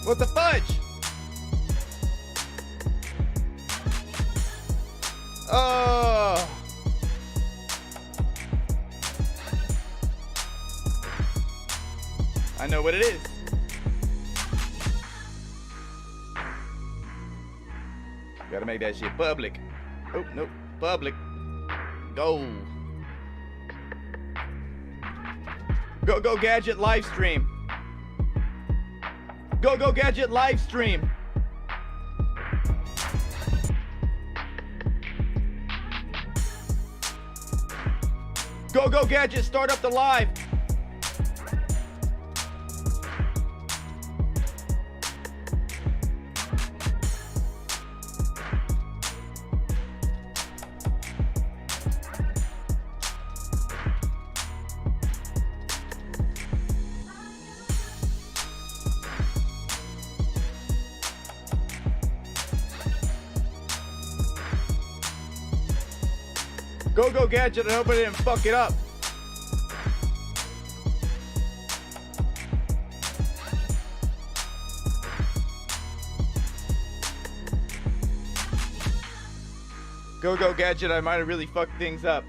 What the fudge? Oh. I know what it is. Gotta make that shit public. Oh, nope. Public. Go. Go Gadget live stream. Go Gadget live stream. Go Gadget, start up the live. Go Gadget, I hope I didn't fuck it up. Go Gadget, I might have really fucked things up.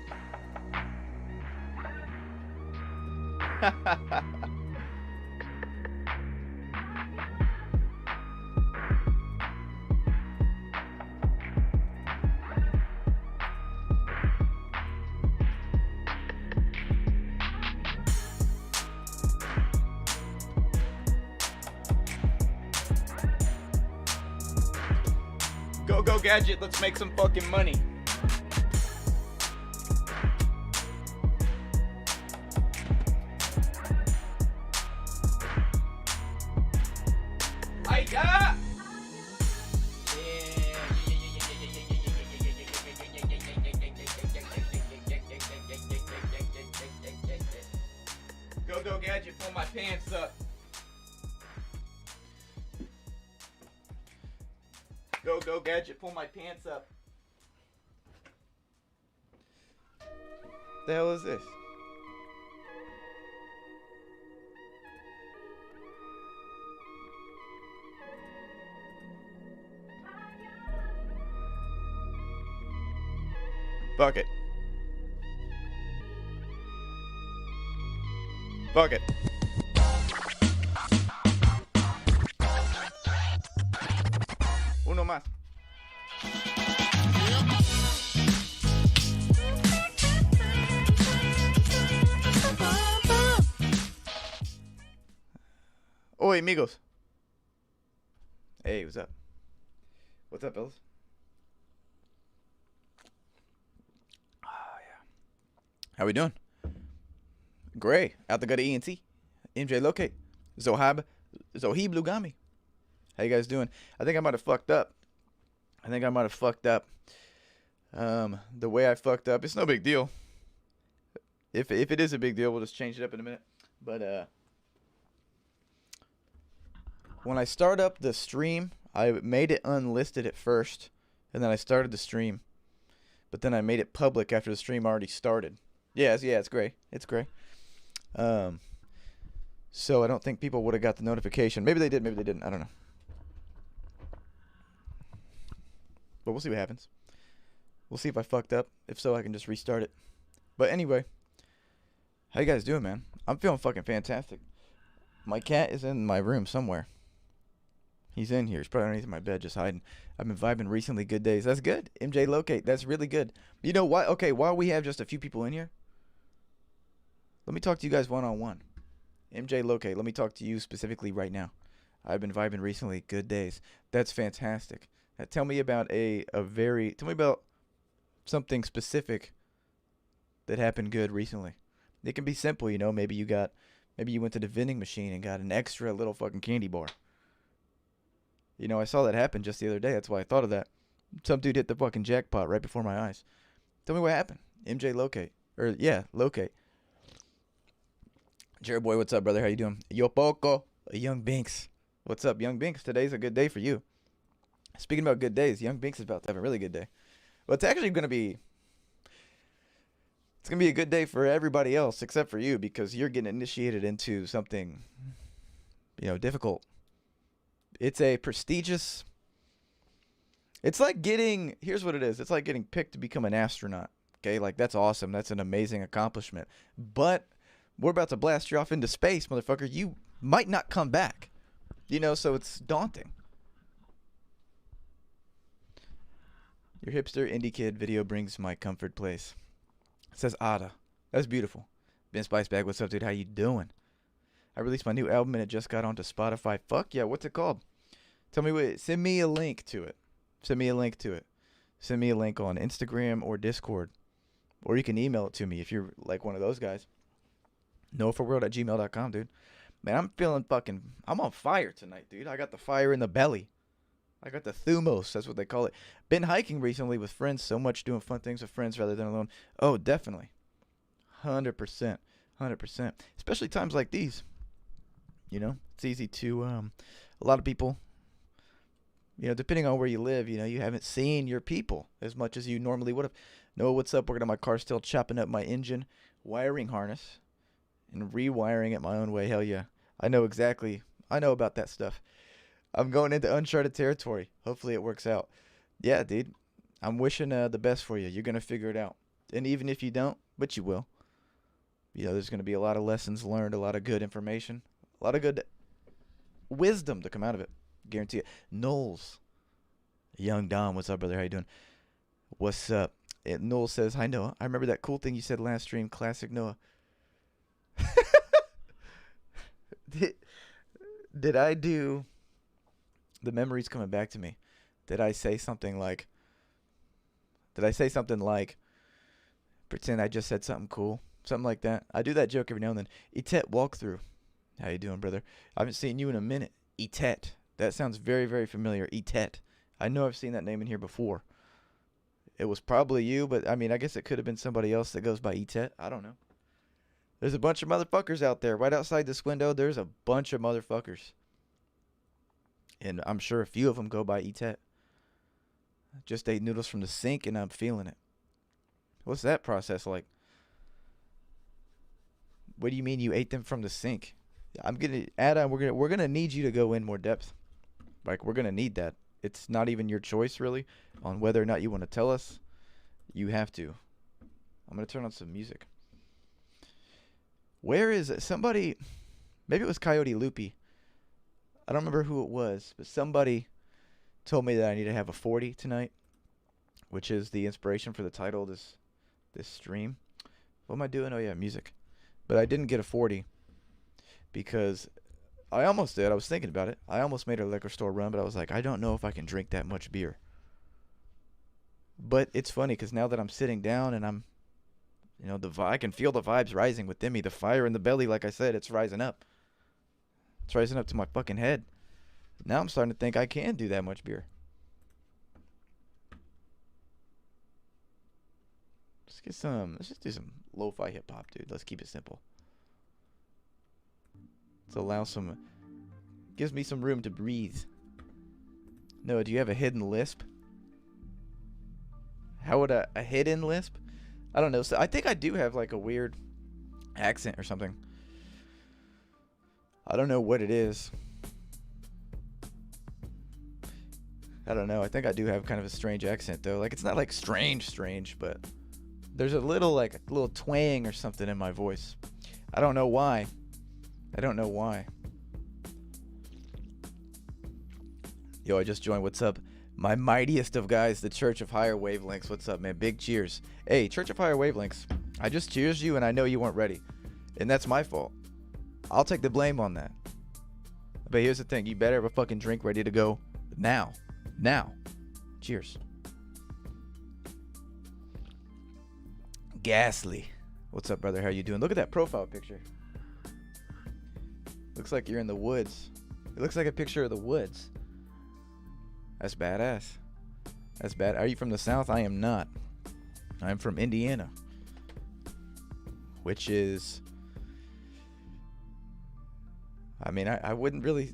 Go Gadget, let's make some fucking money. Go Gadget, pull my pants up. Go Gadget, pull my pants up. The hell is this? Fuck it. Fuck it. Uno más. Oi, amigos. Hey, what's up? What's up, fellas? Oh, yeah. How we doing? Gray, out the gut of ENT. MJ Locate. Zohib Lugami. How you guys doing? I think I might have fucked up. The way I fucked up, it's no big deal. If it is a big deal, we'll just change it up in a minute. But when I start up the stream, I made it unlisted at first, and then I started the stream. But then I made it public after the stream already started. Yeah, it's gray. It's gray. So I don't think people would have got the notification. Maybe they did, maybe they didn't. I don't know. But we'll see what happens. We'll see if I fucked up. If so, I can just restart it. But anyway, how you guys doing, man? I'm feeling fucking fantastic. My cat is in my room somewhere. He's in here. He's probably underneath my bed just hiding. I've been vibing recently. Good days. That's good. MJ Locate. That's really good. You know what? Okay, while we have just a few people in here, let me talk to you guys one-on-one. MJ Locate, let me talk to you specifically right now. I've been vibing recently. Good days. That's fantastic. Now, tell me about tell me about something specific that happened good recently. It can be simple, you know. Maybe you went to the vending machine and got an extra little fucking candy bar. You know, I saw that happen just the other day. That's why I thought of that. Some dude hit the fucking jackpot right before my eyes. Tell me what happened. MJ Locate. Locate. Jared Boy, what's up, brother? How you doing? Yo Poco, Young Binks. What's up, Young Binks? Today's a good day for you. Speaking about good days, Young Binks is about to have a really good day. Well, it's actually going to be... It's going to be a good day for everybody else except for you, because you're getting initiated into something, you know, difficult. It's a prestigious. It's like getting. Here's what it is. It's like getting picked to become an astronaut. Okay, like that's awesome. That's an amazing accomplishment. But we're about to blast you off into space, motherfucker. You might not come back. You know, so it's daunting. Your hipster indie kid video brings my comfort place. It says Ada. That's beautiful. Ben Spice Bag, what's up, dude? How you doing? I released my new album and it just got onto Spotify. Fuck yeah, what's it called? Tell me what. Send me a link to it. Send me a link to it. Send me a link on Instagram or Discord. Or you can email it to me if you're like one of those guys. Noahforworld@gmail.com, dude. Man, I'm feeling fucking. I'm on fire tonight, dude. I got the fire in the belly. I got the thumos. That's what they call it. Been hiking recently with friends. So much doing fun things with friends rather than alone. Oh, definitely. 100%. 100%. Especially times like these. You know, it's easy to. A lot of people. You know, depending on where you live, you know, you haven't seen your people as much as you normally would have. Noah, what's up? Working on my car still, chopping up my engine, wiring harness, and rewiring it my own way. Hell yeah. I know exactly. I know about that stuff. I'm going into uncharted territory. Hopefully it works out. Yeah, dude. I'm wishing the best for you. You're going to figure it out. And even if you don't, but you will. You know, there's going to be a lot of lessons learned, a lot of good information, a lot of good wisdom to come out of it. Guarantee it. Knowles. Young Dom, what's up, brother? How you doing? What's up? Knowles says, hi, Noah. I remember that cool thing you said last stream. Classic Noah. Did I do... The memory's coming back to me. Did I say something like... Pretend I just said something cool? Something like that. I do that joke every now and then. Etet walkthrough. How you doing, brother? I haven't seen you in a minute. Etet. That sounds very, very familiar. Etet. I know I've seen that name in here before. It was probably you, but I mean, I guess it could have been somebody else that goes by Etet. I don't know. There's a bunch of motherfuckers out there. Right outside this window, there's a bunch of motherfuckers. And I'm sure a few of them go by Etet. Just ate noodles from the sink and I'm feeling it. What's that process like? What do you mean you ate them from the sink? Adam, we're gonna need you to go in more depth. Like, we're gonna need that. It's not even your choice, really, on whether or not you want to tell us. You have to. I'm gonna turn on some music. Where is it? Somebody, maybe it was Coyote Loopy. I don't remember who it was, but somebody told me that I need to have a 40 tonight, which is the inspiration for the title of this stream. What am I doing? Oh yeah, music. But I didn't get a 40 because I almost did. I was thinking about it. I almost made a liquor store run, but I was like, I don't know if I can drink that much beer. But it's funny because now that I'm sitting down and I'm, you know, I can feel the vibes rising within me. The fire in the belly, like I said, it's rising up. It's rising up to my fucking head. Now I'm starting to think I can do that much beer. Let's just do some lo-fi hip-hop, dude. Let's keep it simple. Let's allow gives me some room to breathe. Noah, do you have a hidden lisp? How would a hidden lisp? I don't know. So I think I do have like a weird accent or something. I don't know what it is. I don't know. I think I do have kind of a strange accent though. Like, it's not like strange, but there's a little twang or something in my voice. I don't know why. Yo, I just joined. What's up? My mightiest of guys, the Church of Higher Wavelengths. What's up, man? Big cheers. Hey, Church of Higher Wavelengths. I just cheers you and I know you weren't ready. And that's my fault. I'll take the blame on that. But here's the thing. You better have a fucking drink ready to go now. Now. Cheers. Ghastly. What's up, brother? How you doing? Look at that profile picture. Looks like you're in the woods. It looks like a picture of the woods. That's badass. That's bad. Are you from the South? I am not. I'm from Indiana. Which is... I mean, I wouldn't really...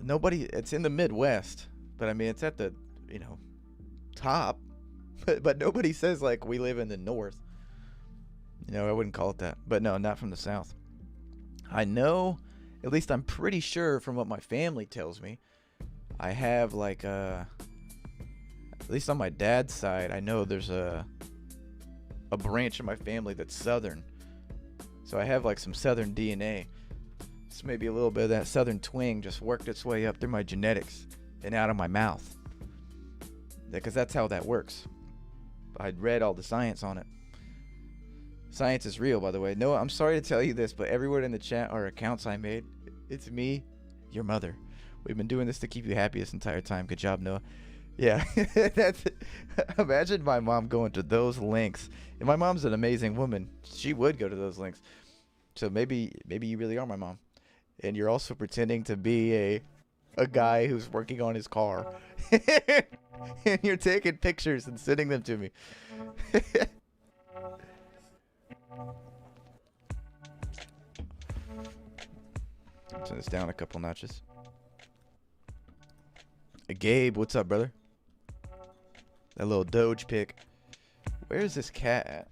Nobody... It's in the Midwest. But I mean, it's at the, top. But nobody says, like, we live in the North. I wouldn't call it that. But no, not from the South. I know... At least I'm pretty sure from what my family tells me I have like at least on my dad's side, I know there's a branch of my family that's Southern. So I have like some Southern DNA. So maybe a little bit of that Southern twang just worked its way up through my genetics and out of my mouth. Because that's how that works. I'd read all the science on it. Science is real, by the way. No, I'm sorry to tell you this, but everyone in the chat are accounts I made. It's me, your mother. We've been doing this to keep you happy this entire time. Good job, Noah. Yeah, that's it. Imagine my mom going to those lengths. And my mom's an amazing woman. She would go to those lengths. So maybe you really are my mom. And you're also pretending to be a guy who's working on his car. And you're taking pictures and sending them to me. Turn this down a couple notches. Gabe, what's up, brother? That little Doge pic. Where's this cat at?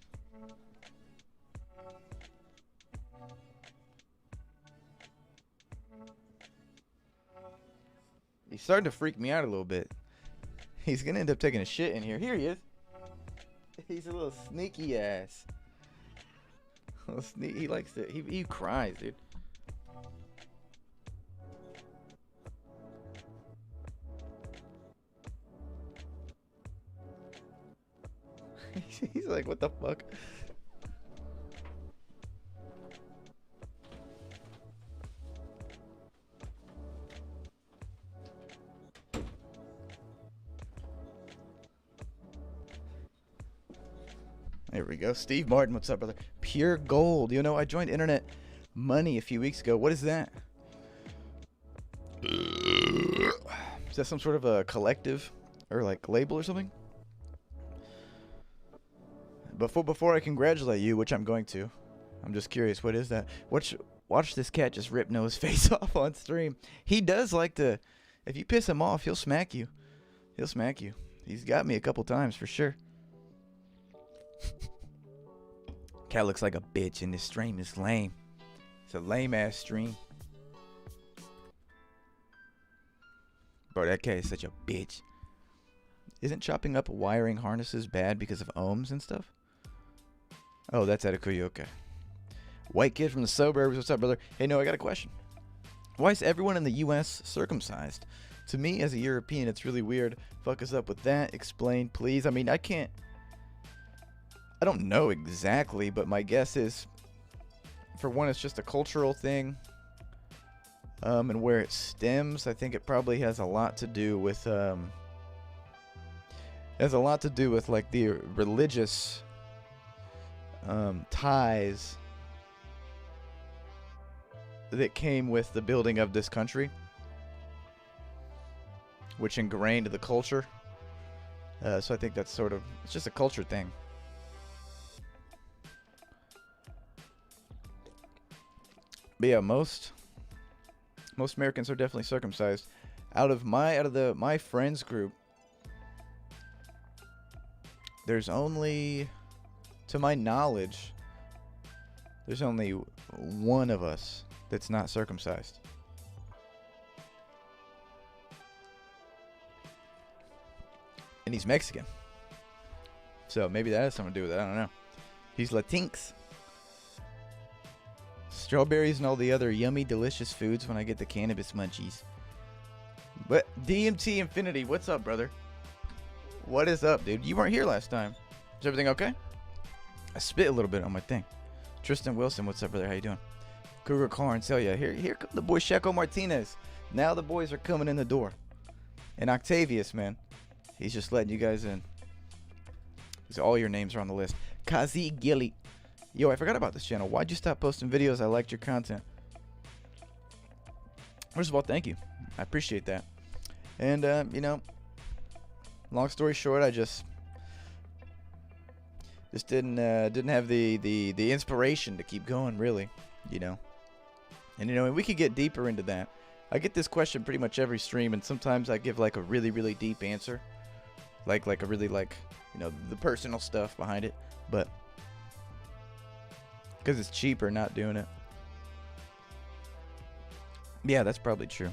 He's starting to freak me out a little bit. He's gonna end up taking a shit in here. Here he is. He's a little sneaky ass. He likes to. He cries, dude. He's like, what the fuck? There we go. Steve Martin, what's up, brother? Pure gold. You know, I joined Internet Money a few weeks ago. What is that? Is that some sort of a collective or like label or something? Before I congratulate you, which I'm going to, I'm just curious, what is that? Watch this cat just rip Noah's face off on stream. He does like to, if you piss him off, he'll smack you. He'll smack you. He's got me a couple times for sure. Cat looks like a bitch and this stream is lame. It's a lame ass stream. Bro, that cat is such a bitch. Isn't chopping up wiring harnesses bad because of ohms and stuff? Oh, that's Atakuya, okay. White kid from the suburbs, what's up, brother? Hey, no, I got a question. Why is everyone in the U.S. circumcised? To me, as a European, it's really weird. Fuck us up with that. Explain, please. I mean, I don't know exactly, but my guess is, for one, it's just a cultural thing. And where it stems, I think it probably has a lot to do with, like the religious ties that came with the building of this country, which ingrained the culture. So I think that's it's just a culture thing. But yeah, most Americans are definitely circumcised. Out of my friends group, there's only, to my knowledge, there's only one of us that's not circumcised. And he's Mexican. So maybe that has something to do with it. I don't know. He's Latinx. Strawberries and all the other yummy, delicious foods when I get the cannabis munchies. But DMT Infinity, what's up, brother? What is up, dude? You weren't here last time. Is everything okay? I spit a little bit on my thing. Tristan Wilson, what's up, brother? How you doing? Cougar Carnes, hell yeah. Here come the boy Checo Martinez. Now the boys are coming in the door. And Octavius, man. He's just letting you guys in. All your names are on the list. Kazi Gilly. Yo, I forgot about this channel. Why'd you stop posting videos? I liked your content. First of all, thank you. I appreciate that. And, you know, long story short, I just didn't have the inspiration to keep going, really, you know. And, you know, and we could get deeper into that. I get this question pretty much every stream, and sometimes I give, like, a really, really deep answer. Like a really, like, you know, the personal stuff behind it. But because it's cheaper not doing it. Yeah, that's probably true.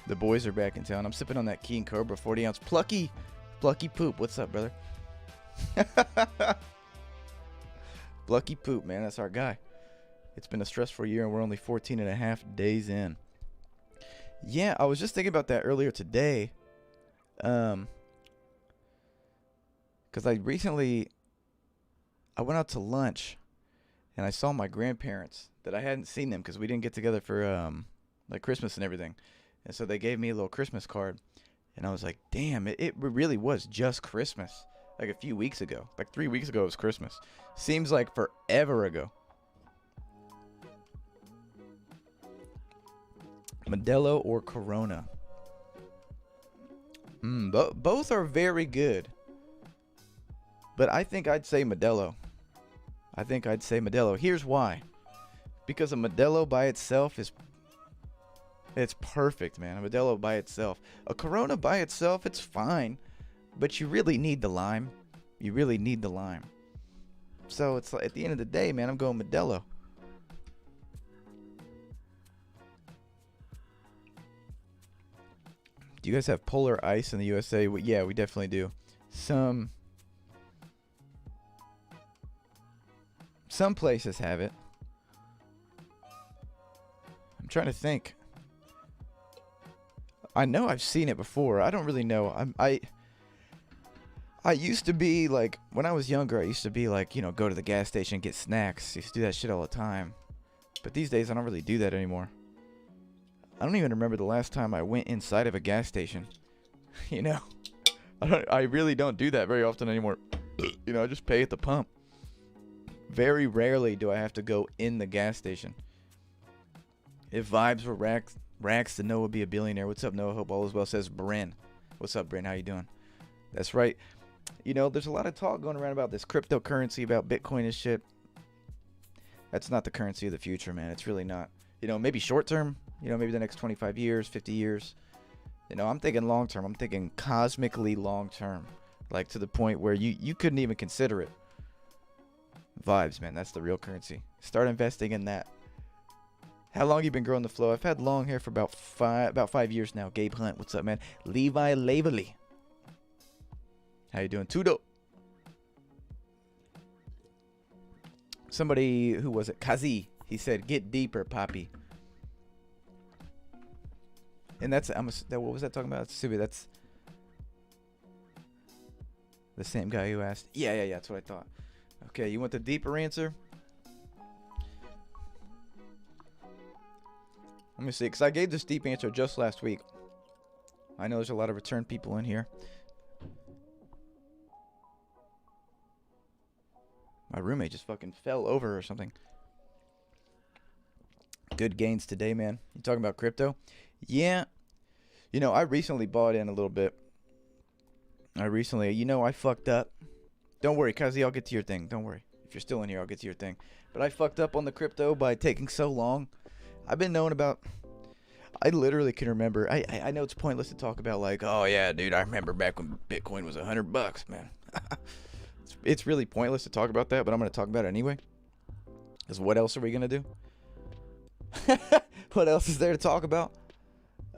The boys are back in town. I'm sipping on that King Cobra 40 ounce plucky poop. What's up, brother? Plucky poop, man. That's our guy. It's been a stressful year and we're only 14 and a half days in. Yeah, I was just thinking about that earlier today. Because I went out to lunch and I saw my grandparents that I hadn't seen them because we didn't get together for like Christmas and everything. And so they gave me a little Christmas card. And I was like, damn, it really was just Christmas. Like a few weeks ago. Like 3 weeks ago it was Christmas. Seems like forever ago. Modelo or Corona? Both are very good. But I think I'd say Modelo. Here's why. Because a Modelo by itself it's perfect, man. A Modelo by itself. A Corona by itself, it's fine. But you really need the lime. So it's like, at the end of the day, man, I'm going Modelo. Do you guys have polar ice in the USA? Yeah, we definitely do. Some places have it. I'm trying to think. I know I've seen it before. I don't really know. I used to be like, when I was younger, I used to be like, go to the gas station and get snacks. I used to do that shit all the time. But these days, I don't really do that anymore. I don't even remember the last time I went inside of a gas station. I really don't do that very often anymore. I just pay at the pump. Very rarely do I have to go in the gas station. If vibes were racks, then Noah would be a billionaire. What's up, Noah? Hope all is well, says Bryn. What's up, Bryn? How you doing? That's right. There's a lot of talk going around about this cryptocurrency, about Bitcoin and shit. That's not the currency of the future, man. It's really not. Maybe short term. Maybe the next 25 years, 50 years. I'm thinking long term. I'm thinking cosmically long term. Like to the point where you couldn't even consider it. Vibes, man. That's the real currency. Start investing in that. How long you been growing the flow? I've had long hair for about 5 years now. Gabe Hunt. What's up, man? Levi Lavely. How you doing? Tudo. Somebody, who was it? Kazi. He said, get deeper, Poppy. And what was that talking about? Stupid. That's the same guy who asked. Yeah. That's what I thought. Okay, you want the deeper answer? Let me see, because I gave this deep answer just last week. I know there's a lot of return people in here. My roommate just fucking fell over or something. Good gains today, man. You talking about crypto? Yeah. I recently bought in a little bit. I fucked up. Don't worry, Kazi, I'll get to your thing. Don't worry. If you're still in here, I'll get to your thing. But I fucked up on the crypto by taking so long. I've been knowing about... I literally can remember... I know it's pointless to talk about like, oh yeah, dude, I remember back when Bitcoin was $100, man. It's really pointless to talk about that, but I'm going to talk about it anyway. Because what else are we going to do? What else is there to talk about?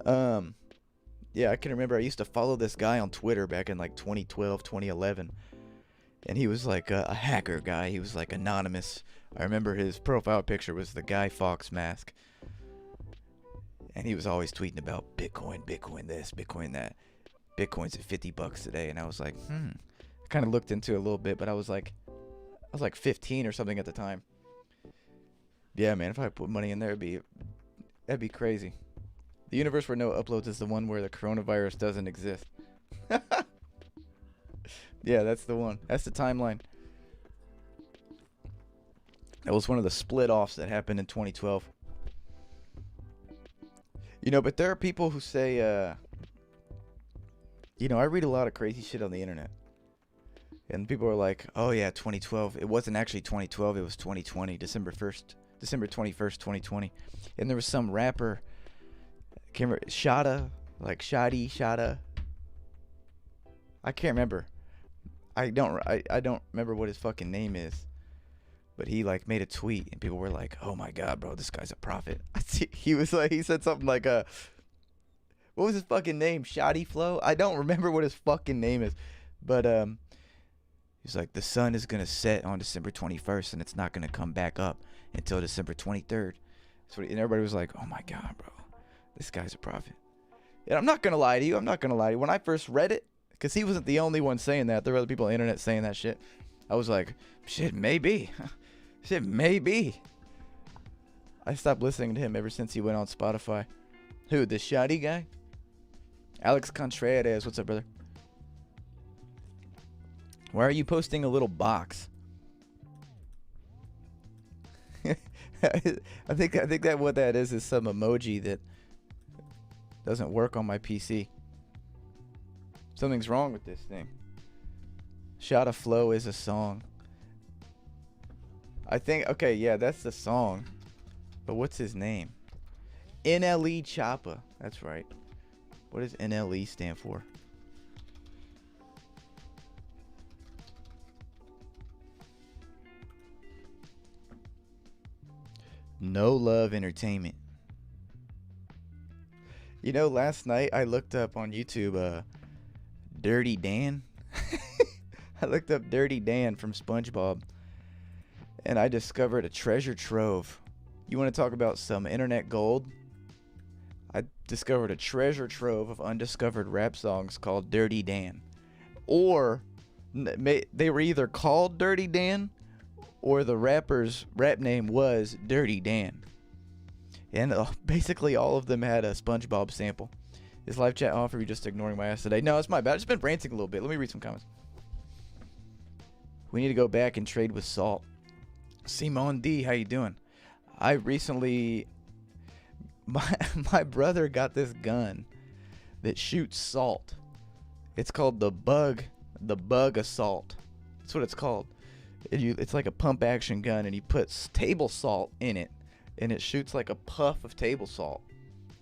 Yeah, I can remember I used to follow this guy on Twitter back in like 2012, 2011. And he was like a hacker guy. He was like anonymous. I remember his profile picture was the Guy Fawkes mask. And he was always tweeting about Bitcoin this, Bitcoin that. Bitcoin's at $50 today. And I was like, I kind of looked into it a little bit, but I was like 15 or something at the time. Yeah, man, if I put money in there, that'd be crazy. The universe where no uploads is the one where the coronavirus doesn't exist. Yeah, that's the one. That's the timeline. That was one of the split offs that happened in 2012. But there are people who say, I read a lot of crazy shit on the internet. And people are like, oh yeah, 2012. It wasn't actually 2012. It was 2020, December 21st, 2020. And there was some rapper, I can't remember, Shada. I can't remember. I don't remember what his fucking name is. But he like made a tweet and people were like, oh my god, bro, this guy's a prophet. He said something like, What was his fucking name? Shoddy Flow? I don't remember what his fucking name is. But he's like, the sun is gonna set on December 21st, and it's not gonna come back up until December 23rd. So, and everybody was like, oh my god, bro, this guy's a prophet. And I'm not gonna lie to you. When I first read it, because he wasn't the only one saying that. There were other people on the internet saying that shit. I was like, shit, maybe. Shit, maybe. I stopped listening to him ever since he went on Spotify. Who, the shoddy guy? Alex Contreras, what's up, brother? Why are you posting a little box? I think that what that is some emoji that doesn't work on my PC. Something's wrong with this thing. Shot of Flow is a song. I think, okay, yeah, that's the song. But what's his name? NLE Choppa. That's right. What does NLE stand for? No Love Entertainment. You know, last night I looked up on YouTube Dirty Dan. I looked up Dirty Dan from SpongeBob, and I discovered a treasure trove. You want to talk about some internet gold? I discovered a treasure trove of undiscovered rap songs called Dirty Dan. Or they were either called Dirty Dan, or the rapper's rap name was Dirty Dan. And basically all of them had a SpongeBob sample. Is live chat on for you just ignoring my ass today? No, it's my bad. I've just been ranting a little bit. Let me read some comments. We need to go back and trade with Salt. Simone D, how you doing? I recently... My brother got this gun that shoots salt. It's called the Bug Assault. That's what it's called. It's like a pump action gun, and he puts table salt in it, and it shoots like a puff of table salt.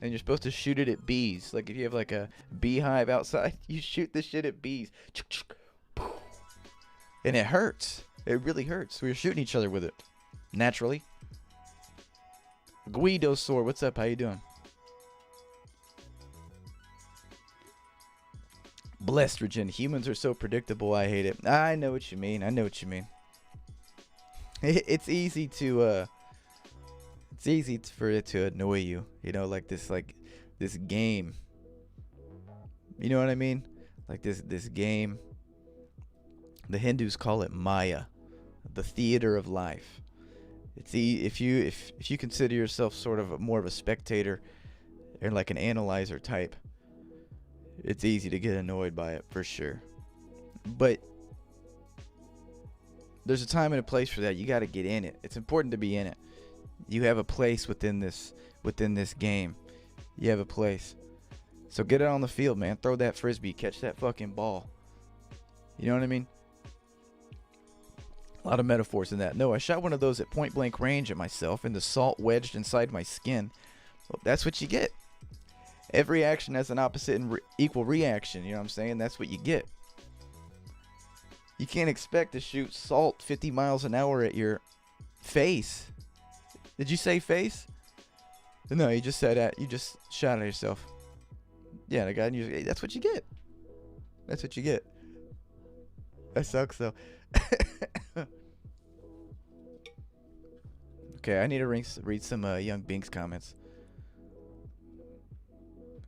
And you're supposed to shoot it at bees. Like if you have like a beehive outside, you shoot this shit at bees. And it hurts. It really hurts. We were shooting each other with it. Naturally. Guido Sword, what's up? How you doing? Blestrogen, humans are so predictable, I hate it. I know what you mean. It's easy to for it to annoy you, you know, like this game. You know what I mean? Like this game. The Hindus call it Maya, the theater of life. It's if you consider yourself sort of more of a spectator or like an analyzer type, it's easy to get annoyed by it for sure. But there's a time and a place for that. You got to get in it. It's important to be in it. You have a place within this game. You have a place. So get it on the field, man. Throw that frisbee, catch that fucking ball. You know what I mean? A lot of metaphors in that. No, I shot one of those at point blank range at myself, and the salt wedged inside my skin. Well, that's what you get. Every action has an opposite and equal reaction. You know what I'm saying? That's what you get. You can't expect to shoot salt 50 miles an hour at your face. Did you say face? No, you just said that. You just shot at yourself. Yeah, the guy. That's what you get. That's what you get. That sucks though. Okay, I need to read some Young Bink's comments.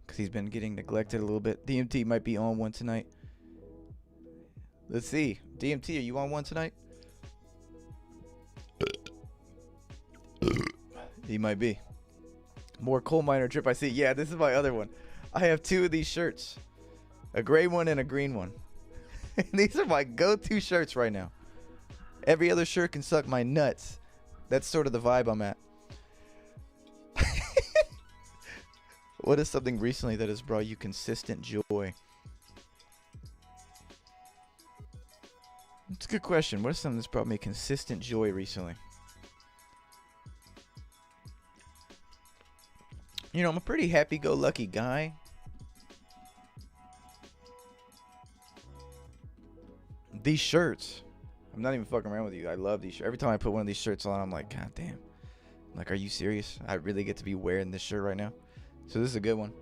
Because he's been getting neglected a little bit. DMT might be on one tonight. Let's see. DMT, are you on one tonight? He might be. More coal miner drip I see. Yeah, this is my other one. I have two of these shirts. A gray one and a green one. These are my go-to shirts right now. Every other shirt can suck my nuts. That's sort of the vibe I'm at. What is something recently that has brought you consistent joy? It's a good question. What is something that's brought me consistent joy recently? You know, I'm a pretty happy-go-lucky guy. These shirts. I'm not even fucking around with you. I love these shirts. Every time I put one of these shirts on, I'm like, God damn. Like, are you serious? I really get to be wearing this shirt right now? So this is a good one.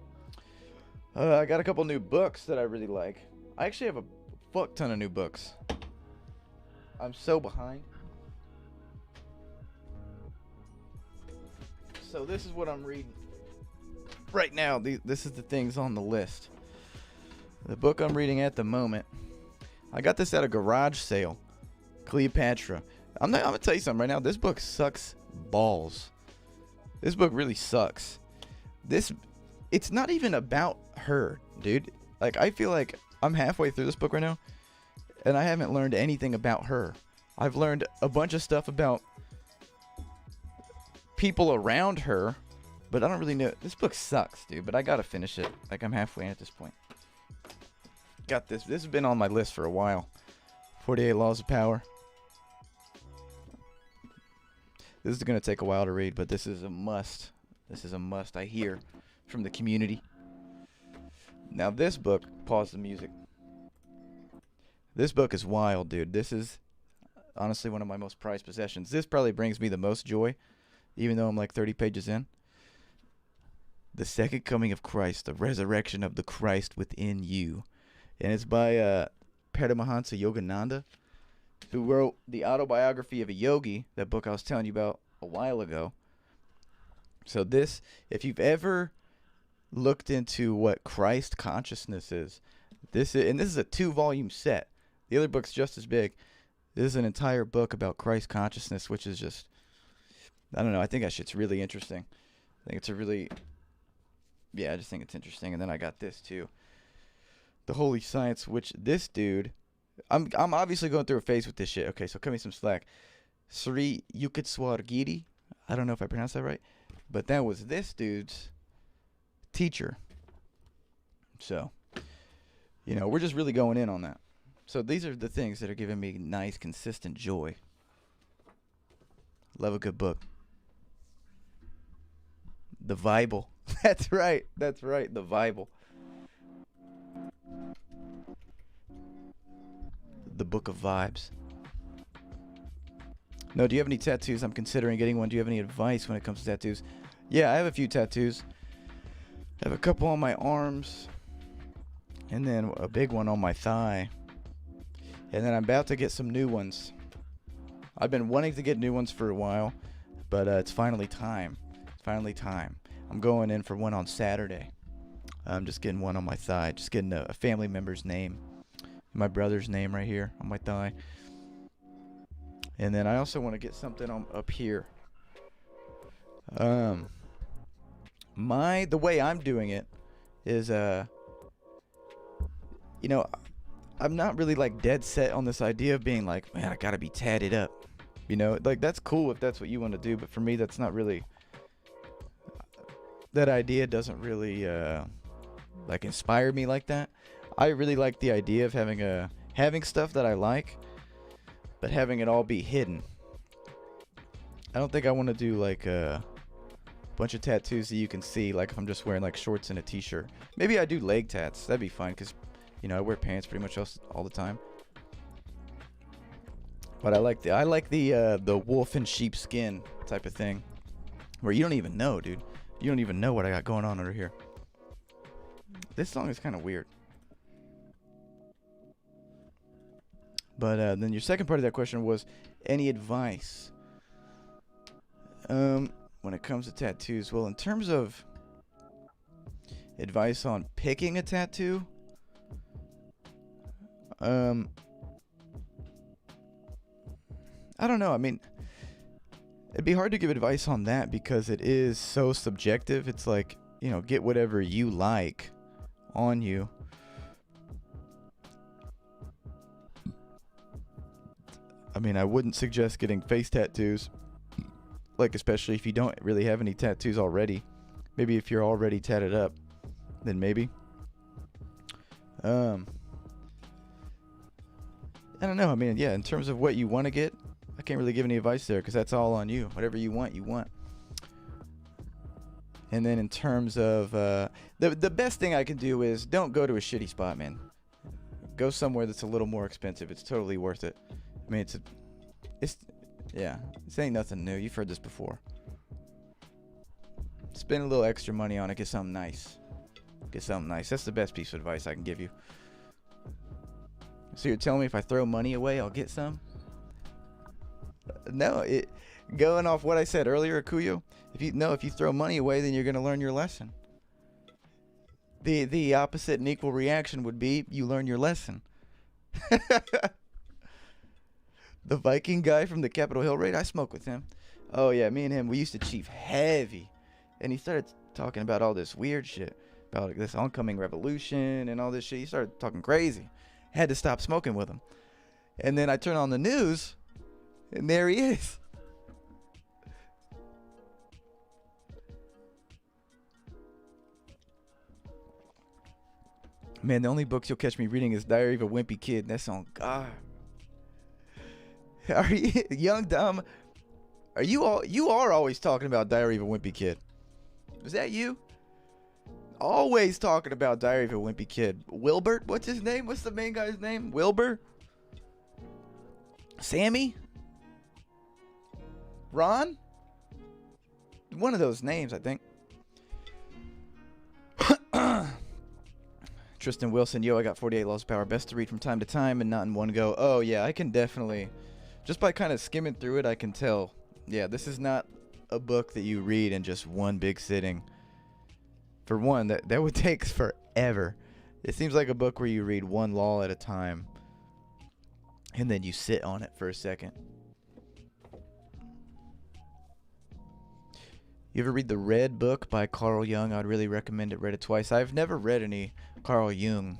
I got a couple new books that I really like. I actually have a fuck ton of new books. I'm so behind. So this is what I'm reading right now. This is the things on the list. The book I'm reading at the moment. I got this at a garage sale. Cleopatra. I'm gonna tell you something right now. This book sucks balls. This book really sucks. It's not even about her, dude. Like, I feel like I'm halfway through this book right now, and I haven't learned anything about her. I've learned a bunch of stuff about people around her, but I don't really know. This book sucks, dude, but I gotta finish it. Like, I'm halfway in at this point. Got this. This has been on my list for a while. 48 Laws of Power. This is going to take a while to read, but this is a must. This is a must, I hear, from the community. Now this book, pause the music. This book is wild, dude. This is honestly one of my most prized possessions. This probably brings me the most joy, even though I'm like 30 pages in. The Second Coming of Christ, the Resurrection of the Christ Within You. And it's by Paramahansa Yogananda, who wrote the autobiography of a yogi, that book I was telling you about a while ago. So this, if you've ever looked into what Christ consciousness is, this is a 2-volume set. The other book's just as big. This is an entire book about Christ consciousness, which is just, I don't know, I think that shit's really interesting. I think it's a really, yeah, I just think it's interesting. And then I got this too. The Holy Science, which this dude, I'm obviously going through a phase with this shit. Okay, so cut me some slack. Sri Yukteswar. I don't know if I pronounced that right, but that was this dude's teacher. So, you know, we're just really going in on that. So these are the things that are giving me nice, consistent joy. Love a good book. The Bible. That's right. That's right. The Bible. The Book of Vibes. No, do you have any tattoos? I'm considering getting one. Do you have any advice when it comes to tattoos? Yeah, I have a few tattoos. I have a couple on my arms, and then a big one on my thigh. And then I'm about to get some new ones. I've been wanting to get new ones for a while, but it's finally time. It's finally time. I'm going in for one on Saturday. I'm just getting one on my thigh. Just getting a family member's name. My brother's name right here on my thigh. And then I also want to get something up here. The way I'm doing it is you know, I'm not really like dead set on this idea of being like, man, I gotta be tatted up. You know, like that's cool if that's what you want to do, but for me that's not really, that idea doesn't really like inspire me like that. I really like the idea of having stuff that I like, but having it all be hidden. I don't think I want to do like a bunch of tattoos that you can see, like if I'm just wearing like shorts and a t-shirt. Maybe I do leg tats. That'd be fine because, you know, I wear pants pretty much all the time. But I like the wolf and sheep skin type of thing, where you don't even know, dude. You don't even know what I got going on under here. This song is kind of weird. But then your second part of that question was, any advice when it comes to tattoos? Well, in terms of advice on picking a tattoo, I don't know. I mean, it'd be hard to give advice on that because it is so subjective. It's like, you know, get whatever you like on you. I mean, I wouldn't suggest getting face tattoos, like especially if you don't really have any tattoos already. Maybe if you're already tatted up, then maybe. I don't know. I mean, yeah, in terms of what you want to get, I can't really give any advice there because that's all on you. Whatever you want, you want. And then in terms of the best thing I can do is don't go to a shitty spot, man. Go somewhere that's a little more expensive. It's totally worth it. I mean, yeah, this ain't nothing new. You've heard this before. Spend a little extra money on it, get something nice. Get something nice. That's the best piece of advice I can give you. So you're telling me if I throw money away, I'll get some? No, going off what I said earlier, Akuyo, if you throw money away, then you're going to learn your lesson. The opposite and equal reaction would be you learn your lesson. The Viking guy from the Capitol Hill raid, I smoke with him. Oh yeah, me and him, we used to chief heavy. And he started talking about all this weird shit. About this oncoming revolution and all this shit. He started talking crazy. Had to stop smoking with him. And then I turn on the news, and there he is. Man, the only books you'll catch me reading is Diary of a Wimpy Kid. And that's on God. Are you young, dumb? Are you are always talking about Diary of a Wimpy Kid. Is that you? Always talking about Diary of a Wimpy Kid. Wilbert? What's his name? What's the main guy's name? Wilbur? Sammy? Ron? One of those names, I think. Tristan Wilson, yo, I got 48 Laws of Power. Best to read from time to time and not in one go. Oh, yeah, I can definitely... Just by kind of skimming through it, I can tell. Yeah, this is not a book that you read in just one big sitting. For one, that would take forever. It seems like a book where you read one law at a time. And then you sit on it for a second. You ever read The Red Book by Carl Jung? I'd really recommend it. Read it twice. I've never read any Carl Jung,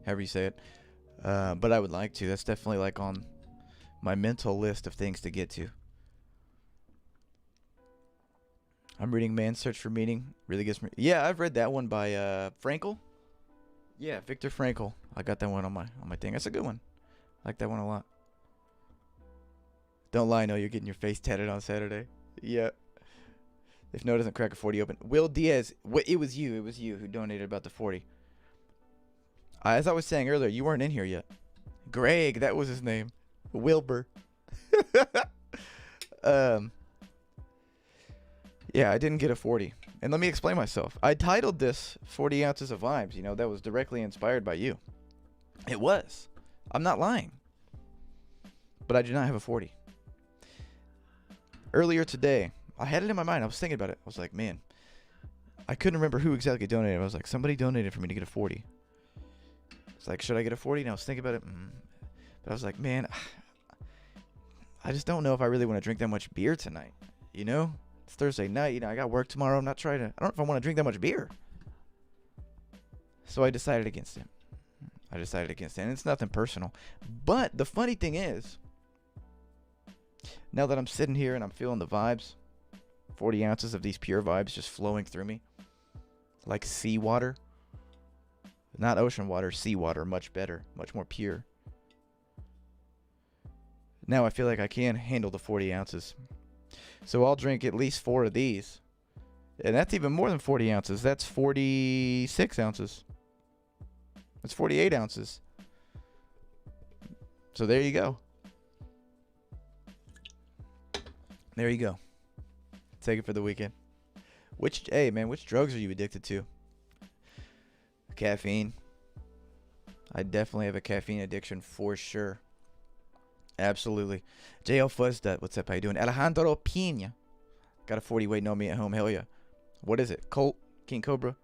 however you say it. But I would like to. That's definitely like on my mental list of things to get to. I'm reading Man's Search for Meaning. Really gets me. Yeah, I've read that one by Frankl. Yeah, Viktor Frankl. I got that one on my thing. That's a good one. I like that one a lot. Don't lie, no, you're getting your face tatted on Saturday. Yeah. If no doesn't crack a 40 open. Will Diaz, it was you who donated about the 40. As I was saying earlier, you weren't in here yet. Greg, that was his name. Wilbur. Yeah, I didn't get a 40. And let me explain myself. I titled this 40 Ounces of Vibes. You know, that was directly inspired by you. It was. I'm not lying. But I do not have a 40. Earlier today, I had it in my mind. I was thinking about it. I was like, man, I couldn't remember who exactly donated. I was like, somebody donated for me to get a 40. It's like, should I get a 40? And I was thinking about it. But I was like, man, I just don't know if I really want to drink that much beer tonight. You know? It's Thursday night. You know, I got work tomorrow. I don't know if I want to drink that much beer. So I decided against it. And it's nothing personal. But the funny thing is, now that I'm sitting here and I'm feeling the vibes, 40 ounces of these pure vibes just flowing through me, like seawater. Not ocean water, seawater, much better, much more pure. Now I feel like I can handle the 40 ounces. So I'll drink at least 4 of these. And that's even more than 40 ounces. That's 46 ounces. That's 48 ounces. So there you go. There you go. Take it for the weekend. Which drugs are you addicted to? Caffeine. I definitely have a caffeine addiction for sure. Absolutely. JL Fuzzdut, what's up? How you doing? Alejandro Pina. Got a 40 waiting on me at home. Hell yeah. What is it? Colt? King Cobra?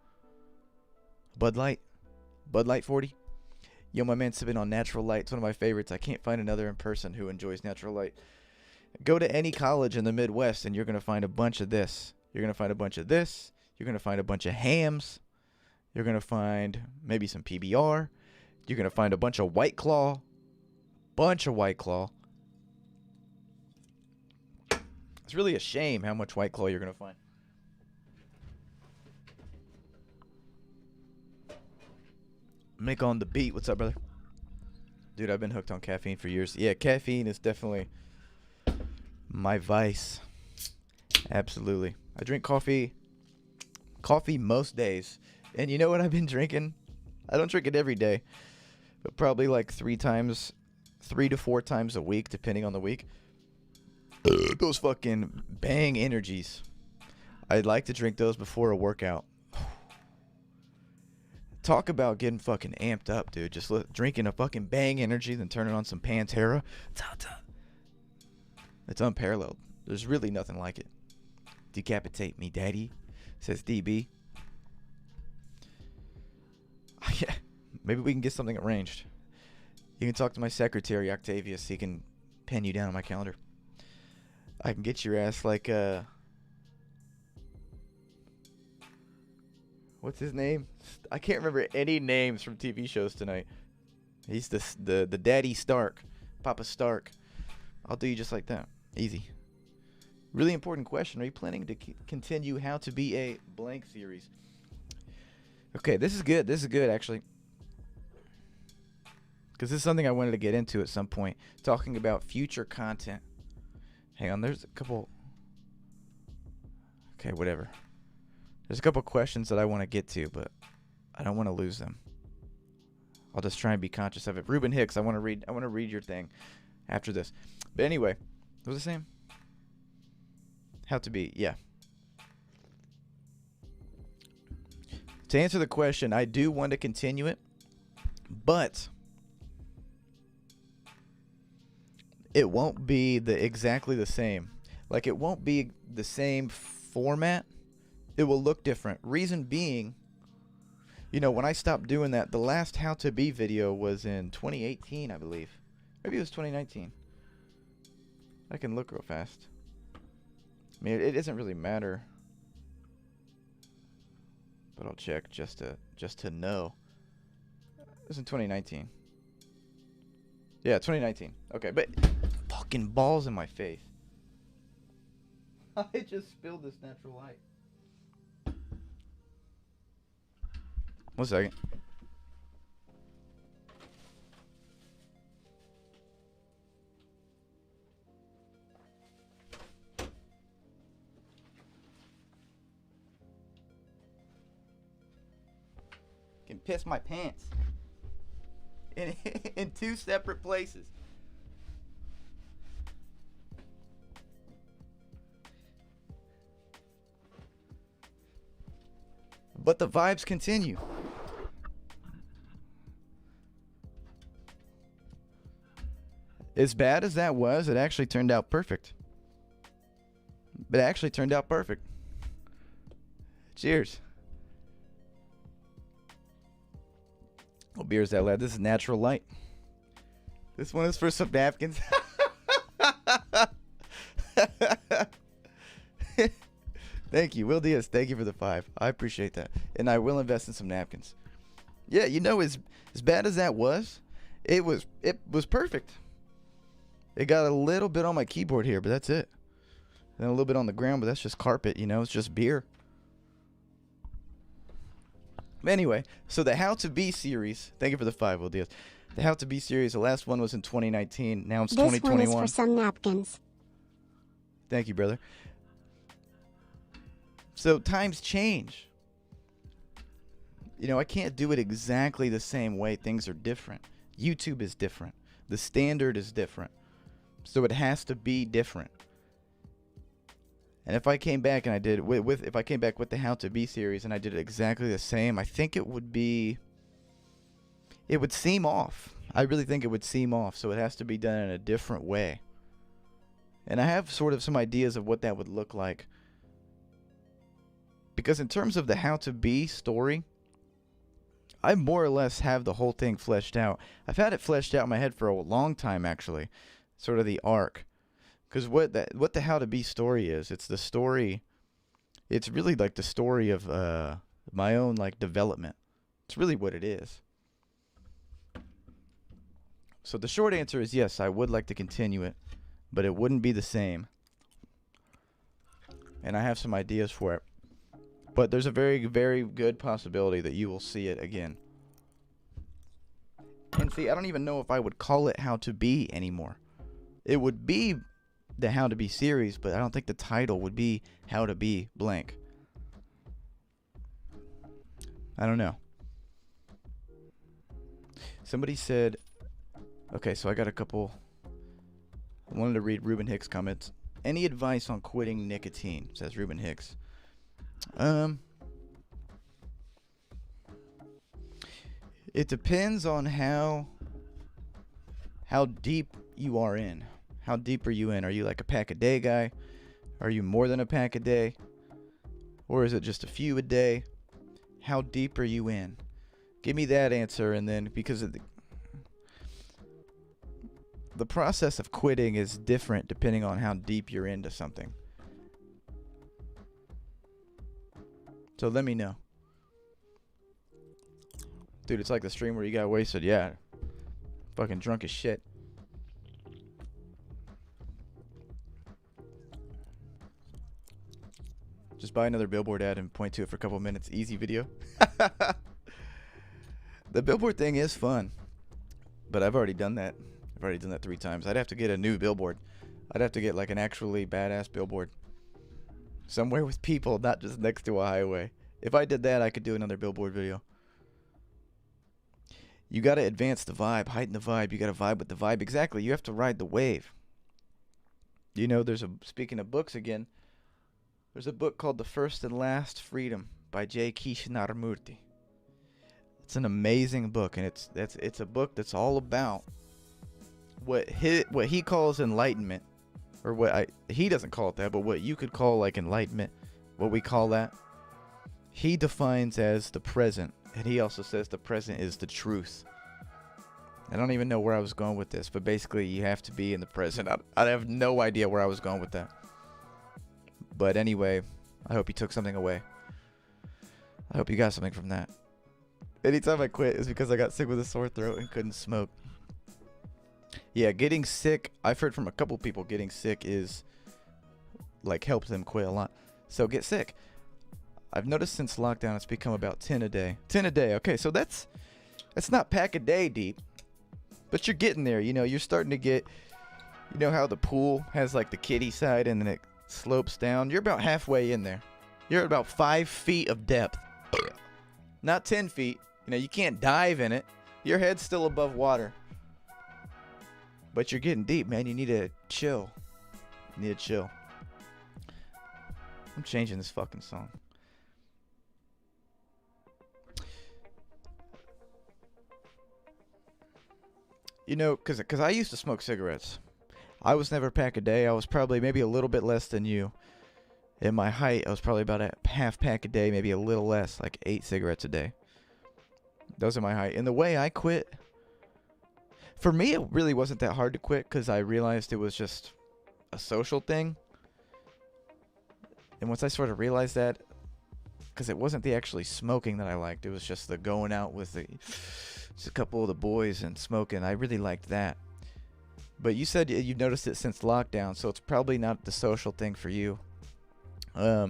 Bud Light? Bud Light 40? Yo, my man sipping on Natural Light. It's one of my favorites. I can't find another in person who enjoys Natural Light. Go to any college in the Midwest and you're going to find a bunch of this. You're going to find a bunch of this. You're going to find a bunch of hams. You're going to find maybe some PBR. You're going to find a bunch of White Claw. It's really a shame how much White Claw you're going to find. Mick on the beat. What's up, brother? Dude, I've been hooked on caffeine for years. Yeah, caffeine is definitely my vice. Absolutely. I drink coffee most days. And you know what I've been drinking? I don't drink it every day. But probably like 3 to 4 times a week, depending on the week. Those fucking Bang Energies. I'd like to drink those before a workout. Talk about getting fucking amped up, dude. Just drinking a fucking Bang Energy, then turning on some Pantera. It's unparalleled. There's really nothing like it. Decapitate me, daddy, says DB. Yeah, maybe we can get something arranged. You can talk to my secretary, Octavius. He can pin you down on my calendar. I can get your ass like, what's his name? I can't remember any names from TV shows tonight. He's the Daddy Stark. Papa Stark. I'll do you just like that. Easy. Really important question. Are you planning to continue How to Be a Blank series? Okay, this is good. This is good, actually. Because this is something I wanted to get into at some point. Talking about future content. Hang on, there's a couple... Okay, whatever. There's a couple questions that I want to get to, but I don't want to lose them. I'll just try and be conscious of it. Ruben Hicks, I want to read your thing after this. But anyway, what was the same? How to be, yeah. To answer the question, I do want to continue it, but it won't be exactly the same. Like, it won't be the same format. It will look different. Reason being, you know, when I stopped doing that, the last How to Be video was in 2018, I believe. Maybe it was 2019. I can look real fast. I mean, it doesn't really matter. But I'll check just to know. It was in 2019. Yeah, 2019. Okay, but fucking balls in my face. I just spilled this natural light. 1 second. Can piss my pants in 2 separate places. But the vibes continue. As bad as that was, it actually turned out perfect. It actually turned out perfect. Cheers. What beer is that, lad? This is Natural Light. This one is for some napkins. Thank you, Will Diaz. Thank you for the 5. I appreciate that. And I will invest in some napkins. Yeah, you know, as bad as that was, it was perfect. It got a little bit on my keyboard here, but that's it. Then a little bit on the ground, but that's just carpet, you know. It's just beer. Anyway, so the How to Be series, thank you for the 5, Will Diaz. The How to Be series, the last one was in 2019. Now it's 2021. This one is for some napkins. Thank you, brother. So times change. You know, I can't do it exactly the same way. Things are different. YouTube is different. The standard is different. So it has to be different. And if I came back and I did if I came back with the How to Be series and I did it exactly the same, I think it would seem off. I really think it would seem off. So it has to be done in a different way. And I have sort of some ideas of what that would look like. Because in terms of the How to Be story, I more or less have the whole thing fleshed out. I've had it fleshed out in my head for a long time, actually. Sort of the arc. Because what the How to Be story is, it's the story, it's really like the story of my own like development. It's really what it is. So the short answer is yes, I would like to continue it, but it wouldn't be the same. And I have some ideas for it. But there's a very, very good possibility that you will see it again. And see, I don't even know if I would call it How to Be anymore. It would be the How to Be series, but I don't think the title would be How to Be blank. I don't know. Somebody said, okay, so I got a couple. I wanted to read Ruben Hicks' comments. Any advice on quitting nicotine, says Ruben Hicks. It depends on how deep you are in. How deep are you in? Are you like a pack a day guy? Are you more than a pack a day? Or is it just a few a day? How deep are you in? Give me that answer, and then because of the process of quitting is different depending on how deep you're into something. So let me know. Dude, it's like the stream where you got wasted. Yeah. Fucking drunk as shit. Just buy another billboard ad and point to it for a couple minutes. Easy video. The billboard thing is fun. But I've already done that. I've already done that 3 times. I'd have to get a new billboard. I'd have to get like an actually badass billboard. Somewhere with people, not just next to a highway. If I did that, I could do another billboard video. You got to advance the vibe, heighten the vibe. You got to vibe with the vibe. Exactly. You have to ride the wave. You know, speaking of books again, there's a book called The First and Last Freedom by J. Krishnamurti. It's an amazing book, and it's a book that's all about what he calls enlightenment, or he doesn't call it that, but what you could call like enlightenment, what we call that, he defines as the present, and he also says the present is the truth. I don't even know where I was going with this, but basically you have to be in the present. I have no idea where I was going with that. But anyway, I hope you took something away. I hope you got something from that. Anytime I quit is because I got sick with a sore throat and couldn't smoke. Yeah, getting sick, I've heard from a couple people getting sick is like helps them quit a lot. So get sick. I've noticed since lockdown it's become about 10 a day. 10 a day. Okay, so that's not pack a day deep. But you're getting there, you know, you're starting to get, you know how the pool has like the kiddie side and then it slopes down? You're about halfway in there. You're at about 5 feet of depth. Not 10 feet. You know, you can't dive in it. Your head's still above water. But you're getting deep, man. You need to chill. You need to chill. I'm changing this fucking song. You know, because I used to smoke cigarettes. I was never a pack a day. I was probably maybe a little bit less than you. In my height, I was probably about a half pack a day, maybe a little less, like 8 cigarettes a day. Those are my height. And the way I quit, for me, it really wasn't that hard to quit because I realized it was just a social thing. And once I sort of realized that, because it wasn't the actually smoking that I liked, it was just the going out with just a couple of the boys and smoking. I really liked that. But you said you've noticed it since lockdown, so it's probably not the social thing for you. I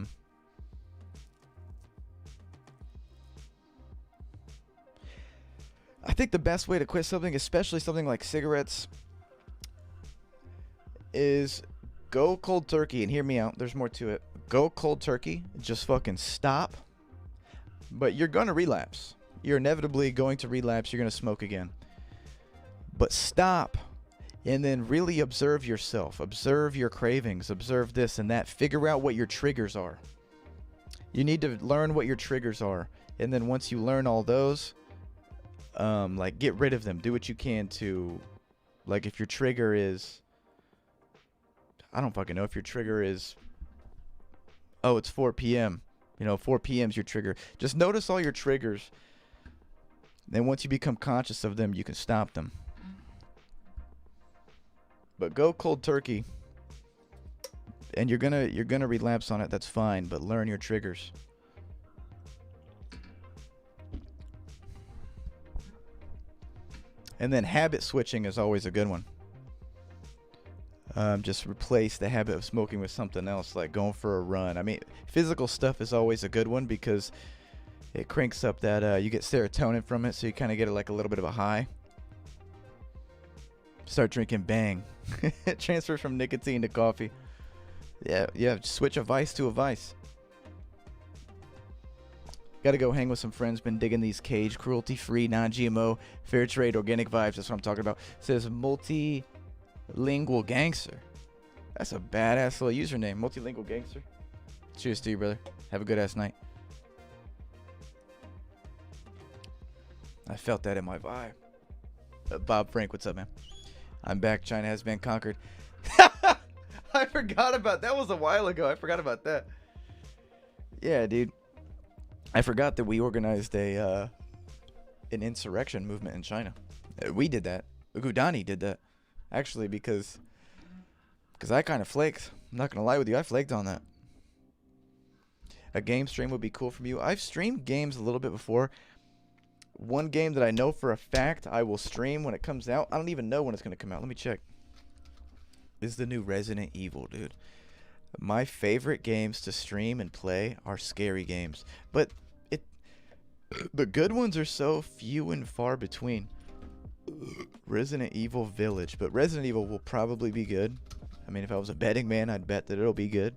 think the best way to quit something, especially something like cigarettes, is go cold turkey. And hear me out, there's more to it. Go cold turkey, just fucking stop. But you're going to relapse. You're inevitably going to relapse. You're going to smoke again. But stop. And then really observe yourself. Observe your cravings. Observe this and that. Figure out what your triggers are. You need to learn what your triggers are. And then once you learn all those, like get rid of them. Do what you can to, like if your trigger is, I don't fucking know, if your trigger is, oh, it's 4 p.m. You know, 4 p.m. is your trigger. Just notice all your triggers. Then once you become conscious of them, you can stop them. But go cold turkey, and you're gonna relapse on it. That's fine, but learn your triggers. And then habit switching is always a good one. Just replace the habit of smoking with something else, like going for a run. I mean, physical stuff is always a good one because it cranks up that you get serotonin from it, so you kind of get like a little bit of a high. Start drinking Bang. It transfers from nicotine to coffee. Yeah, switch a vice to a vice. Gotta go hang with some friends. Been digging these cage, cruelty-free, non-GMO, fair trade, organic vibes. That's what I'm talking about. It says multilingual gangster. That's a badass little username. Multilingual gangster. Cheers to you, brother. Have a good ass night. I felt that in my vibe. Bob Frank, what's up, man? I'm back. China has been conquered. I forgot about that. Was a while ago. I forgot about that. Yeah, dude. I forgot that we organized an insurrection movement in China. We did that. Gudani did that. Actually, because I kind of flaked. I'm not going to lie with you. I flaked on that. A game stream would be cool from you. I've streamed games a little bit before. One game that I know for a fact I will stream when it comes out. I don't even know when it's going to come out. Let me check. This is the new Resident Evil, dude. My favorite games to stream and play are scary games. But the good ones are so few and far between. Resident Evil Village. But Resident Evil will probably be good. I mean, if I was a betting man, I'd bet that it'll be good.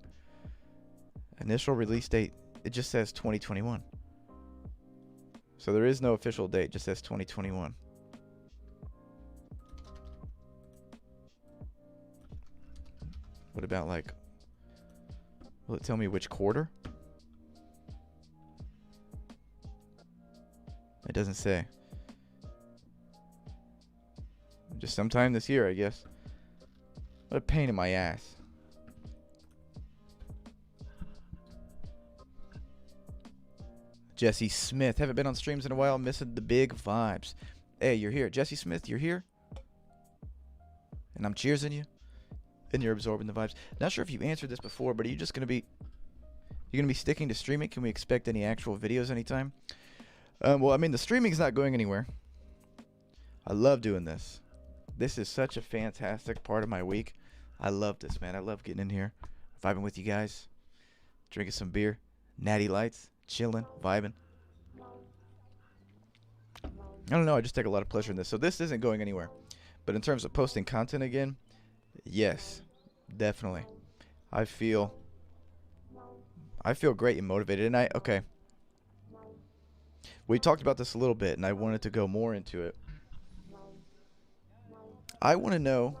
Initial release date, it just says 2021. So there is no official date, it just says 2021. What about, like, will it tell me which quarter? It doesn't say. Just sometime this year, I guess. What a pain in my ass. Jesse Smith. Haven't been on streams in a while. Missing the big vibes. Hey, you're here. Jesse Smith, you're here. And I'm cheersing you. And you're absorbing the vibes. Not sure if you answered this before, but are you just going to be... You're going to be sticking to streaming? Can we expect any actual videos anytime? Well, I mean, the streaming's not going anywhere. I love doing this. This is such a fantastic part of my week. I love this, man. I love getting in here, vibing with you guys, drinking some beer, natty lights, chilling, vibing. I don't know. I just take a lot of pleasure in this. So this isn't going anywhere. But in terms of posting content again, yes, definitely. I feel great and motivated. And okay. We talked about this a little bit, and I wanted to go more into it. I want to know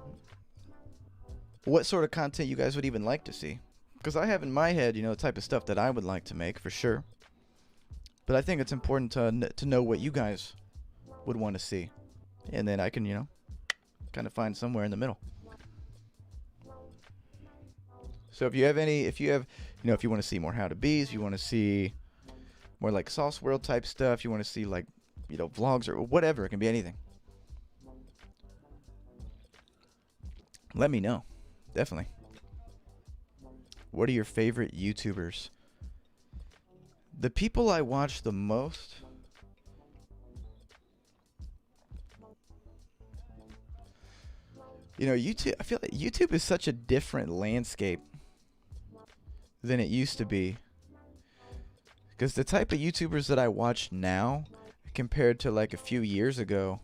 what sort of content you guys would even like to see. Because I have in my head, you know, the type of stuff that I would like to make, for sure. But I think it's important to know what you guys would want to see. And then I can, you know, kind of find somewhere in the middle. So if you have, you know, if you want to see more how-to-be's, if you want to see more like Noahforworld type stuff, you want to see like, you know, vlogs or whatever, it can be anything. Let me know. Definitely. What are your favorite YouTubers? The people I watch the most... You know, YouTube, I feel like YouTube is such a different landscape than it used to be. Because the type of YouTubers that I watch now, compared to like a few years ago,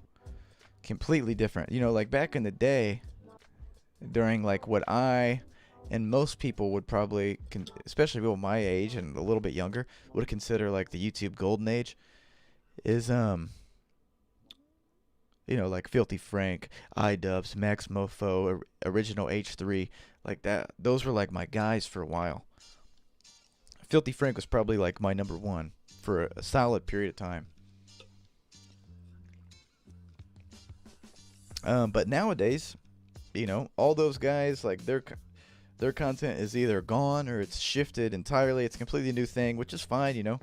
completely different. You know, like back in the day, during like what I and most people would probably, especially people my age and a little bit younger, would consider like the YouTube golden age, is you know, like Filthy Frank, iDubbbz, Max Mofo, Original H3, like that. Those were like my guys for a while. Filthy Frank was probably like my number one for a solid period of time. But nowadays, you know, all those guys, like their content is either gone or it's shifted entirely. It's a completely new thing, which is fine, you know.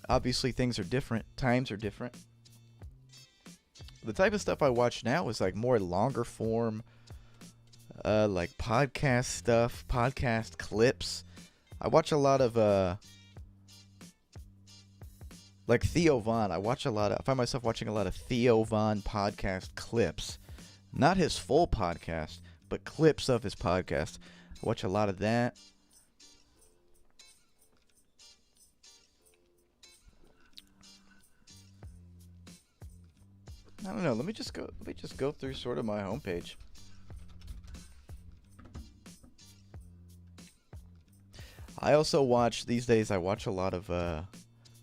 Obviously, things are different. Times are different. The type of stuff I watch now is like more longer form, like podcast stuff, podcast clips. I watch a lot of like Theo Von. I find myself watching a lot of Theo Von podcast clips. Not his full podcast, but clips of his podcast. I watch a lot of that. I don't know. Let me just go through sort of my homepage. I also watch these days. I watch a lot of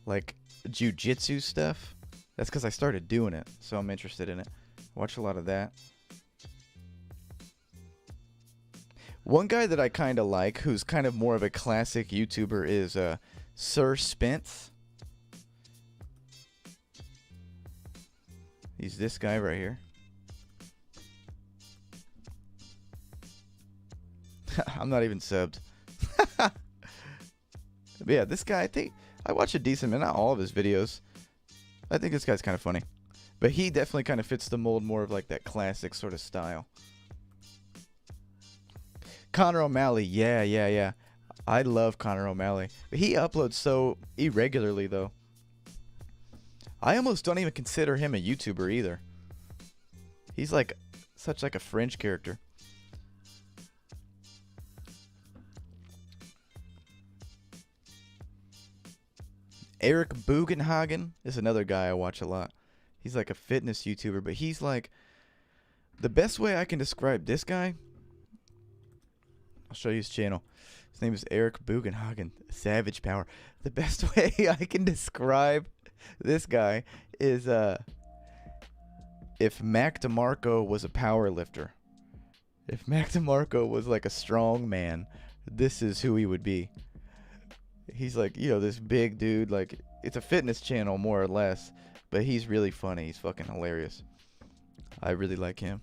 like jiu-jitsu stuff. That's because I started doing it, so I'm interested in it. Watch a lot of that. One guy that I kind of like, who's kind of more of a classic YouTuber, is Sir Spence. He's this guy right here. I'm not even subbed. But yeah, this guy, I think I watch a decent amount, not all of his videos. I think this guy's kind of funny. But he definitely kind of fits the mold more of like that classic sort of style. Connor O'Malley, yeah. I love Connor O'Malley. He uploads so irregularly though. I almost don't even consider him a YouTuber either. He's like such like a fringe character. Eric Bugenhagen is another guy I watch a lot. He's like a fitness YouTuber, but he's like, the best way I can describe this guy, I'll show you his channel. His name is Eric Bugenhagen, Savage Power. The best way I can describe this guy is if Mac DeMarco was a power lifter. If Mac DeMarco was like a strong man, this is who he would be. He's like, you know, this big dude, like, it's a fitness channel more or less, but he's really funny. He's fucking hilarious. I really like him.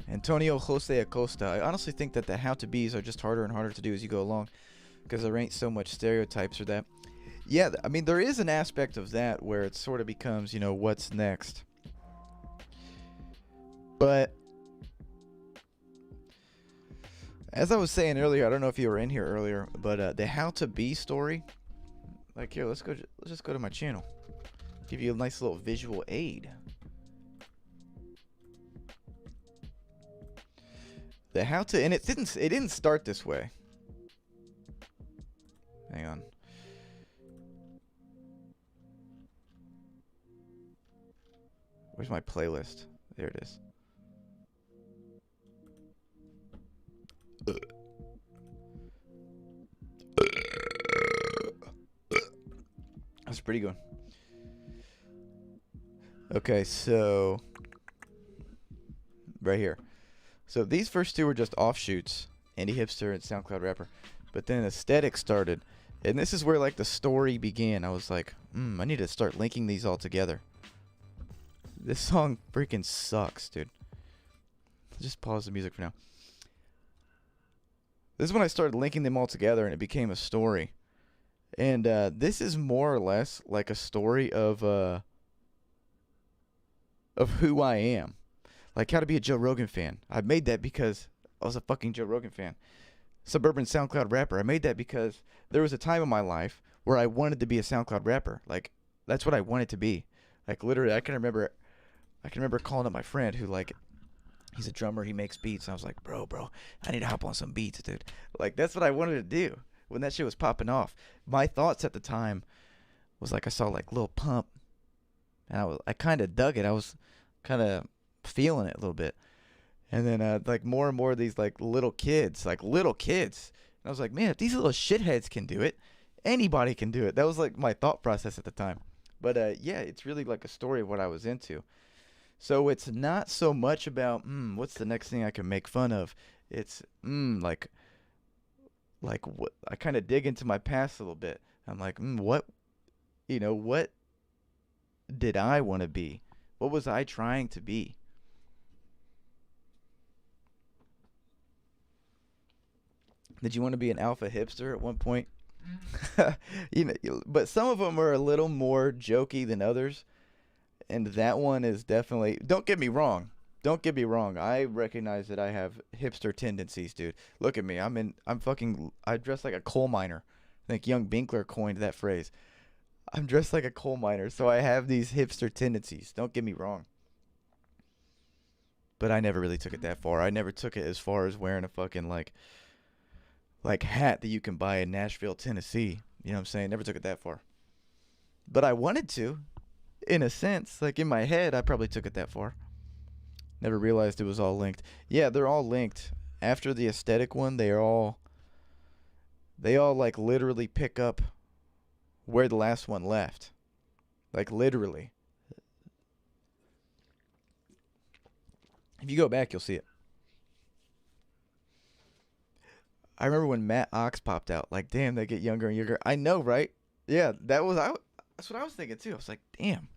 Antonio Jose Acosta. I honestly think that the how-to-be's are just harder and harder to do as you go along, because there ain't so much stereotypes or that. Yeah, I mean, there is an aspect of that where it sort of becomes, you know, what's next. But as I was saying earlier, I don't know if you were in here earlier, but the how-to-be story, like, here, let's just go to my channel. Give you a nice little visual aid. The how-to, and it didn't start this way. Hang on. Where's my playlist? There it is. That's pretty good. Okay, so right here. So these first two were just offshoots, Indie Hipster and SoundCloud Rapper. But then Aesthetic started, and this is where like the story began. I was like, I need to start linking these all together. This song freaking sucks, dude. Just pause the music for now. This is when I started linking them all together, and it became a story. And this is more or less like a story of who I am. Like how to be a Joe Rogan fan. I made that because I was a fucking Joe Rogan fan. Suburban SoundCloud Rapper. I made that because there was a time in my life where I wanted to be a SoundCloud rapper. Like, that's what I wanted to be. Like, literally, I can remember calling up my friend who, like, he's a drummer, he makes beats. And I was like, bro, I need to hop on some beats, dude. Like, that's what I wanted to do when that shit was popping off. My thoughts at the time was like, I saw, like, Lil Pump, and I kind of dug it. I was kind of feeling it a little bit. And then, like, more and more of these, like, little kids. And I was like, man, if these little shitheads can do it, anybody can do it. That was, like, my thought process at the time. But, yeah, it's really, like, a story of what I was into. So it's not so much about, what's the next thing I can make fun of? It's, like what I kind of dig into my past a little bit. I'm like, what did I want to be? What was I trying to be? Did you want to be an alpha hipster at one point? But some of them are a little more jokey than others. And that one is definitely, don't get me wrong. I recognize that I have hipster tendencies, dude. Look at me. I dress like a coal miner. I think young Binkler coined that phrase. I'm dressed like a coal miner, so I have these hipster tendencies. Don't get me wrong. But I never really took it that far. I never took it as far as wearing a fucking like hat that you can buy in Nashville, Tennessee. You know what I'm saying? Never took it that far. But I wanted to, in a sense. Like in my head, I probably took it that far. Never realized it was all linked. Yeah, they're all linked. After the aesthetic one, they all like literally pick up where the last one left. Like literally. If you go back, you'll see it. I remember when Matt Ox popped out. Like, damn, they get younger and younger. I know, right? Yeah, that's what I was thinking too. I was like, damn,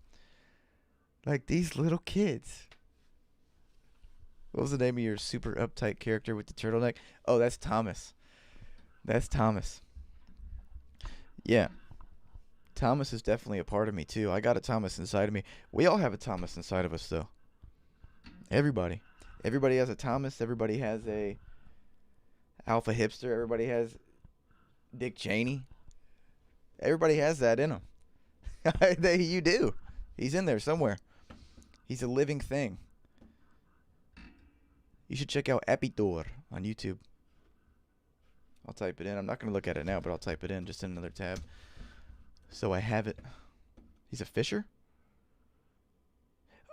like these little kids. What was the name of your super uptight character with the turtleneck? Oh, that's Thomas. That's Thomas. Yeah, Thomas is definitely a part of me too. I got a Thomas inside of me. We all have a Thomas inside of us, though. Everybody. Everybody has a Thomas. Everybody has a alpha hipster. Everybody has Dick Cheney. Everybody has that in them. You do. He's in there somewhere. He's a living thing. You should check out Epitor on YouTube. I'll type it in. I'm not going to look at it now, but I'll type it in just in another tab. So I have it. He's a fisher?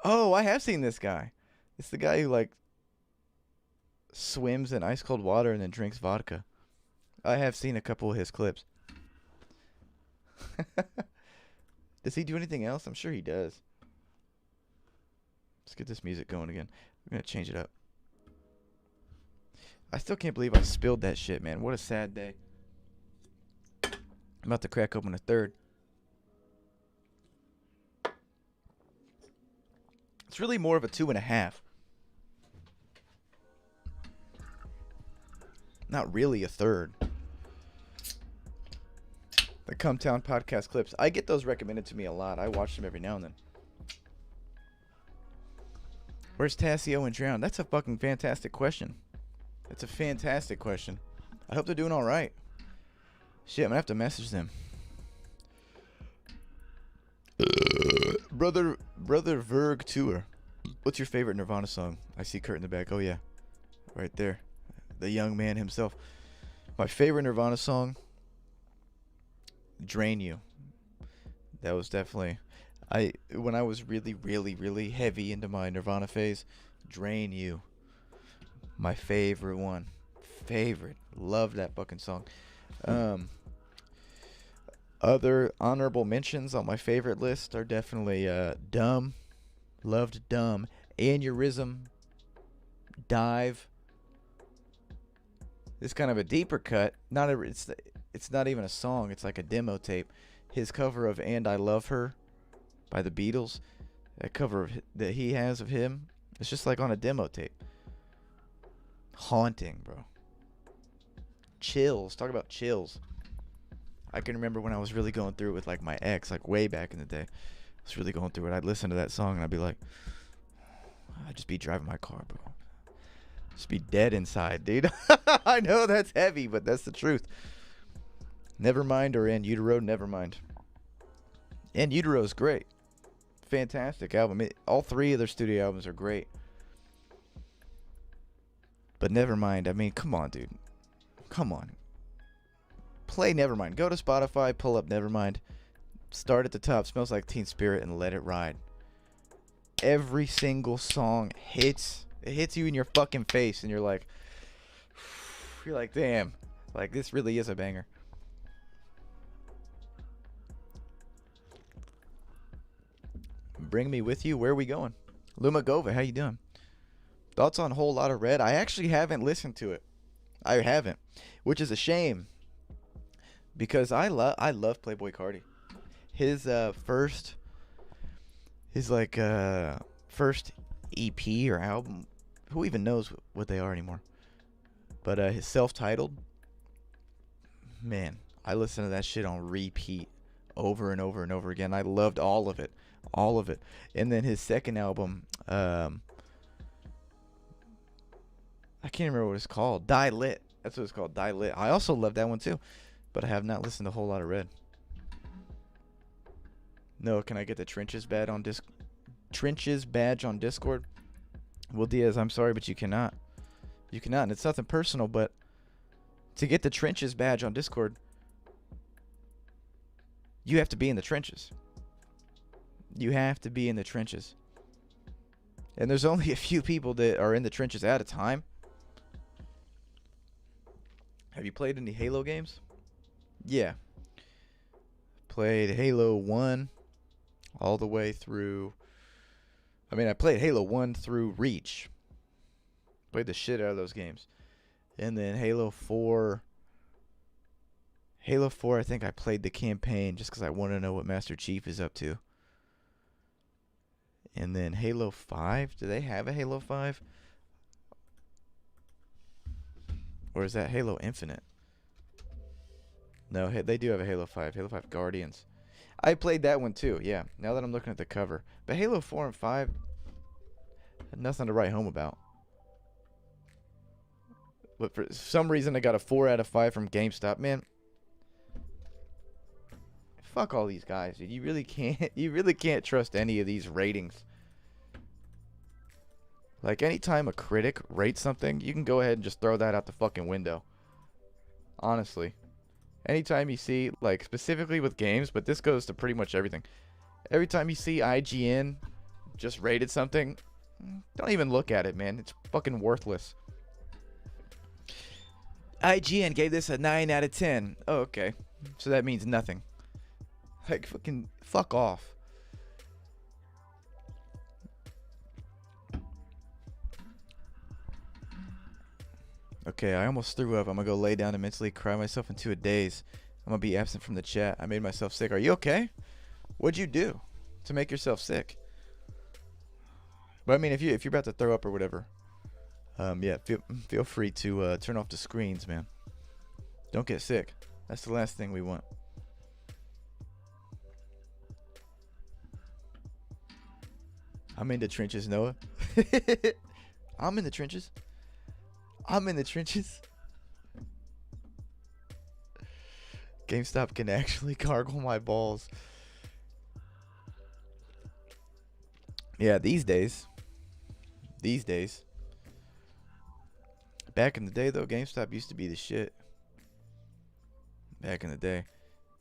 Oh, I have seen this guy. It's the guy who, like, swims in ice cold water and then drinks vodka. I have seen a couple of his clips. Does he do anything else? I'm sure he does. Let's get this music going again. I'm going to change it up. I still can't believe I spilled that shit, man. What a sad day. I'm about to crack open a third. It's really more of a 2.5. Not really a third. The Cumtown podcast clips. I get those recommended to me a lot. I watch them every now and then. Where's Tassio and Drown? That's a fucking fantastic question. That's a fantastic question. I hope they're doing all right. Shit, I'm gonna have to message them. Brother Verg Tour. What's your favorite Nirvana song? I see Kurt in the back. Oh yeah, right there, the young man himself. My favorite Nirvana song. Drain You. That was definitely when I was really heavy into my Nirvana phase. Drain You. My favorite one. Love that fucking song. Other honorable mentions on my favorite list are definitely Dumb. Loved Dumb. Aneurysm. Dive. It's kind of a deeper cut. It's not even a song. It's like a demo tape. His cover of And I Love Her by the Beatles. That cover that he has of him. It's just like on a demo tape. Haunting, bro. Chills. Talk about chills. I can remember when I was really going through it with like my ex, like way back in the day. I was really going through it. I'd listen to that song and I'd be like, I'd just be driving my car, bro. Just be dead inside, dude. I know that's heavy, but that's the truth. Nevermind or In Utero, Nevermind. In Utero is great. Fantastic album. All three of their studio albums are great. But Nevermind, I mean, come on, dude. Come on. Play Nevermind. Go to Spotify, pull up Nevermind. Start at the top, Smells Like Teen Spirit, and let it ride. Every single song hits. It hits you in your fucking face, and you're like, damn. Like, this really is a banger. Bring Me With You. Where are we going? Luma Gova, how you doing? Thoughts on Whole Lotta Red? I actually haven't listened to it. I haven't, which is a shame because I love Playboi Carti. His first EP or album, who even knows what they are anymore? But his self-titled, man, I listened to that shit on repeat over and over and over again. I loved all of it. And then his second album, I can't remember what it's called. Die Lit. That's what it's called. Die Lit. I also love that one too, but I have not listened to a whole lot of Red. No, can I get the Trenches badge on Discord? Well, Diaz, I'm sorry, but you cannot. You cannot, and it's nothing personal, but to get the Trenches badge on Discord, you have to be in the trenches. You have to be in the trenches. And there's only a few people that are in the trenches at a time. Have you played any Halo games? Yeah. Played Halo 1 all the way through. I played Halo 1 through Reach. Played the shit out of those games. And then Halo 4, Halo 4, I think I played the campaign just because I want to know what Master Chief is up to. And then Halo 5, do they have a Halo 5? Or is that Halo Infinite? No, they do have a Halo 5. Halo 5 Guardians. I played that one too, yeah, now that I'm looking at the cover. But Halo 4 and 5, had nothing to write home about. But for some reason, I got a 4 out of 5 from GameStop. Man, fuck all these guys, dude. You really can't trust any of these ratings. Like, anytime a critic rates something, you can go ahead and just throw that out the fucking window. Honestly. Anytime you see, like, specifically with games, but this goes to pretty much everything. Every time you see IGN just rated something, don't even look at it, man. It's fucking worthless. IGN gave this a 9 out of 10. Oh, okay. So that means nothing. Like, fucking fuck off. Okay, I almost threw up. I'm gonna go lay down and mentally cry myself into a daze. I'm gonna be absent from the chat. I made myself sick. Are you okay? What'd you do to make yourself sick? But I mean, if you're about to throw up or whatever, yeah, feel free to turn off the screens, man. Don't get sick. That's the last thing we want. I'm in the trenches, Noah. I'm in the trenches. I'm in the trenches. GameStop can actually gargle my balls. Yeah, these days. Back in the day, though, GameStop used to be the shit. Back in the day.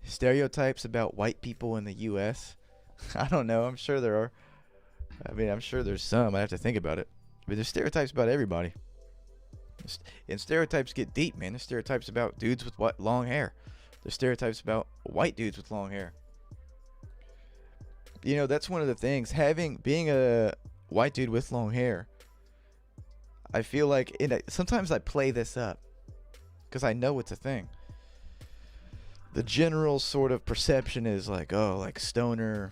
Stereotypes about white people in the U.S. I don't know. I'm sure there are. I mean, I'm sure there's some. I have to think about it. But there's stereotypes about everybody. And stereotypes get deep, man. There's stereotypes about dudes with long hair. There's stereotypes about white dudes with long hair. You know, that's one of the things. Being a white dude with long hair, I feel like sometimes I play this up because I know it's a thing. The general sort of perception is like, oh, like stoner,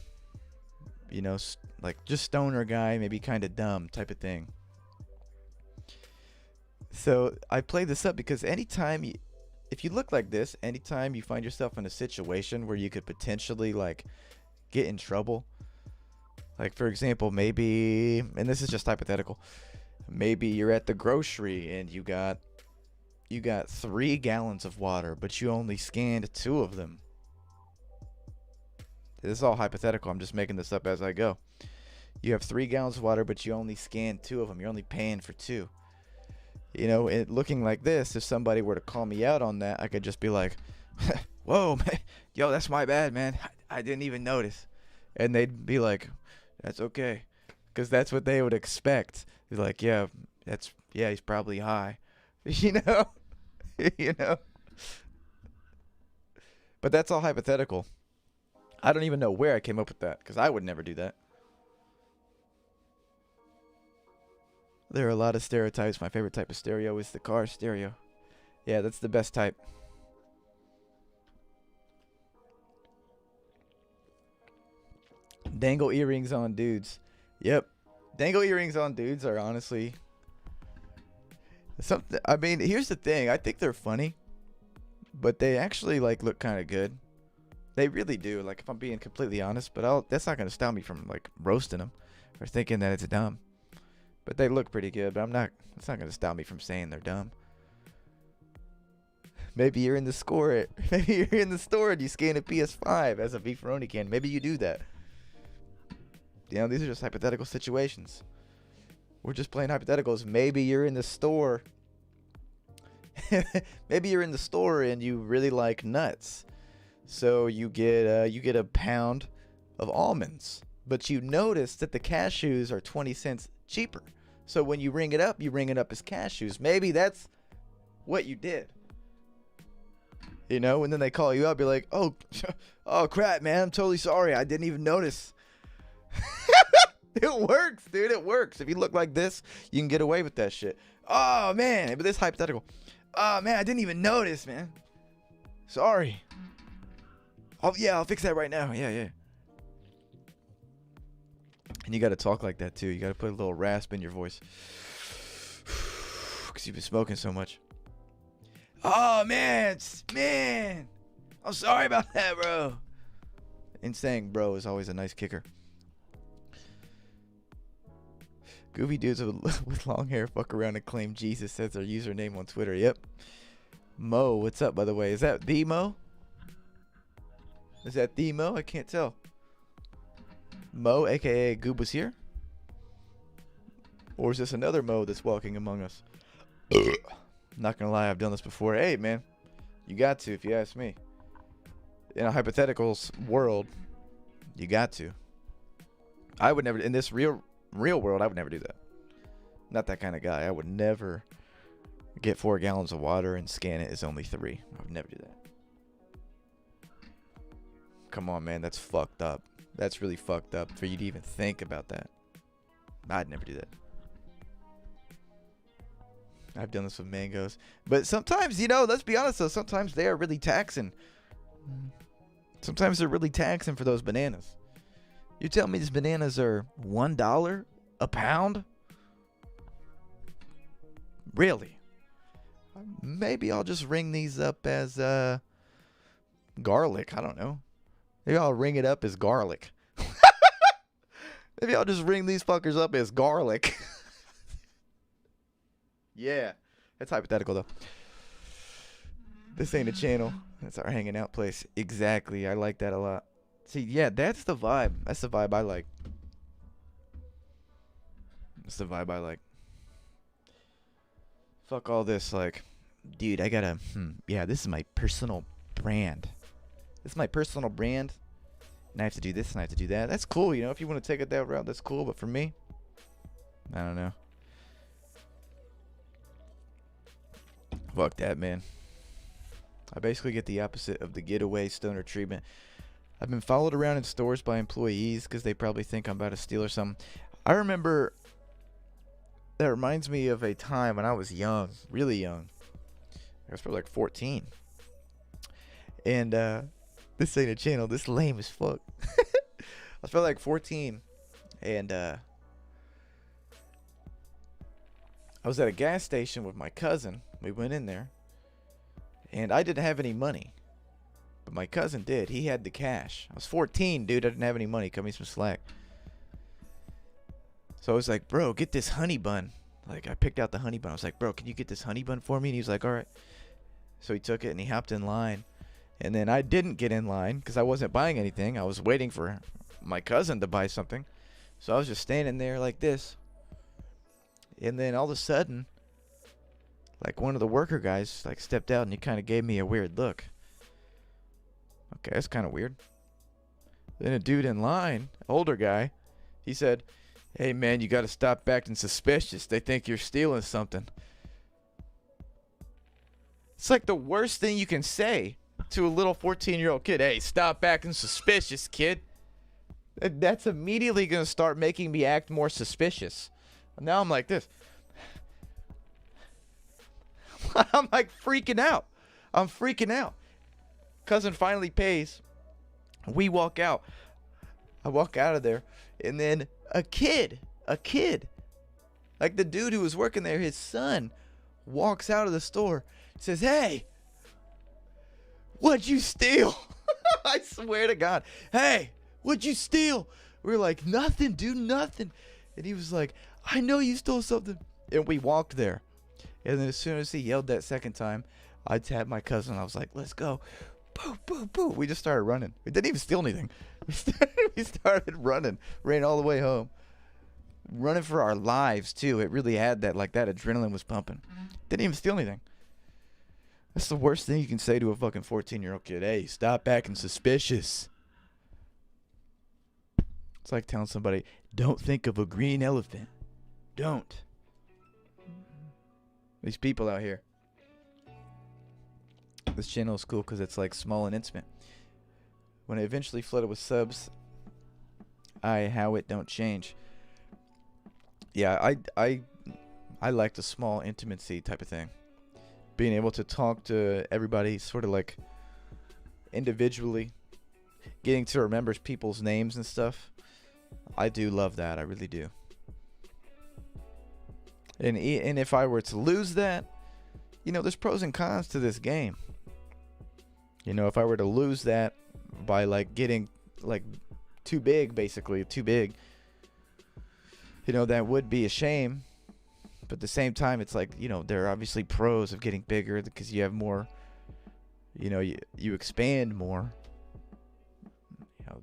you know, like just stoner guy, maybe kind of dumb type of thing. So I play this up because if you look like this, anytime you find yourself in a situation where you could potentially like get in trouble, like for example, maybe, and this is just hypothetical, maybe you're at the grocery and you got 3 gallons of water, but you only scanned 2 of them. This is all hypothetical. I'm just making this up as I go. You have 3 gallons of water, but you only scanned 2 of them. You're only paying for 2. You know, it looking like this, if somebody were to call me out on that, I could just be like, whoa, man, yo, that's my bad, man. I didn't even notice. And they'd be like, that's okay. Because that's what they would expect. Be like, yeah, he's probably high. You know? You know? But that's all hypothetical. I don't even know where I came up with that, because I would never do that. There are a lot of stereotypes. My favorite type of stereo is the car stereo. Yeah, that's the best type. Dangle earrings on dudes. Yep. Dangle earrings on dudes are honestly something. I mean, here's the thing. I think they're funny, but they actually like look kind of good. They really do. Like, if I'm being completely honest, but that's not going to stop me from like roasting them or thinking that it's dumb. But they look pretty good, but it's not going to stop me from saying they're dumb. Maybe you're in the store and you scan a PS5 as a Beefaroni can. Maybe you do that. You know, these are just hypothetical situations. We're just playing hypotheticals. Maybe you're in the store. Maybe you're in the store and you really like nuts. So you get a pound of almonds. But you notice that the cashews are 20 cents cheaper. So when you ring it up as cashews. Maybe that's what you did. You know, and then they call you up, you're like, oh crap, man, I'm totally sorry. I didn't even notice. It works, dude. It works. If you look like this, you can get away with that shit. Oh, man. But this hypothetical. Oh, man, I didn't even notice, man. Sorry. Oh, yeah, I'll fix that right now. Yeah, yeah. And you got to talk like that, too. You got to put a little rasp in your voice. Because you've been smoking so much. Oh, man. Man. I'm sorry about that, bro. And saying bro is always a nice kicker. Goofy dudes with long hair fuck around and claim Jesus as their username on Twitter. Yep. Mo, what's up, by the way? Is that the Mo? Is that the Mo? I can't tell. Mo, a.k.a. Goob was here? Or is this another Mo that's walking among us? Not gonna lie, I've done this before. Hey, man. You got to, if you ask me. In a hypothetical world, you got to. I would never, in this real world, I would never do that. Not that kind of guy. I would never get 4 gallons of water and scan it as only 3. I would never do that. Come on, man. That's fucked up. That's really fucked up for you to even think about that. I'd never do that. I've done this with mangoes. But sometimes, let's be honest though, sometimes they are really taxing. Sometimes they're really taxing for those bananas. You tell me these bananas are $1 a pound? Really? Maybe I'll just ring these up as garlic. I don't know. Maybe I'll ring it up as garlic. Maybe I'll just ring these fuckers up as garlic. Yeah. That's hypothetical though. This ain't a channel. That's our hanging out place. Exactly. I like that a lot. See, yeah, that's the vibe. That's the vibe I like. That's the vibe I like. Fuck all this, like, dude, I gotta, yeah, this is my personal brand. This is my personal brand. And I have to do this and I have to do that. That's cool, if you want to take it that route, that's cool. But for me, I don't know. Fuck that, man. I basically get the opposite of the getaway stoner treatment. I've been followed around in stores by employees because they probably think I'm about to steal or something. I remember, that reminds me of a time when I was young, really young. I was probably like 14. And this ain't a channel. This lame as fuck. I was probably like 14. And I was at a gas station with my cousin. We went in there. And I didn't have any money. But my cousin did. He had the cash. I was 14, dude. I didn't have any money. Cut me some slack. So I was like, bro, get this honey bun. Like, I picked out the honey bun. I was like, bro, can you get this honey bun for me? And he was like, all right. So he took it and he hopped in line. And then I didn't get in line because I wasn't buying anything. I was waiting for my cousin to buy something. So I was just standing there like this. And then all of a sudden, like, one of the worker guys, like, stepped out and he kind of gave me a weird look. Okay, that's kind of weird. Then a dude in line, older guy, he said, hey, man, you got to stop acting suspicious. They think you're stealing something. It's like the worst thing you can say to a little 14-year-old kid. Hey, stop acting suspicious, kid. That's immediately going to start making me act more suspicious. Now I'm like this. I'm like freaking out. I'm freaking out. Cousin finally pays. We walk out. I walk out of there. And then a kid, like the dude who was working there, his son, walks out of the store. Says, hey, what'd you steal? I swear to God. Hey, what'd you steal? We were like, nothing, dude, nothing. And he was like, I know you stole something. And we walked there. And then as soon as he yelled that second time, I tapped my cousin. I was like, let's go. Boo, boo, boo. We just started running. We didn't even steal anything. We started running. Ran all the way home. Running for our lives, too. It really had that, like, that adrenaline was pumping. Didn't even steal anything. That's the worst thing you can say to a fucking 14-year-old kid. Hey, stop acting suspicious. It's like telling somebody, don't think of a green elephant. Don't. These people out here. This channel is cool because it's like small and intimate. When it eventually flooded with subs, how it don't change. Yeah, I like the small intimacy type of thing. Being able to talk to everybody sort of like individually, getting to remember people's names and stuff. I do love that. I really do. And if I were to lose that, there's pros and cons to this game. If I were to lose that by like getting like too big, basically too big, that would be a shame. But at the same time, it's like, there are obviously pros of getting bigger because you have more, you expand more.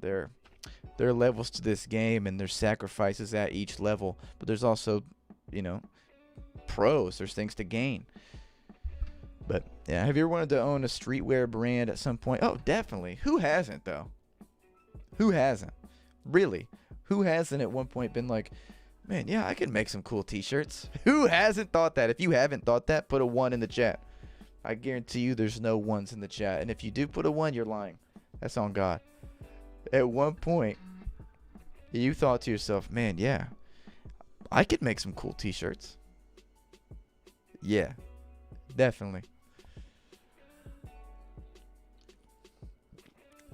There are levels to this game and there's sacrifices at each level, but there's also, pros. There's things to gain. But yeah, have you ever wanted to own a streetwear brand at some point? Oh, definitely. Who hasn't, though? Who hasn't? Really? Who hasn't at one point been like, man, yeah, I can make some cool t-shirts? Who hasn't thought that? If you haven't thought that, put a 1 in the chat. I guarantee you there's no 1s in the chat. And if you do put a 1, you're lying. That's on God. At one point, you thought to yourself, man, yeah, I could make some cool t-shirts. Yeah, definitely.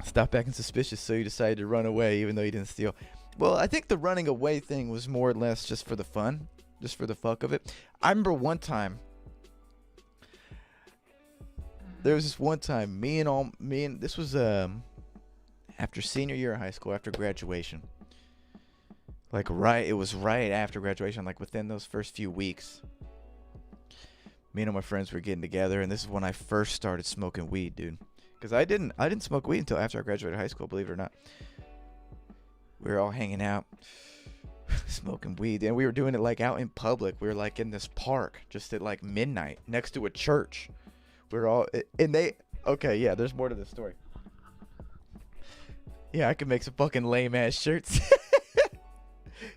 Stop acting suspicious, so you decided to run away even though you didn't steal. Well, I think the running away thing was more or less just for the fun, just for the fuck of it. I remember one time, there was this one time, this was after senior year of high school, after graduation. It was right after graduation, like within those first few weeks. Me and all my friends were getting together, and this is when I first started smoking weed, dude. Because I didn't smoke weed until after I graduated high school, believe it or not. We were all hanging out, smoking weed, and we were doing it like out in public. We were like in this park, just at like midnight, next to a church. We were all, okay, yeah, there's more to this story. Yeah, I could make some fucking lame ass shirts.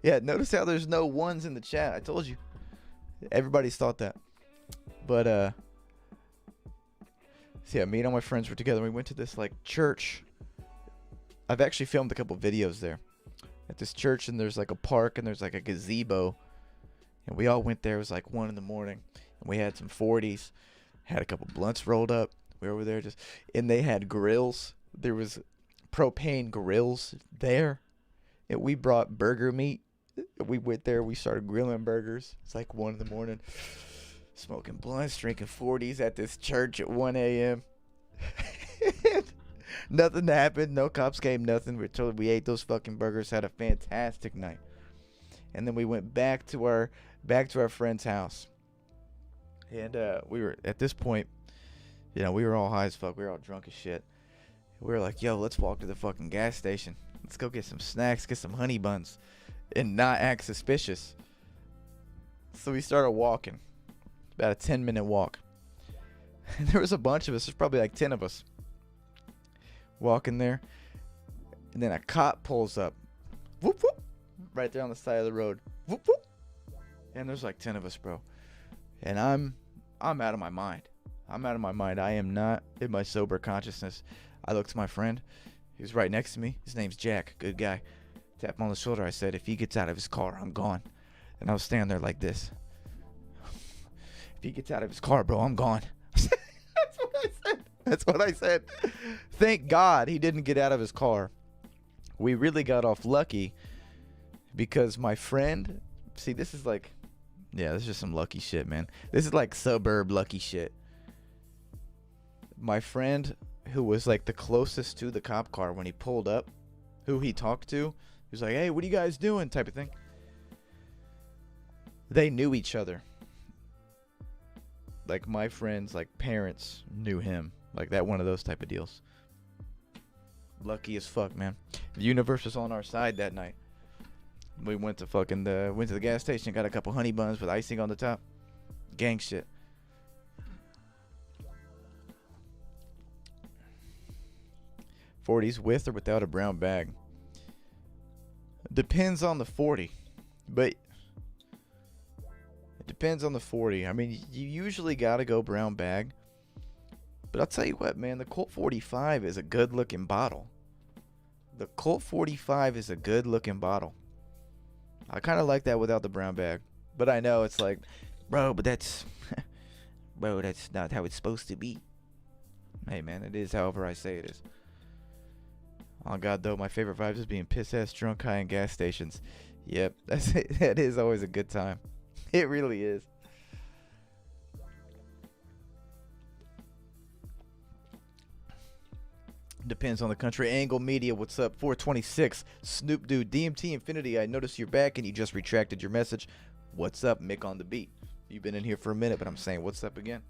Yeah, notice how there's no 1s in the chat. I told you. Everybody's thought that. But, so yeah, me and all my friends were together. We went to this, like, church. I've actually filmed a couple videos there. At this church, and there's, like, a park, and there's, like, a gazebo. And we all went there. It was, like, 1 in the morning. And we had some 40s. Had a couple blunts rolled up. We were over there just... And they had grills. There was propane grills there. And we brought burger meat. We went there. We started grilling burgers. It's, like, 1 in the morning. Smoking blunts, drinking 40s at this church at 1 a.m. Nothing happened. No cops came. Nothing. We ate those fucking burgers. Had a fantastic night. And then we went back to our friend's house. And we were at this point, we were all high as fuck. We were all drunk as shit. We were like, yo, let's walk to the fucking gas station. Let's go get some snacks, get some honey buns, and not act suspicious. So we started walking. About a 10-minute walk. And there was a bunch of us. There's probably like 10 of us walking there. And then a cop pulls up. Whoop, whoop. Right there on the side of the road. Whoop, whoop. And there's like 10 of us, bro. And I'm out of my mind. I'm out of my mind. I am not in my sober consciousness. I looked to my friend. He was right next to me. His name's Jack. Good guy. Tapped him on the shoulder. I said, if he gets out of his car, I'm gone. And I was standing there like this. If he gets out of his car, bro, I'm gone. That's what I said. Thank God he didn't get out of his car. We really got off lucky because my friend, see, this is like, yeah, this is just some lucky shit, man. This is like suburb lucky shit. My friend, who was like the closest to the cop car when he pulled up, who he talked to, he was like, hey, what are you guys doing? Type of thing. They knew each other. Like my friends, like parents knew him. Like that, one of those type of deals. Lucky as fuck, man. The universe was on our side that night. We went to the gas station, got a couple honey buns with icing on the top. Gang shit. $40s with or without a brown bag. Depends on the 40. But it depends on the 40. I mean, you usually gotta go brown bag. But I'll tell you what, man, the Colt 45 is a good looking bottle. The Colt 45 is a good looking bottle. I kind of like that without the brown bag. But I know it's like, bro, but that's not how it's supposed to be. Hey, man, it is however I say it is. Oh, God, though, my favorite vibes is being piss-ass drunk high in gas stations. Yep, that is always a good time. It really is. Depends on the country. Angle Media, what's up? 426. Snoop Dude, DMT Infinity, I noticed you're back and you just retracted your message. What's up, Mick on the beat? You've been in here for a minute, but I'm saying what's up again.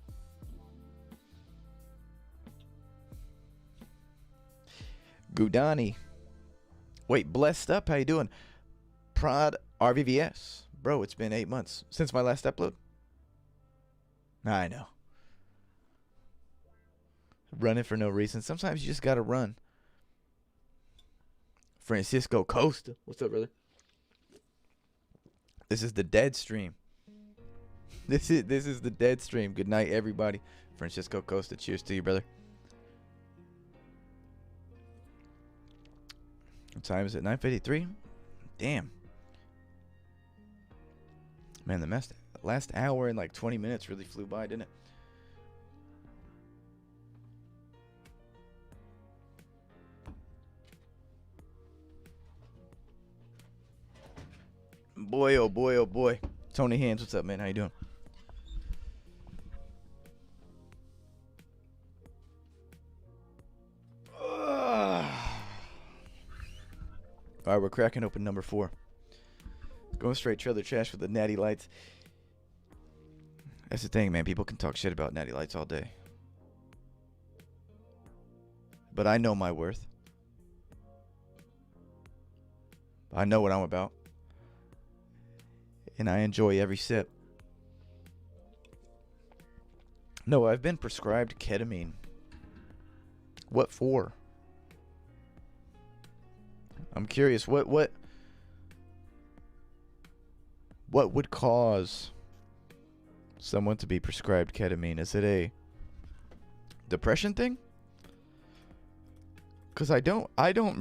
Gudani. Wait, blessed up, how you doing? Prod RVVS. Bro, it's been 8 months since my last upload. I know. Running for no reason. Sometimes you just gotta run. Francisco Costa. What's up, brother? This is the dead stream. This is the dead stream. Good night, everybody. Francisco Costa. Cheers to you, brother. What time is it? 9:53? Damn. Man, the last hour and like 20 minutes really flew by, didn't it? Boy, oh boy, oh boy. Tony Hands, what's up, man? How you doing? All right, we're cracking open number 4. Going straight trailer trash with the Natty Lights. That's the thing, man. People can talk shit about Natty Lights all day. But I know my worth. I know what I'm about. And I enjoy every sip. No, I've been prescribed ketamine. What for? I'm curious, what would cause someone to be prescribed ketamine? Is it a depression thing? Because I don't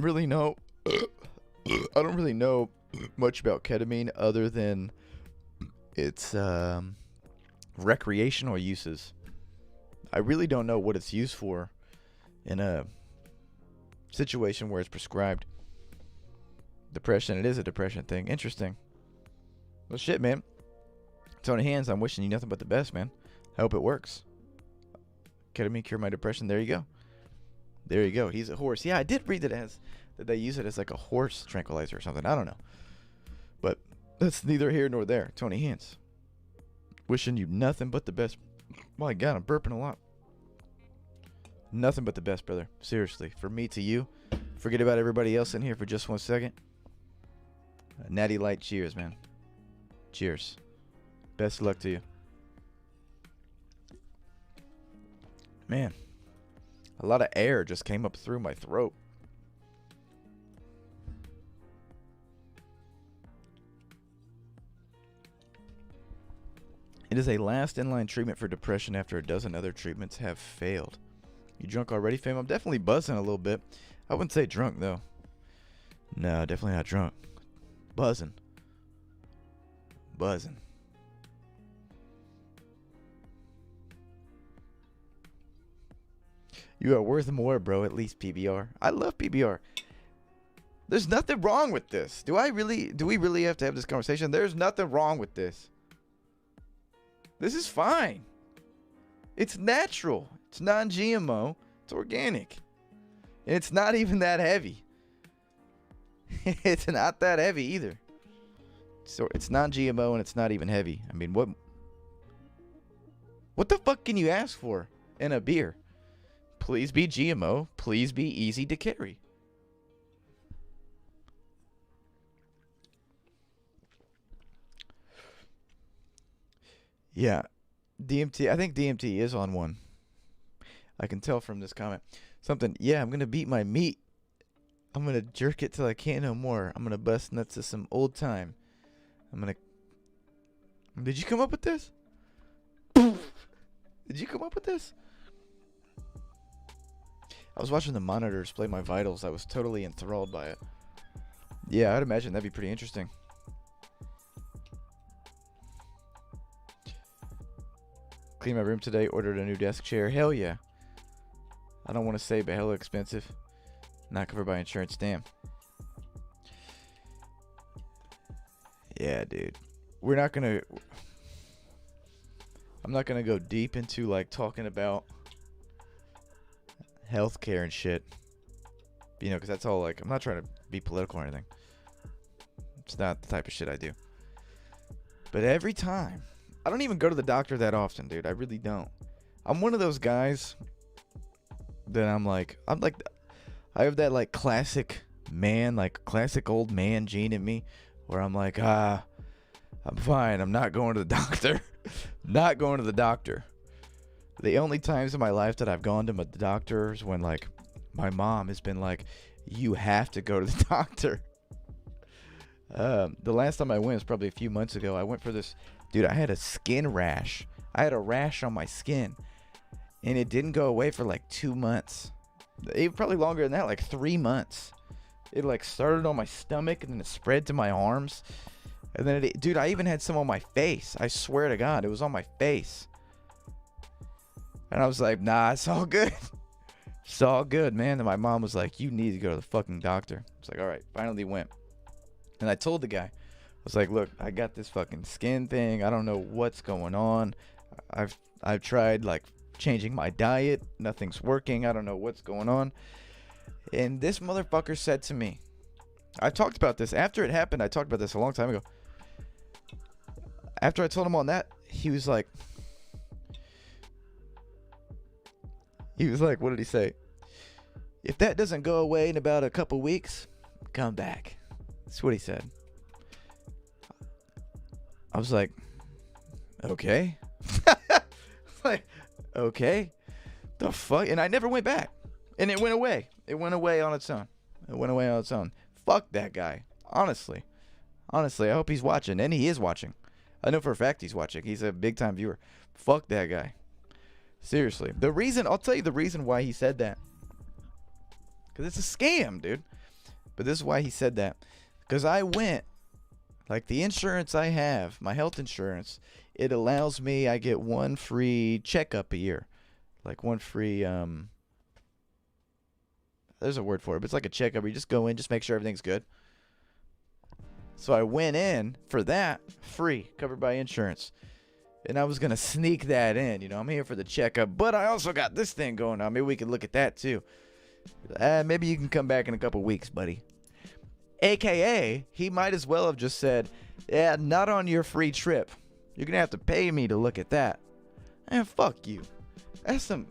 really know I don't really know much about ketamine other than its recreational uses. I really don't know what it's used for in a situation where it's prescribed. Depression, it is a depression thing. Interesting. Well, shit, man. Tony Hands, I'm wishing you nothing but the best, man. I hope it works. Ketamine cure my depression. There you go. There you go. He's a horse. Yeah, I did read that they use it as like a horse tranquilizer or something. I don't know. But that's neither here nor there. Tony Hands. Wishing you nothing but the best. My God, I'm burping a lot. Nothing but the best, brother. Seriously. From me to you. Forget about everybody else in here for just 1 second. Natty Light, cheers, man. Cheers. Best of luck to you. Man, a lot of air just came up through my throat. It is a last in-line treatment for depression after a dozen other treatments have failed. You drunk already, fam? I'm definitely buzzing a little bit. I wouldn't say drunk, though. No, definitely not drunk. Buzzing. Buzzing. You are worth more, bro. At least PBR. I love PBR. There's nothing wrong with this. Do we really have to have this conversation? There's nothing wrong with this. This is fine. It's natural. It's non-GMO. It's organic. And it's not even that heavy. It's not that heavy either. So it's non-GMO and it's not even heavy. I mean, what the fuck can you ask for in a beer? Please be GMO. Please be easy to carry. Yeah. DMT. I think DMT is on one. I can tell from this comment. Something. Yeah, I'm going to beat my meat. I'm going to jerk it till I can't no more. I'm going to bust nuts to some old time. I'm going to... Did you come up with this? Did you come up with this? I was watching the monitors play my vitals. I was totally enthralled by it. Yeah, I'd imagine that'd be pretty interesting. Cleaned my room today. Ordered a new desk chair. Hell yeah. I don't want to say, but hella expensive. Not covered by insurance. Damn. Yeah, dude. I'm not gonna go deep into like talking about healthcare and shit. You know, because that's all like, I'm not trying to be political or anything. It's not the type of shit I do. But every time, I don't even go to the doctor that often, dude. I really don't. I'm one of those guys that I'm like, I have that like classic man, like classic old man gene in me, where I'm like, I'm fine. I'm not going to the doctor. Not going to the doctor. The only times in my life that I've gone to the doctor is when like my mom has been like, you have to go to the doctor. The last time I went was probably a few months ago. I went for this, dude, I had a skin rash. I had a rash on my skin, and it didn't go away for like 2 months. It probably longer than that, like 3 months. It like started on my stomach, and then it spread to my arms. And then, dude, I even had some on my face. I swear to God, it was on my face. And I was like, nah, it's all good. It's all good, man. And my mom was like, you need to go to the fucking doctor. I was like, all right, finally went. And I told the guy, I was like, look, I got this fucking skin thing. I don't know what's going on. I've tried like changing my diet. Nothing's working. I don't know what's going on. And this motherfucker said to me, I talked about this after it happened. I talked about this a long time ago. After I told him on that, he was like, what did he say? If that doesn't go away in about a couple weeks, come back. That's what he said. I was like, okay. Like, okay. The fuck? And I never went back. And it went away. It went away on its own. It went away on its own. Fuck that guy. Honestly. Honestly, I hope he's watching. And he is watching. I know for a fact he's watching. He's a big time viewer. Fuck that guy. Seriously. I'll tell you the reason why he said that. Because it's a scam, dude. But this is why he said that. Because I went, like the insurance I have, my health insurance, it allows me, I get one free checkup a year. Like one free, there's a word for it, but it's like a checkup where you just go in, just make sure everything's good. So I went in for that, free, covered by insurance. And I was going to sneak that in, you know, I'm here for the checkup, but I also got this thing going on. Maybe we can look at that too. Maybe you can come back in a couple weeks, buddy. AKA, he might as well have just said, yeah, not on your free trip. You're going to have to pay me to look at that. And fuck you. That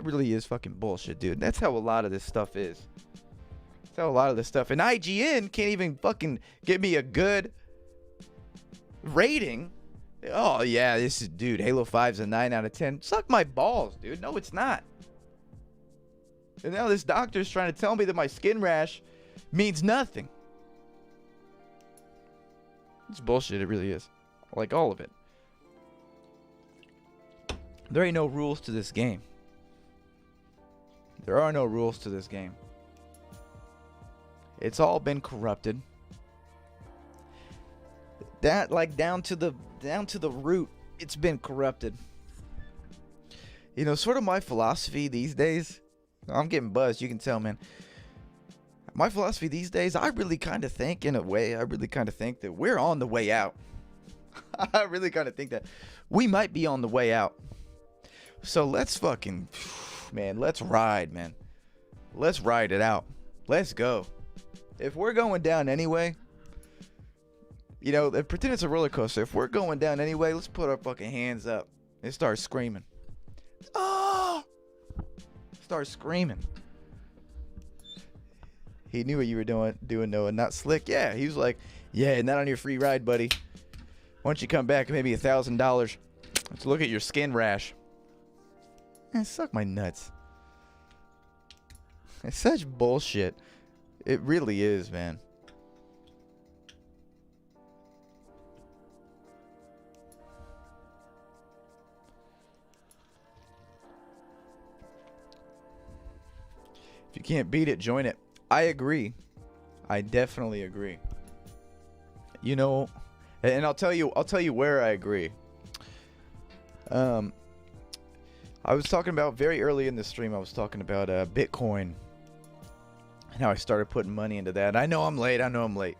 really is fucking bullshit, dude. That's how a lot of this stuff is. That's how a lot of this stuff. And IGN can't even fucking give me a good rating. Oh, yeah, this is, dude, Halo 5's a 9 out of 10. Suck my balls, dude. No, it's not. And now this doctor's trying to tell me that my skin rash means nothing. It's bullshit, it really is. Like all of it. There ain't no rules to this game. There are no rules to this game. It's all been corrupted. That, like, down to the root, it's been corrupted. You know, sort of my philosophy these days, I'm getting buzzed, you can tell, man. My philosophy these days, I really kind of think, in a way, that we're on the way out. I really kind of think that we might be on the way out. So let's fucking, man, let's ride, man. Let's ride it out. Let's go. If we're going down anyway, you know, pretend it's a roller coaster. If we're going down anyway, let's put our fucking hands up and start screaming. Oh! Start screaming. He knew what you were doing, Noah. Not slick. Yeah, he was like, yeah, not on your free ride, buddy. Why don't you come back, maybe $1,000. Let's look at your skin rash. Man, suck my nuts. It's such bullshit. It really is, man. If you can't beat it, join it. I agree. I definitely agree. You know, and I'll tell you where I agree. I was talking about very early in the stream. I was talking about Bitcoin and how I started putting money into that. I know I'm late. I know I'm late.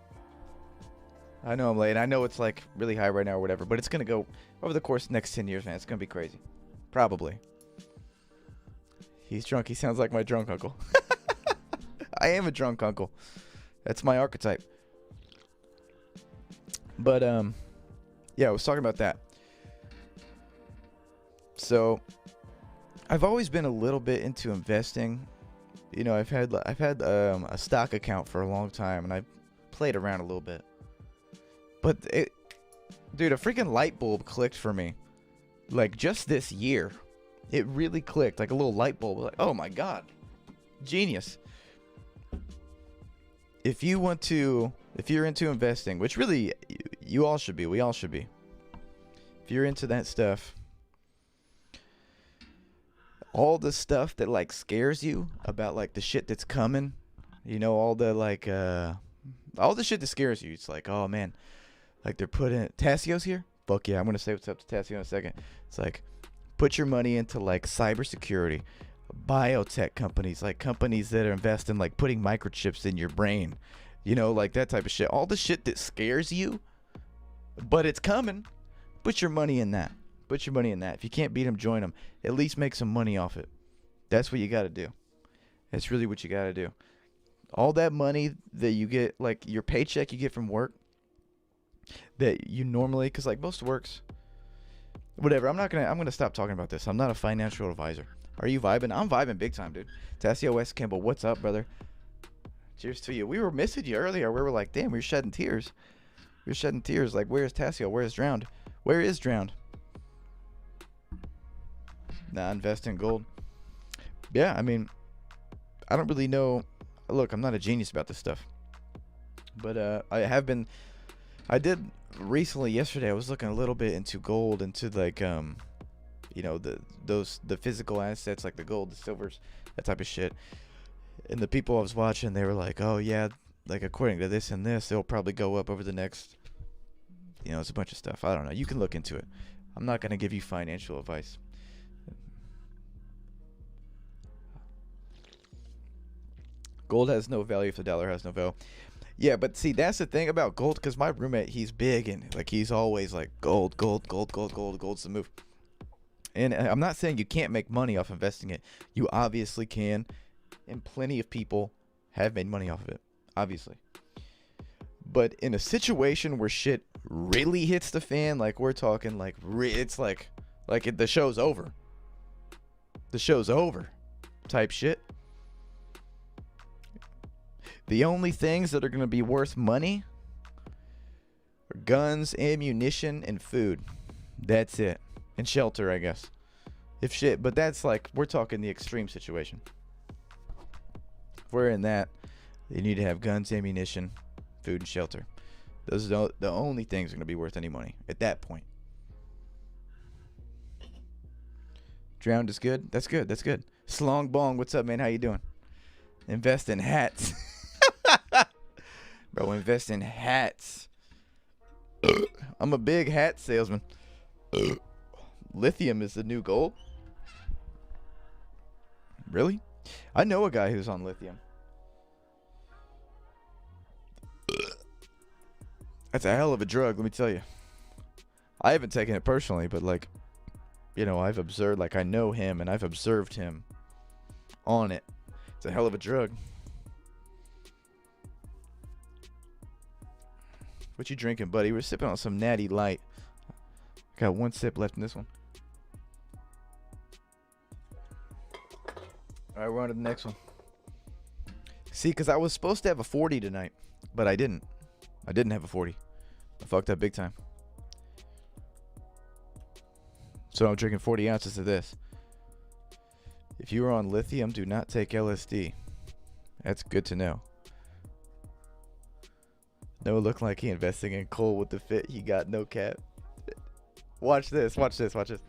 I know I'm late. I know it's like really high right now or whatever, but it's gonna go over the course of the next 10 years, man. It's gonna be crazy. Probably. He's drunk. He sounds like my drunk uncle. I am a drunk uncle. That's my archetype. But yeah, I was talking about that. So I've always been a little bit into investing. You know, I've had a stock account for a long time, and I've played around a little bit. But dude, a freaking light bulb clicked for me. Like just this year, it really clicked. Like a little light bulb. Like, oh my god, genius. If you're into investing, which really you all should be, we all should be. If you're into that stuff, all the stuff that like scares you about like the shit that's coming, you know, all the shit that scares you. It's like, oh man, like they're putting Tassio's here. Fuck yeah, I'm gonna say what's up to Tassio in a second. It's like, put your money into like cybersecurity, biotech companies, like companies that are investing like putting microchips in your brain, you know, like that type of shit. All the shit that scares you, but it's coming. Put your money in that. Put your money in that. If you can't beat them, join them. At least make some money off it. That's what you got to do. That's really what you got to do. All that money that you get, like your paycheck you get from work, that you normally, because like most works, whatever. I'm gonna stop talking about this. I'm not a financial advisor. Are you vibing? I'm vibing big time, dude. Tassio West Campbell, what's up, brother? Cheers to you. We were missing you earlier. We were like, damn, we were shedding tears. We were shedding tears. Like, where's Tassio? Where's Drowned? Where is Drowned? Nah, invest in gold. Yeah, I mean, I don't really know. Look, I'm not a genius about this stuff. But I did recently, yesterday, I was looking a little bit into gold, into like, you know, the physical assets, like the gold, the silvers, that type of shit. And the people I was watching, they were like, oh yeah, like according to this and this, it'll probably go up over the next, you know, it's a bunch of stuff. I don't know. You can look into it. I'm not going to give you financial advice. Gold has no value if the dollar has no value. Yeah, but see, that's the thing about gold, because my roommate, he's big, and like he's always like, gold's the move. And I'm not saying you can't make money off investing it. You obviously can, and plenty of people have made money off of it, obviously. But in a situation where shit really hits the fan, like we're talking, like it's like the show's over. The show's over, type shit. The only things that are going to be worth money are guns, ammunition, and food. That's it. And shelter, I guess. If shit, but that's like, we're talking the extreme situation. If we're in that, you need to have guns, ammunition, food, and shelter. Those are the only things that are going to be worth any money at that point. Drowned is good? That's good. That's good. Slong Bong, what's up, man? How you doing? Invest in hats. Bro, invest in hats. I'm a big hat salesman. Lithium is the new gold? Really? I know a guy who's on lithium. That's a hell of a drug, let me tell you. I haven't taken it personally, but like, you know, I've observed, like I know him and I've observed him on it. It's a hell of a drug. What you drinking, buddy? We're sipping on some Natty Light. Got one sip left in this one. All right, we're on to the next one. See, because I was supposed to have a 40 tonight, but I didn't. I didn't have a 40. I fucked up big time. So I'm drinking 40 ounces of this. If you are on lithium, do not take LSD. That's good to know. Noah looked like he investing in coal with the fit. He got no cap. Watch this. Watch this. Watch this.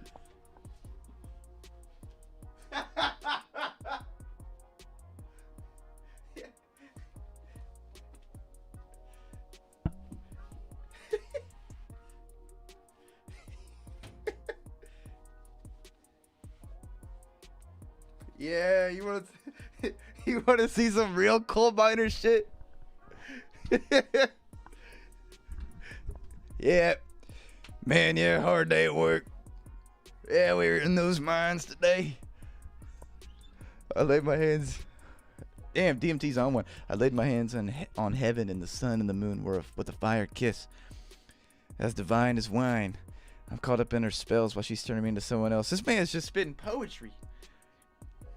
Yeah, you want to see some real coal miner shit? Yeah. Man, yeah, hard day at work. Yeah, we were in those mines today. I laid my hands. Damn, DMT's on one. I laid my hands on heaven, and the sun and the moon were with a fire kiss. As divine as wine. I'm caught up in her spells while she's turning me into someone else. This man's just spitting poetry.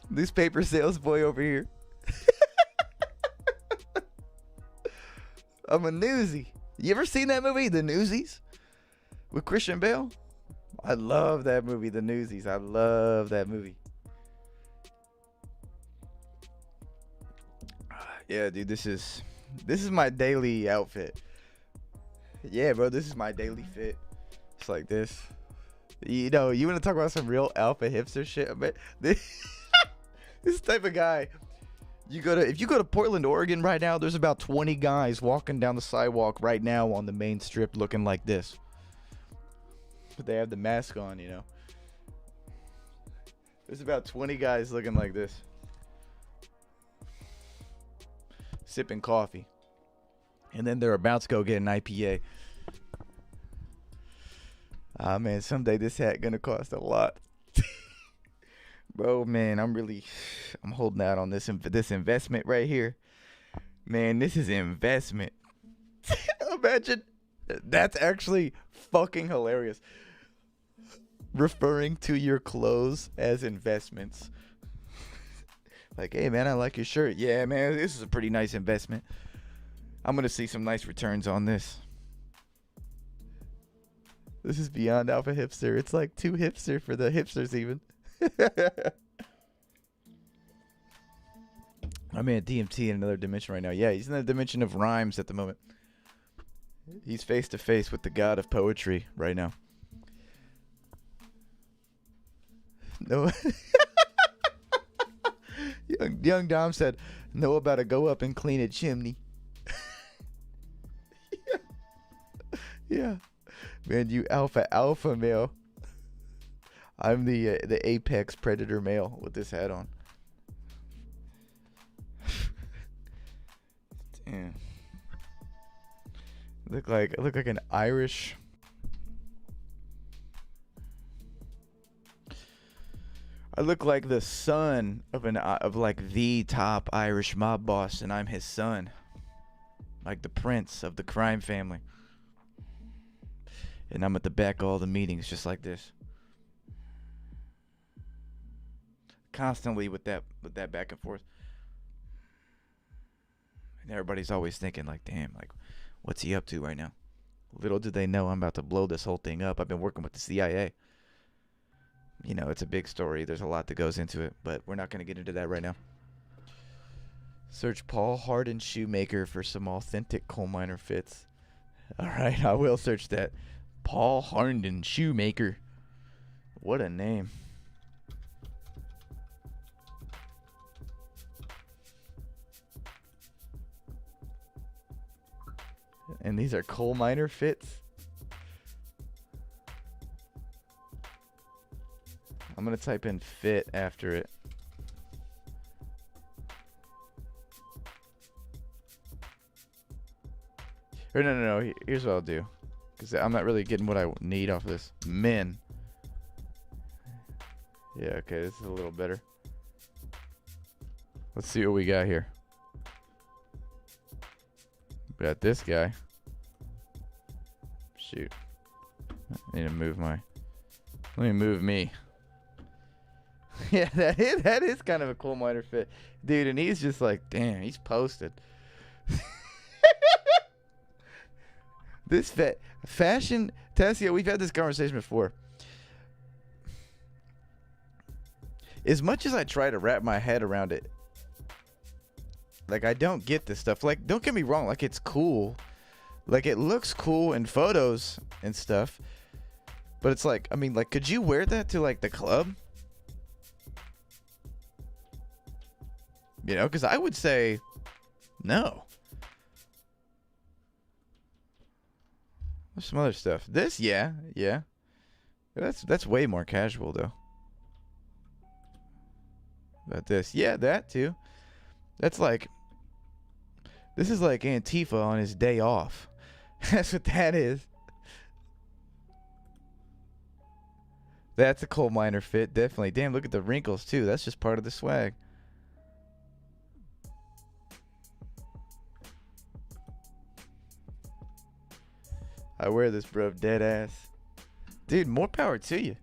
Newspaper sales boy over here. I'm a newsie. You ever seen that movie, The Newsies? With Christian Bale? I love that movie, The Newsies. I love that movie. Yeah, dude, this is my daily outfit. Yeah, bro, this is my daily fit. It's like this. You know, you want to talk about some real alpha hipster shit? But this type of guy. If you go to Portland, Oregon right now, there's about 20 guys walking down the sidewalk right now on the main strip looking like this. But they have the mask on, you know. There's about 20 guys looking like this. Sipping coffee. And then they're about to go get an IPA. Ah, man, someday this hat gonna cost a lot. Bro, man, I'm holding out on this investment right here. Man, this is investment. Imagine. That's actually fucking hilarious. Referring to your clothes as investments. Like, hey, man, I like your shirt. Yeah, man, this is a pretty nice investment. I'm going to see some nice returns on this. This is beyond alpha hipster. It's like too hipster for the hipsters even. I'm at DMT in another dimension right now. Yeah, he's in the dimension of rhymes at the moment. He's face to face with the god of poetry right now. No. Young Dom said, "Know about to go up and clean a chimney." Yeah. Man, you alpha male. I'm the apex predator male with this hat on. Damn. I look like an Irish. I look like the son of like the top Irish mob boss, and I'm his son. Like the prince of the crime family. And I'm at the back of all the meetings just like this. Constantly with that back and forth. And everybody's always thinking like, damn, like, what's he up to right now? Little do they know I'm about to blow this whole thing up. I've been working with the CIA. You know, it's a big story. There's a lot that goes into it, but we're not going to get into that right now. Search Paul Hardin Shoemaker for some authentic coal miner fits. All right, I will search that. Paul Hardin Shoemaker. What a name. And these are coal miner fits. I'm going to type in fit after it. Or no. Here's what I'll do. Because I'm not really getting what I need off of this. Men. Yeah, okay, this is a little better. Let's see what we got here. We got this guy. Shoot. I need to move my... Let me move me. Yeah, that is kind of a coal miner fit. Dude, and he's just like, damn, he's posted. This fashion, Tessia, we've had this conversation before. As much as I try to wrap my head around it, like, I don't get this stuff. Like, don't get me wrong, like, it's cool. Like, it looks cool in photos and stuff. But it's like, I mean, like, could you wear that to, like, the club? You know, because I would say no. There's some other stuff. This, yeah. That's way more casual, though. About this. Yeah, that too. That's like, this is like Antifa on his day off. That's what that is. That's a coal miner fit, definitely. Damn, look at the wrinkles too. That's just part of the swag. I wear this, bro, dead ass. Dude, more power to you.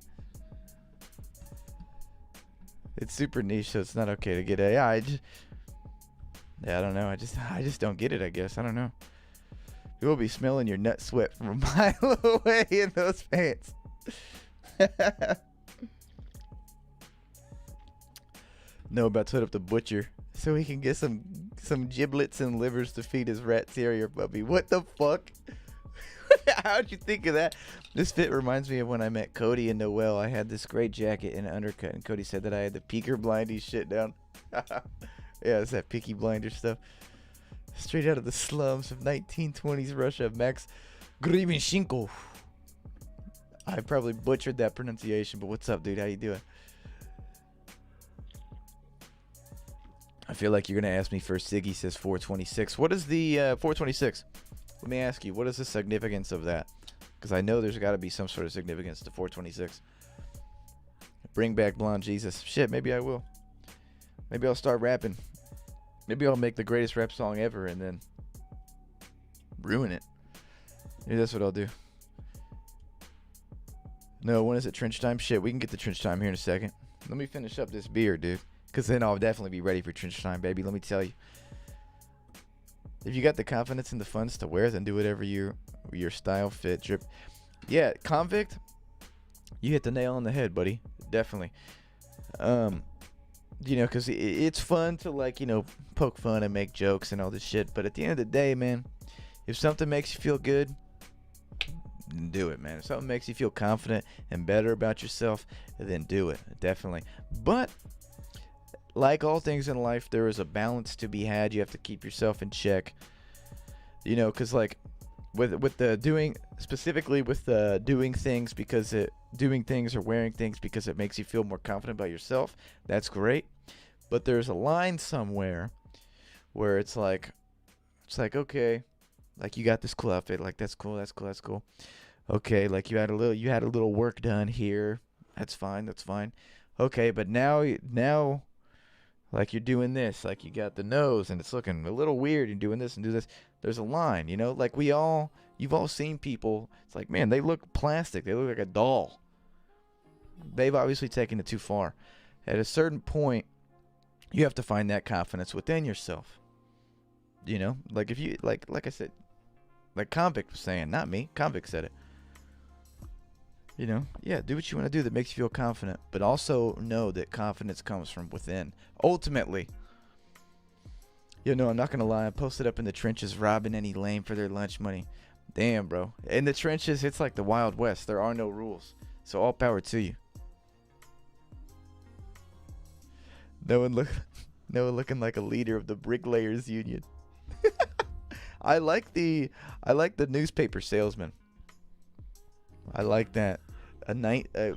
It's super niche, so it's not okay to get a. Yeah, I don't know. I just don't get it, I guess. I don't know. You'll be smelling your nut sweat from a mile away in those pants. No, about to hit up the butcher so he can get some giblets and livers to feed his rat terrier puppy. What the fuck? How'd you think of that? This fit reminds me of when I met Cody and Noel. I had this great jacket and an undercut, and Cody said that I had the Peaker Blinders shit down. Yeah, it's that Peaky Blinders stuff. Straight out of the slums of 1920s Russia. Max Grivinshenko. I probably butchered that pronunciation, but what's up, dude? How you doing? I feel like you're going to ask me first. Siggy says 426. What is the 426? Let me ask you, what is the significance of that? Because I know there's got to be some sort of significance to 426. Bring back Blonde Jesus. Shit, maybe I will. Maybe I'll start rapping. Maybe I'll make the greatest rap song ever and then ruin it. Maybe that's what I'll do. No, when is it trench time? Shit, we can get to trench time here in a second. Let me finish up this beer, dude. Because then I'll definitely be ready for trench time, baby. Let me tell you. If you got the confidence and the funds to wear, then do whatever your style fit. Drip. Yeah, Convict, you hit the nail on the head, buddy. Definitely. You know, because it's fun to, like, you know, poke fun and make jokes and all this shit. But at the end of the day, man, if something makes you feel good, then do it, man. If something makes you feel confident and better about yourself, then do it. Definitely. But like all things in life, there is a balance to be had. You have to keep yourself in check. You know, because like with the doing, specifically with the doing things because doing things or wearing things because it makes you feel more confident about yourself, that's great. But there's a line somewhere where it's like okay, like you got this cool outfit, like that's cool. Okay, like you had a little work done here. That's fine. Okay, but now like you're doing this, like you got the nose and it's looking a little weird. You're doing this and do this. There's a line, you know, like you've all seen people. It's like, man, they look plastic. They look like a doll. They've obviously taken it too far. At a certain point, you have to find that confidence within yourself. You know, like if you, like I said, like Convict was saying, not me. Convict said it. You know, yeah, do what you want to do that makes you feel confident, but also know that confidence comes from within. Ultimately, you know, I'm not going to lie. I posted up in the trenches robbing any lame for their lunch money. Damn, bro. In the trenches, it's like the Wild West. There are no rules. So all power to you. No one looking like a leader of the Bricklayers Union. I like the newspaper salesman. I like that. A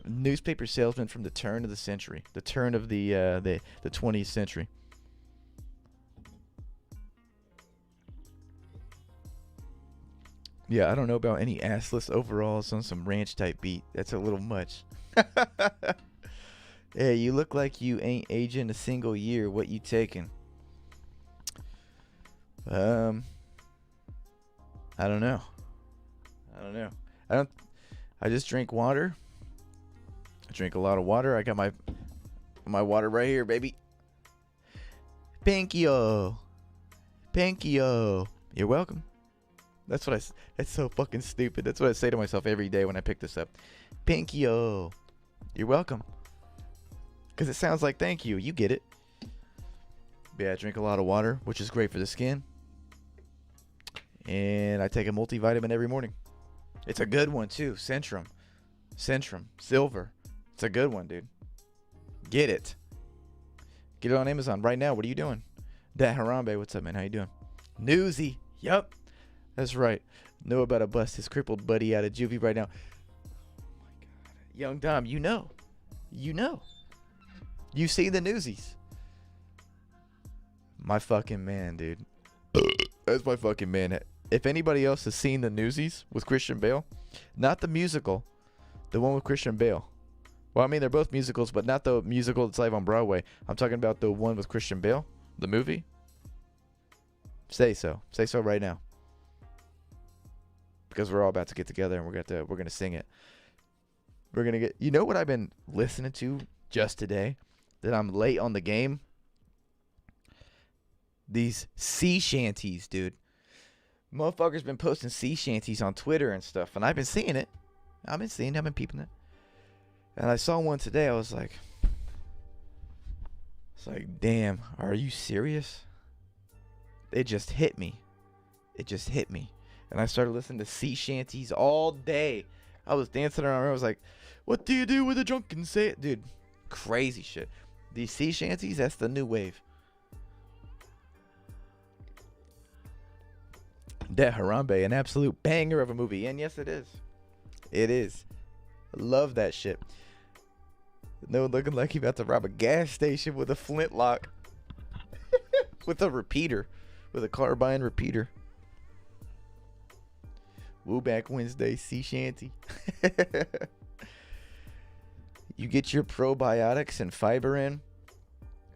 newspaper salesman from the turn of the century. The turn of the 20th century. Yeah, I don't know about any assless overalls on some ranch type beat. That's a little much. Hey, you look like you ain't aging a single year. What you taking? I don't know. I just drink water. I drink a lot of water. I got my water right here, baby. Thank you. You're welcome. That's so fucking stupid. That's what I say to myself every day when I pick this up. Thank you. You're welcome. Because it sounds like thank you. You get it. Yeah, I drink a lot of water, which is great for the skin. And I take a multivitamin every morning. It's a good one, too. Centrum. Silver. It's a good one, dude. Get it. Get it on Amazon right now. What are you doing? Dat Harambe, what's up, man? How you doing? Newsy. Yup. That's right. Know about to bust his crippled buddy out of juvie right now. Oh, my God. Young Dom, you know. You see the newsies. My fucking man, dude. That's my fucking man. If anybody else has seen the Newsies with Christian Bale, not the musical, the one with Christian Bale. Well, I mean, they're both musicals, but not the musical that's live on Broadway. I'm talking about the one with Christian Bale, the movie. Say so. Say so right now. Because we're all about to get together and we're gonna sing it. We're gonna get. You know what I've been listening to just today? That I'm late on the game. These sea shanties, dude. Motherfuckers been posting sea shanties on Twitter and stuff, and I've been seeing it. I've been peeping it. And I saw one today. I was like, damn, are you serious? It just hit me. And I started listening to sea shanties all day. I was dancing around. I was like, what do you do with a drunken sailor? Dude, crazy shit. These sea shanties, that's the new wave. That Harambe, an absolute banger of a movie. And yes, it is. It is. Love that shit. No, looking like he about to rob a gas station with a flintlock. With a repeater. With a carbine repeater. Woo Back Wednesday, sea shanty. You get your probiotics and fiber in.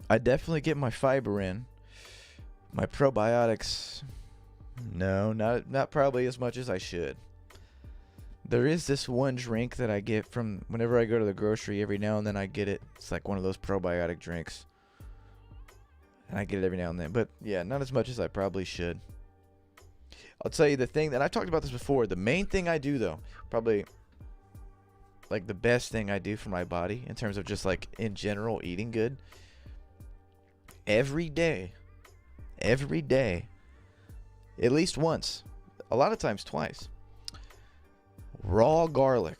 I definitely get my fiber in. My probiotics, no, not probably as much as I should. There is this one drink that I get from whenever I go to the grocery. Every now and then I get it. It's like one of those probiotic drinks. And I get it every now and then. But yeah, not as much as I probably should. I'll tell you the thing that I've talked about this before. The main thing I do though, probably like the best thing I do for my body in terms of just like in general eating good. Every day, at least once, a lot of times twice. Raw garlic.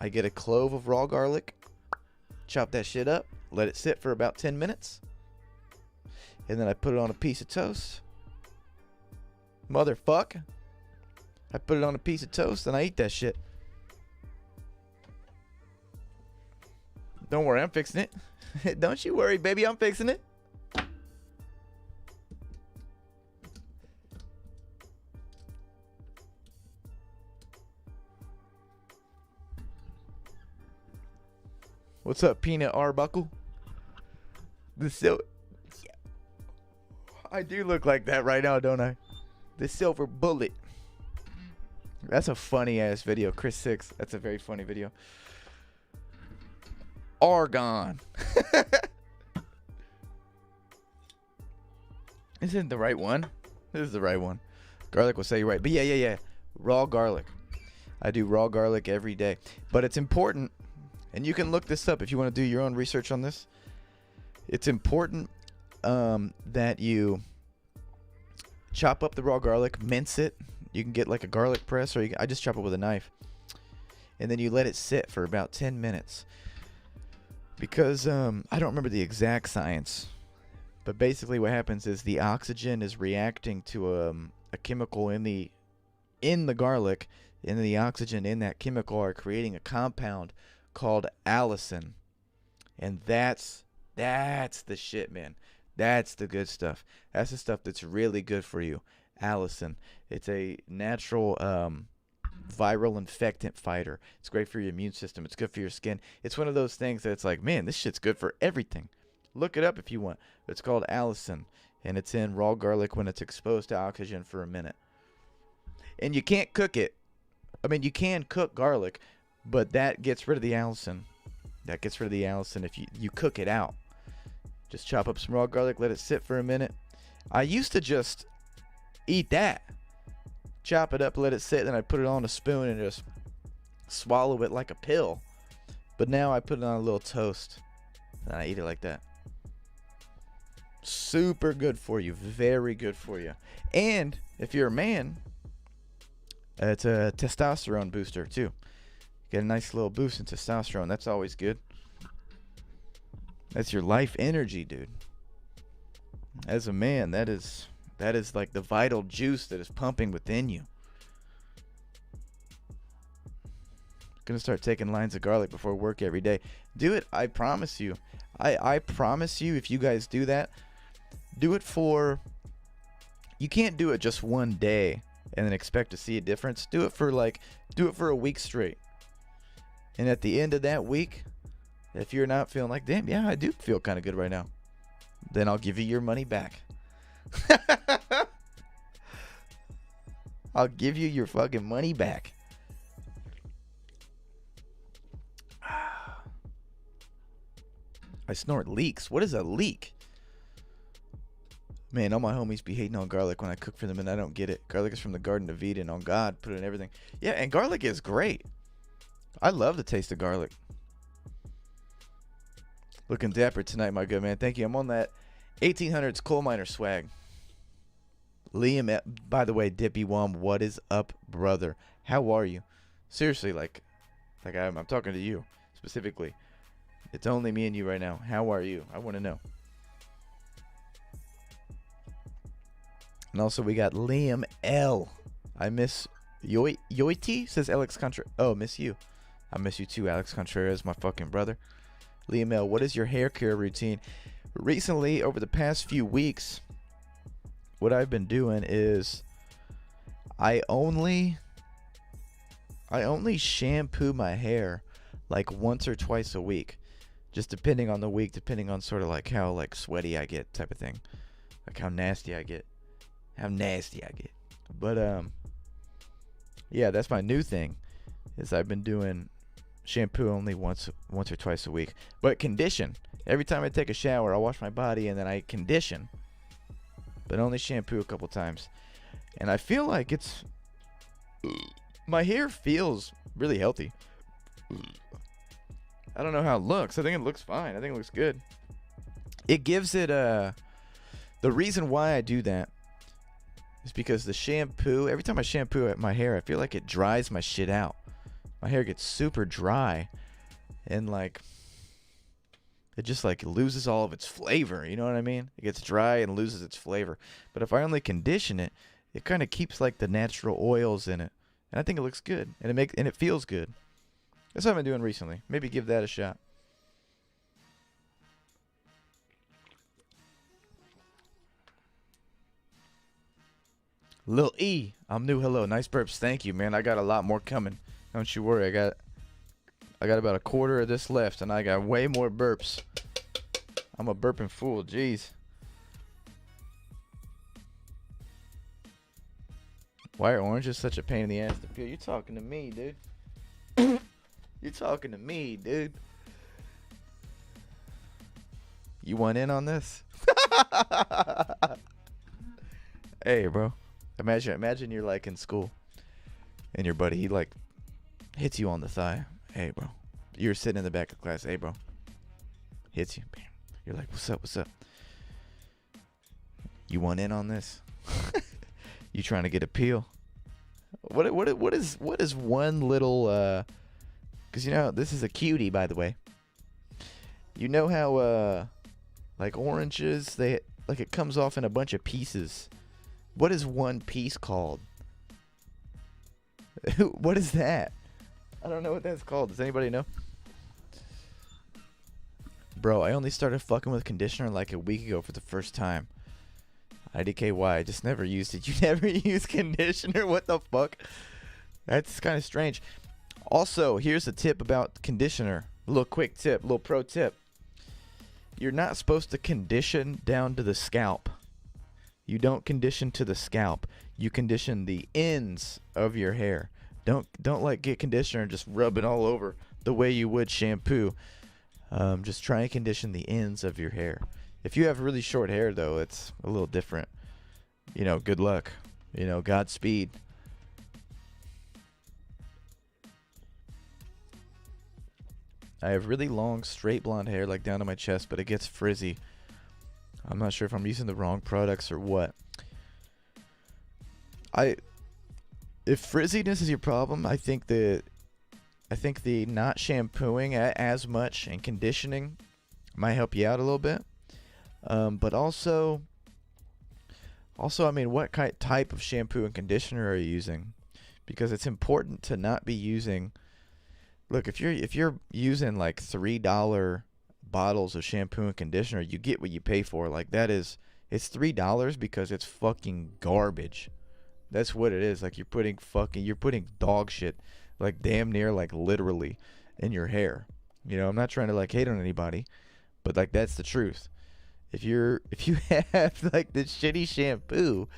I get a clove of raw garlic, chop that shit up, let it sit for about 10 minutes, and then I put it on a piece of toast. Motherfucker. I put it on a piece of toast and I eat that shit. Don't worry, I'm fixing it. Don't you worry, baby, I'm fixing it. What's up, Peanut Arbuckle? I do look like that right now, don't I? The silver bullet. That's a funny ass video. Chris 6. That's a very funny video. Argon. Isn't the right one? This is the right one. Garlic will say you're right. But yeah. Raw garlic. I do raw garlic every day. But it's important, and you can look this up if you want to do your own research on this. It's important that you chop up the raw garlic, mince it. You can get like a garlic press, or I just chop it with a knife. And then you let it sit for about 10 minutes. Because I don't remember the exact science, but basically what happens is the oxygen is reacting to a chemical in the garlic, and the oxygen in that chemical are creating a compound called allicin. And that's the shit, man. That's the good stuff. That's the stuff that's really good for you. Allicin. It's a natural viral infectant fighter. It's great for your immune system. It's good for your skin. It's one of those things that it's like, man, this shit's good for everything. Look it up if you want. It's called allicin, and it's in raw garlic when it's exposed to oxygen for a minute. And you can't cook it. I mean, you can cook garlic, but that gets rid of the allicin. That gets rid of the allicin if you cook it out. Just chop up some raw garlic, let it sit for a minute. I used to just eat that. Chop it up, let it sit, then I put it on a spoon and just swallow it like a pill. But now I put it on a little toast and I eat it like that. Super good for you. Very good for you. And if you're a man, it's a testosterone booster too. Get a nice little boost in testosterone. That's always good. That's your life energy, dude. As a man, that is like the vital juice that is pumping within you. Gonna start taking lines of garlic before work every day. Do it. I promise you. I promise you, if you guys do that, Do it for, you can't do it just one day and then expect to see a difference. Do it for a week straight. And at the end of that week, if you're not feeling like, damn, yeah, I do feel kind of good right now, then I'll give you your money back. I'll give you your fucking money back. I snort leeks. What is a leek? Man, all my homies be hating on garlic when I cook for them, and I don't get it. Garlic is from the Garden of Eden. On God, put it in everything. Yeah, and garlic is great. I love the taste of garlic. Looking dapper tonight, my good man. Thank you. I'm on that 1800s coal miner swag. Liam, by the way, Dippy Wom, what is up, brother? How are you? Seriously, like I'm talking to you specifically. It's only me and you right now. How are you? I want to know. And also we got Liam L. I miss Yoiti, says Alex Contreras. Oh, miss you. I miss you too, Alex Contreras, my fucking brother. Liam L, what is your hair care routine? Recently, over the past few weeks, what I've been doing is I only shampoo my hair like once or twice a week. Just depending on the week, depending on sort of like how like sweaty I get type of thing. Like how nasty I get. But yeah, that's my new thing. Is I've been doing shampoo only once or twice a week. But condition. Every time I take a shower, I wash my body and then I condition. But only shampoo a couple times. And I feel like my hair feels really healthy. I don't know how it looks. I think it looks fine. I think it looks good. It gives it the reason why I do that is because the shampoo, every time I shampoo my hair, I feel like it dries my shit out. My hair gets super dry and like it just like loses all of its flavor, you know what I mean? It gets dry and loses its flavor. But if I only condition it, it kind of keeps like the natural oils in it. And I think it looks good and it feels good. That's what I've been doing recently. Maybe give that a shot. Lil E, I'm new. Hello, nice burps. Thank you, man. I got a lot more coming. Don't you worry. I got about a quarter of this left, and I got way more burps. I'm a burping fool. Jeez. Why are oranges such a pain in the ass to peel? You talking to me, dude? You're talking to me, dude. You want in on this? Hey, bro. Imagine you're like in school and your buddy, he like hits you on the thigh. Hey, bro. You're sitting in the back of class. Hey, bro. Hits you. Bam. You're like, what's up? What's up? You want in on this? You trying to get a peel? What is one little because you know this is a cutie, by the way. You know how like oranges, they like it comes off in a bunch of pieces. What is one piece called? What is that? I don't know what that's called. Does anybody know? Bro, I only started fucking with conditioner like a week ago for the first time. IDKY, I just never used it. You never use conditioner? What the fuck? That's kind of strange. Also, here's a tip about conditioner. A little quick tip, a little pro tip. You're not supposed to condition down to the scalp. You don't condition to the scalp. You condition the ends of your hair. Don't like get conditioner and just rub it all over the way you would shampoo. Just try and condition the ends of your hair. If you have really short hair though, it's a little different. You know, good luck. You know, Godspeed. I have really long straight blonde hair like down to my chest, but it gets frizzy. I'm not sure if I'm using the wrong products or what. If frizziness is your problem, I think the not shampooing as much and conditioning might help you out a little bit. But also, I mean, what type of shampoo and conditioner are you using? Because it's important to not be using. Look, if you're using like $3 bottles of shampoo and conditioner, you get what you pay for. Like that is It's $3 because it's fucking garbage. That's what it is. Like you're putting dog shit, like damn near like literally, in your hair. You know, I'm not trying to like hate on anybody, but like that's the truth. If you have like the shitty shampoo,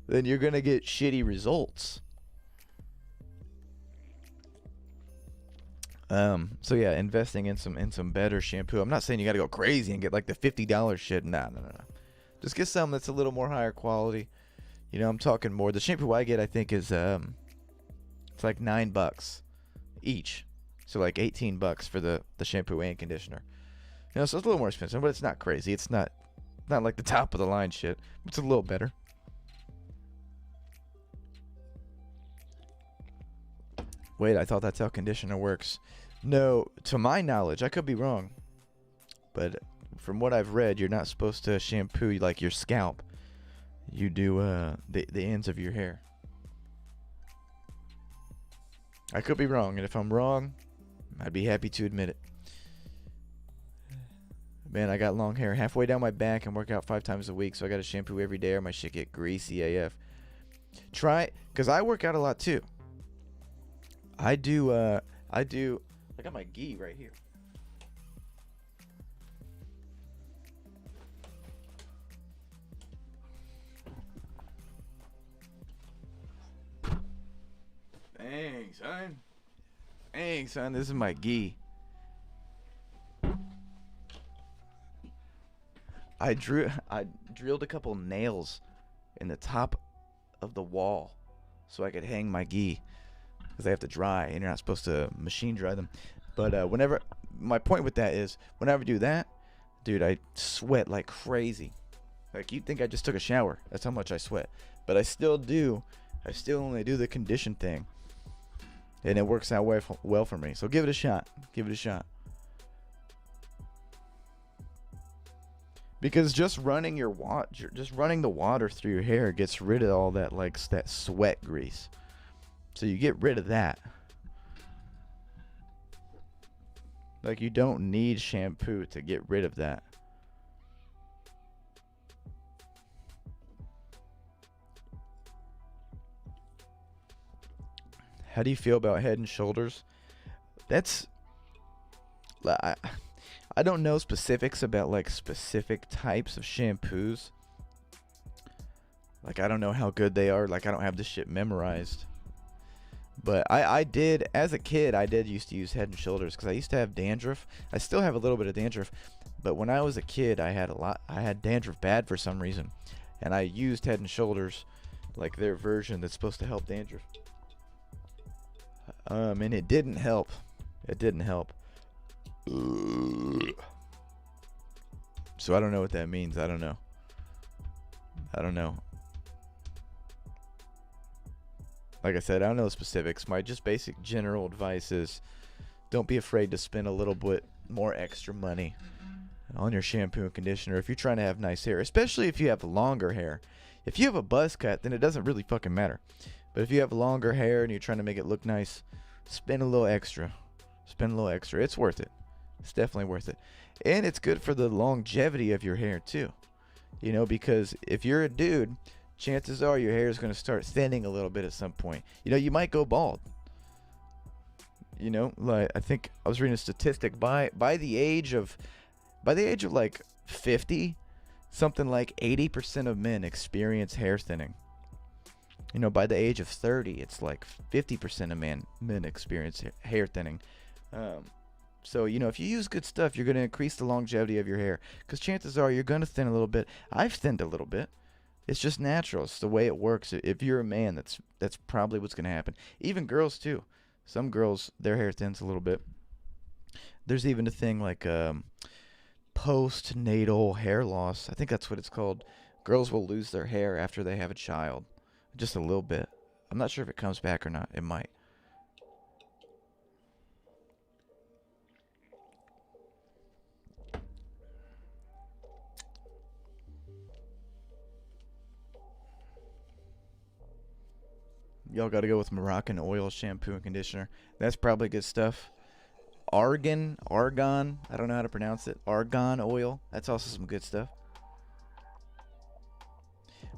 then you're gonna get shitty results. So yeah, investing in some better shampoo. I'm not saying you gotta go crazy and get like the $50 shit. Nah, no. Just get something that's a little more higher quality. You know, I'm talking more. The shampoo I get, I think, is it's like $9 each. So like $18 for the shampoo and conditioner. You know, so it's a little more expensive, but it's not crazy. It's not like the top of the line shit. It's a little better. Wait, I thought that's how conditioner works. No, to my knowledge, I could be wrong, but from what I've read, you're not supposed to shampoo like your scalp. You do the ends of your hair. I could be wrong, and if I'm wrong, I'd be happy to admit it. Man, I got long hair halfway down my back and work out 5 times a week, so I got to shampoo every day or my shit get greasy AF. Because I work out a lot too. I do, I got my gi right here. Dang, son, this is my gi. I drilled a couple nails in the top of the wall so I could hang my gi, because they have to dry and you're not supposed to machine dry them. But whenever, my point with that is, whenever I do that, dude, I sweat like crazy. Like you'd think I just took a shower. That's how much I sweat. But I still only do the condition thing, and it works out well for me. So give it a shot. Because just running the water through your hair gets rid of all that that sweat grease. So you get rid of that. Like you don't need shampoo to get rid of that. How do you feel about Head and Shoulders? I don't know specifics about like specific types of shampoos. Like I don't know how good they are. Like I don't have this shit memorized. But I did, as a kid, I did used to use Head and Shoulders because I used to have dandruff. I still have a little bit of dandruff, but when I was a kid, I had dandruff bad for some reason, and I used Head and Shoulders, like their version that's supposed to help dandruff. And it didn't help. So I don't know what that means. I don't know. Like I said, I don't know the specifics. My just basic general advice is don't be afraid to spend a little bit more extra money on your shampoo and conditioner if you're trying to have nice hair, especially if you have longer hair. If you have a buzz cut, then it doesn't really fucking matter. But if you have longer hair and you're trying to make it look nice, spend a little extra. It's worth it. It's definitely worth it. And it's good for the longevity of your hair too. You know, because if you're a dude, chances are your hair is going to start thinning a little bit at some point. You know, you might go bald. You know, like I think I was reading a statistic by the age of like 50, something like 80% of men experience hair thinning. You know, by the age of 30, it's like 50% of men experience hair thinning. So, you know, if you use good stuff, you're going to increase the longevity of your hair, because chances are you're going to thin a little bit. I've thinned a little bit. It's just natural. It's the way it works. If you're a man, that's probably what's going to happen. Even girls too. Some girls, their hair thins a little bit. There's even a thing like postnatal hair loss. I think that's what it's called. Girls will lose their hair after they have a child. Just a little bit. I'm not sure if it comes back or not. It might. Y'all got to go with Moroccan oil shampoo and conditioner. That's probably good stuff. Argan, I don't know how to pronounce it. Argan oil. That's also some good stuff.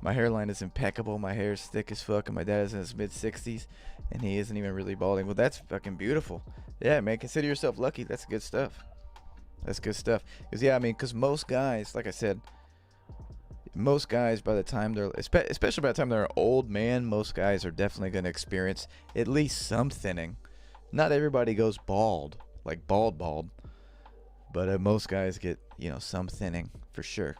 My hairline is impeccable. My hair is thick as fuck, and my dad is in his mid-60s, and he isn't even really balding. Well, that's fucking beautiful. Yeah, man, consider yourself lucky. That's good stuff. That's good stuff. Because, yeah, I mean, because most guys, like I said, most guys, by the time they're, especially by the time they're an old man, most guys are definitely going to experience at least some thinning. Not everybody goes bald, like bald, but most guys get, you know, some thinning for sure.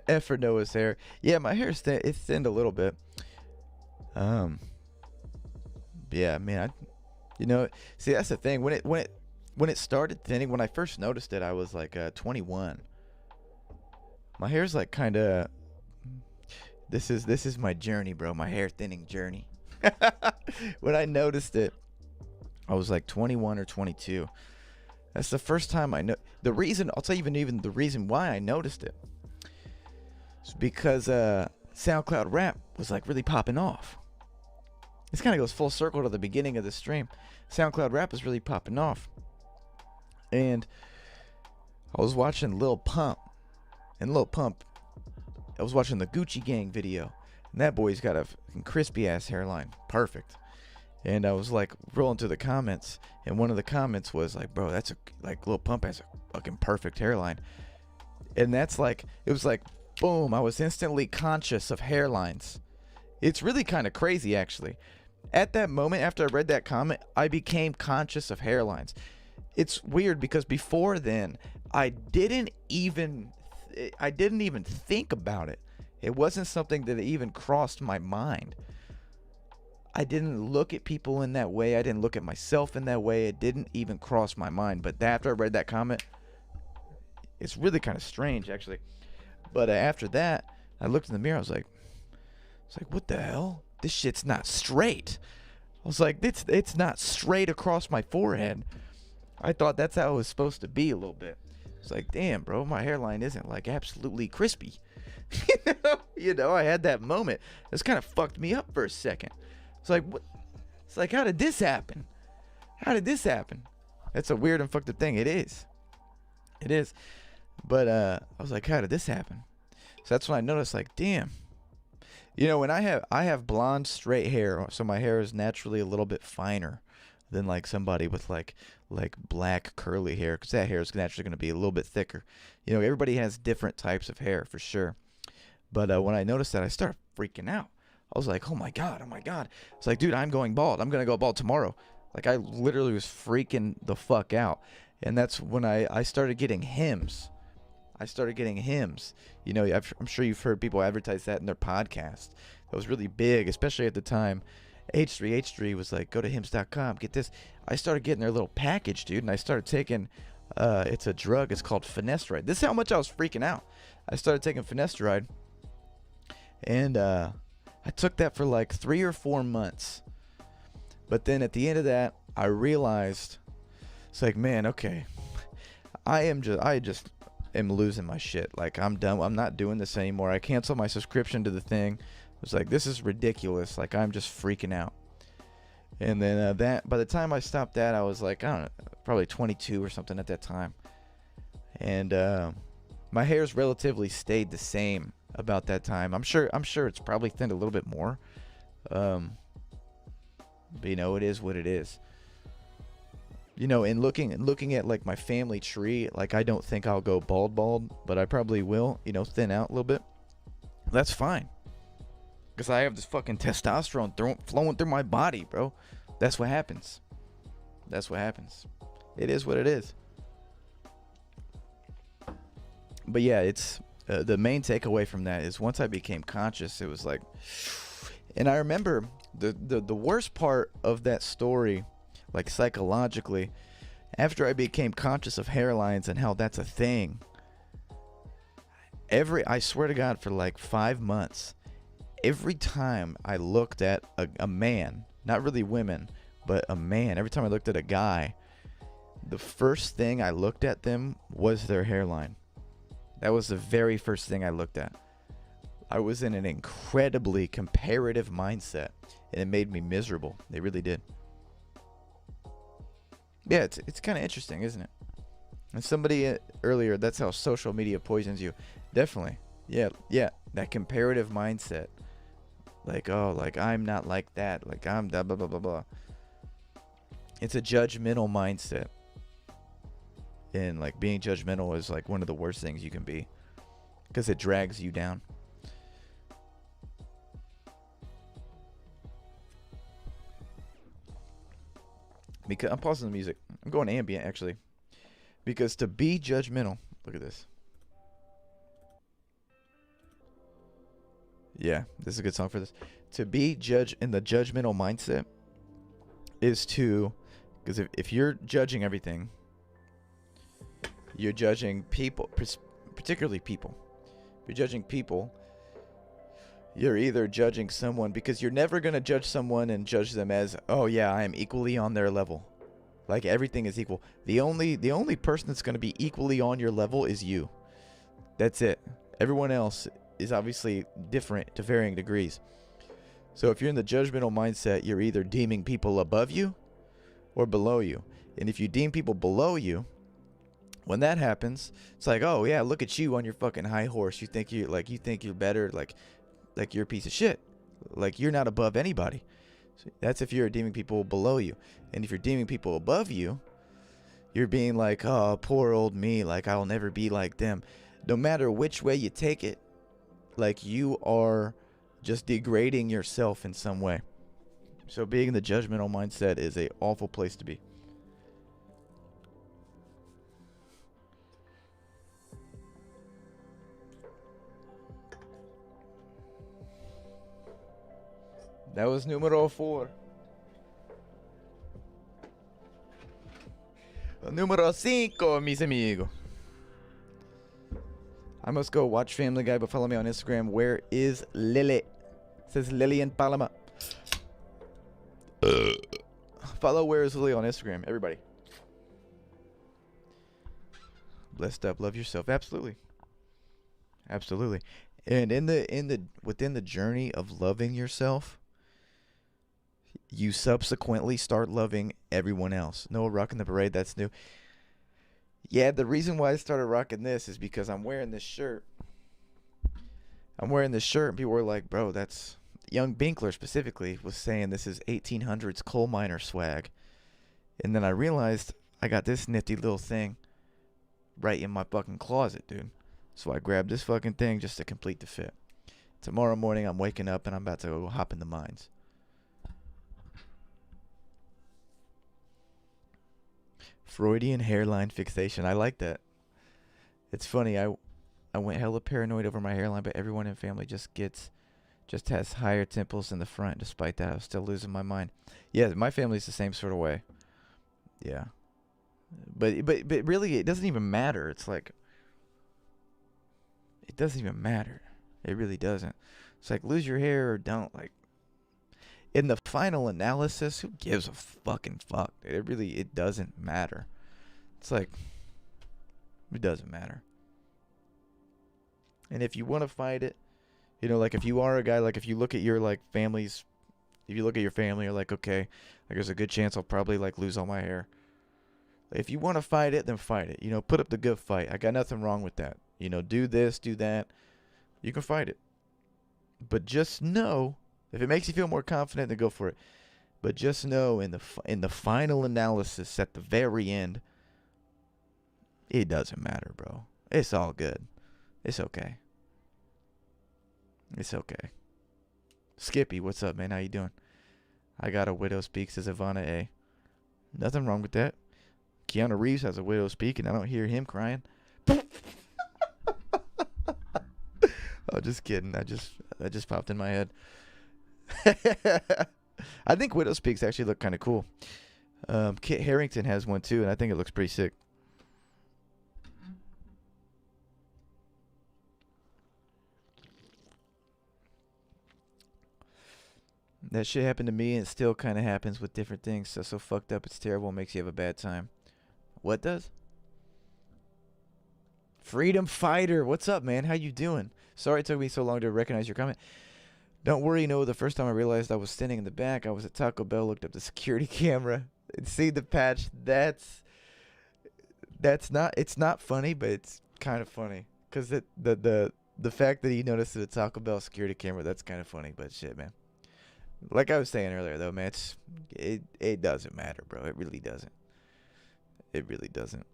F for Noah's hair. Yeah, my hair's it's thinned a little bit. Yeah, man. You know, see, that's the thing. When it started thinning, when I first noticed it, I was like 21. My hair's like kind of. This is my journey, bro. My hair thinning journey. When I noticed it, I was like 21 or 22. That's the first time I know. The reason, I'll tell you even the reason why I noticed it. It's because SoundCloud rap was like really popping off. This kind of goes full circle to the beginning of the stream. SoundCloud rap was really popping off. And I was watching Lil Pump. And Lil Pump, I was watching the Gucci Gang video. And that boy's got a crispy ass hairline. Perfect. And I was like rolling through the comments. And one of the comments was like, bro, that's like Lil Pump has a fucking perfect hairline. And that's like, it was like, boom, I was instantly conscious of hairlines. It's really kind of crazy, actually. At that moment, after I read that comment, I became conscious of hairlines. It's weird because before then, I didn't even think about it. It wasn't something that even crossed my mind. I didn't look at people in that way. I didn't look at myself in that way. It didn't even cross my mind. But after I read that comment, it's really kind of strange, actually. But after that, I looked in the mirror. I was like, what the hell? This shit's not straight. I was like, it's not straight across my forehead. I thought that's how it was supposed to be a little bit. It's like, damn, bro, my hairline isn't like absolutely crispy. You know, I had that moment. This kind of fucked me up for a second. It's like, what? It's like, how did this happen? How did this happen? That's a weird and fucked up thing. It is. It is. But I was like, how did this happen? So that's when I noticed, like, damn. You know, when I have blonde straight hair, so my hair is naturally a little bit finer than like somebody with like black curly hair, because that hair is naturally going to be a little bit thicker. You know, everybody has different types of hair for sure. But when I noticed that, I started freaking out. I was like, oh my god. It's like, dude, I'm going bald. I'm gonna go bald tomorrow. Like, I literally was freaking the fuck out. And that's when I started getting hymns. You know, I'm sure you've heard people advertise that in their podcast. That was really big, especially at the time. H3 was like, go to hims.com, get this. I started getting their little package, dude, and I started taking, it's a drug, it's called finasteride. This is how much I was freaking out. I started taking finasteride, and I took that for like 3 or 4 months. But then at the end of that, I realized, it's like, man, okay, I just am losing my shit. Like, I'm done. I'm not doing this anymore. I canceled my subscription to the thing. I was like, this is ridiculous. Like, I'm just freaking out. And then that, by the time I stopped that, I was like, I don't know, probably 22 or something at that time. And my hair's relatively stayed the same about that time. I'm sure it's probably thinned a little bit more. But you know, it is what it is. You know, and looking at like my family tree, like, I don't think I'll go bald, but I probably will, you know, thin out a little bit. That's fine. Because I have this fucking testosterone flowing through my body, bro. That's what happens. It is what it is. But yeah, it's the main takeaway from that is once I became conscious, it was like, and I remember the worst part of that story, like psychologically, after I became conscious of hairlines and how that's a thing, I swear to God, for like 5 months, every time I looked at a man, not really women, but a man, every time I looked at a guy, the first thing I looked at them was their hairline. That was the very first thing I looked at. I was in an incredibly comparative mindset, and it made me miserable. It really did. Yeah, it's kind of interesting, isn't it? And somebody earlier, that's how social media poisons you. Definitely. Yeah, yeah. That comparative mindset. Like, oh, like I'm not like that. Like I'm blah blah blah blah blah. It's a judgmental mindset. And like being judgmental is like one of the worst things you can be, because it drags you down. Because I'm pausing the music. I'm going ambient actually. Because to be judgmental, look at this. Yeah, this is a good song for this. To be in the judgmental mindset is to, because if you're judging everything, you're judging people, particularly people. If you're judging people, you're either judging someone, because you're never going to judge someone and judge them as, oh yeah, I am equally on their level. Like everything is equal. The only person that's going to be equally on your level is you. That's it. Everyone else is obviously different to varying degrees. So if you're in the judgmental mindset, you're either deeming people above you or below you. And if you deem people below you, when that happens, it's like, oh yeah, look at you on your fucking high horse. You think you're better, like you're a piece of shit. Like you're not above anybody. So that's if you're deeming people below you. And if you're deeming people above you, you're being like, oh, poor old me, like I'll never be like them. No matter which way you take it, like you are just degrading yourself in some way. So being in the judgmental mindset is a awful place to be. That was numero 4. Numero 5, mis amigos. I must go watch Family Guy, but follow me on Instagram. Where is Lily? It says Lillian Palama. Follow Where is Lily on Instagram, everybody. Blessed up, love yourself. Absolutely. Absolutely. And within the journey of loving yourself, you subsequently start loving everyone else. Noah rocking the beret, that's new. Yeah, the reason why I started rocking this is because I'm wearing this shirt. And people were like, bro, that's... Young Binkler specifically was saying this is 1800s coal miner swag. And then I realized I got this nifty little thing right in my fucking closet, dude. So I grabbed this fucking thing just to complete the fit. Tomorrow morning I'm waking up and I'm about to go hop in the mines. Freudian hairline fixation. I like that. It's funny. I went hella paranoid over my hairline, but everyone in family just has higher temples in the front. Despite that, I was still losing my mind. Yeah, my family's the same sort of way. Yeah. But really, it doesn't even matter. It's like, it doesn't even matter. It really doesn't. It's like, lose your hair or don't. Like, in the final analysis, who gives a fucking fuck? It doesn't matter. It's like, it doesn't matter. And if you want to fight it, you know, like if you are a guy, like if you look at your like families, if you look at your family, you're like, okay, like there's a good chance I'll probably like lose all my hair. If you want to fight it, then fight it. You know, put up the good fight. I got nothing wrong with that. You know, do this, do that. You can fight it. But just know, if it makes you feel more confident, then go for it. But just know, in the final analysis at the very end, it doesn't matter, bro. It's all good. It's okay. It's okay. Skippy, what's up, man? How you doing? I got a widow speak, says Ivana A. Nothing wrong with that. Keanu Reeves has a widow speak, and I don't hear him crying. Oh, just kidding. That just popped in my head. I think widow speaks actually look kind of cool. Kit Harington has one too, and I think it looks pretty sick. That shit happened to me, and it still kind of happens with different things. So fucked up, it's terrible, makes you have a bad time. What does? Freedom Fighter, what's up, man? How you doing? Sorry it took me so long to recognize your comment. Don't worry, Noah. The first time I realized I was standing in the back, I was at Taco Bell, looked up the security camera, and see the patch. That's not. It's not funny, but it's kind of funny because the fact that he noticed the Taco Bell security camera. That's kind of funny, but shit, man. Like I was saying earlier, though, man, it doesn't matter, bro. It really doesn't. It really doesn't.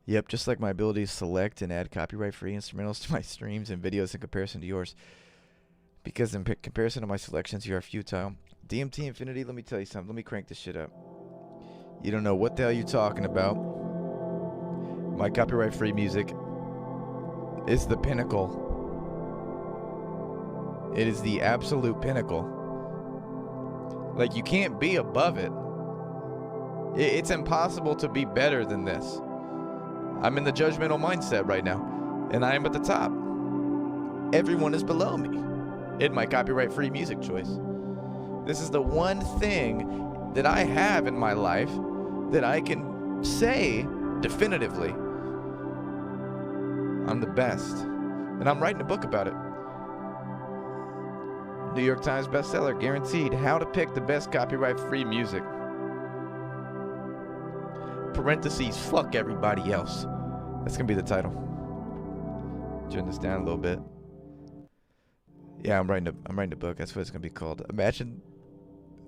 Yep, just like my ability to select and add copyright-free instrumentals to my streams and videos in comparison to yours. Because in comparison to my selections, you are futile. DMT Infinity, let me tell you something. Let me crank this shit up. You don't know what the hell you're talking about. My copyright-free music is the pinnacle. It is the absolute pinnacle. Like, you can't be above it. It's impossible to be better than this. I'm in the judgmental mindset right now, and I am at the top. Everyone is below me in my copyright-free music choice. This is the one thing that I have in my life that I can say definitively. I'm the best, and I'm writing a book about it. New York Times bestseller, guaranteed. How to pick the best copyright-free music. Parentheses, fuck everybody else. That's gonna be the title. Turn this down a little bit. Yeah, I'm writing a book. That's what it's gonna be called. Imagine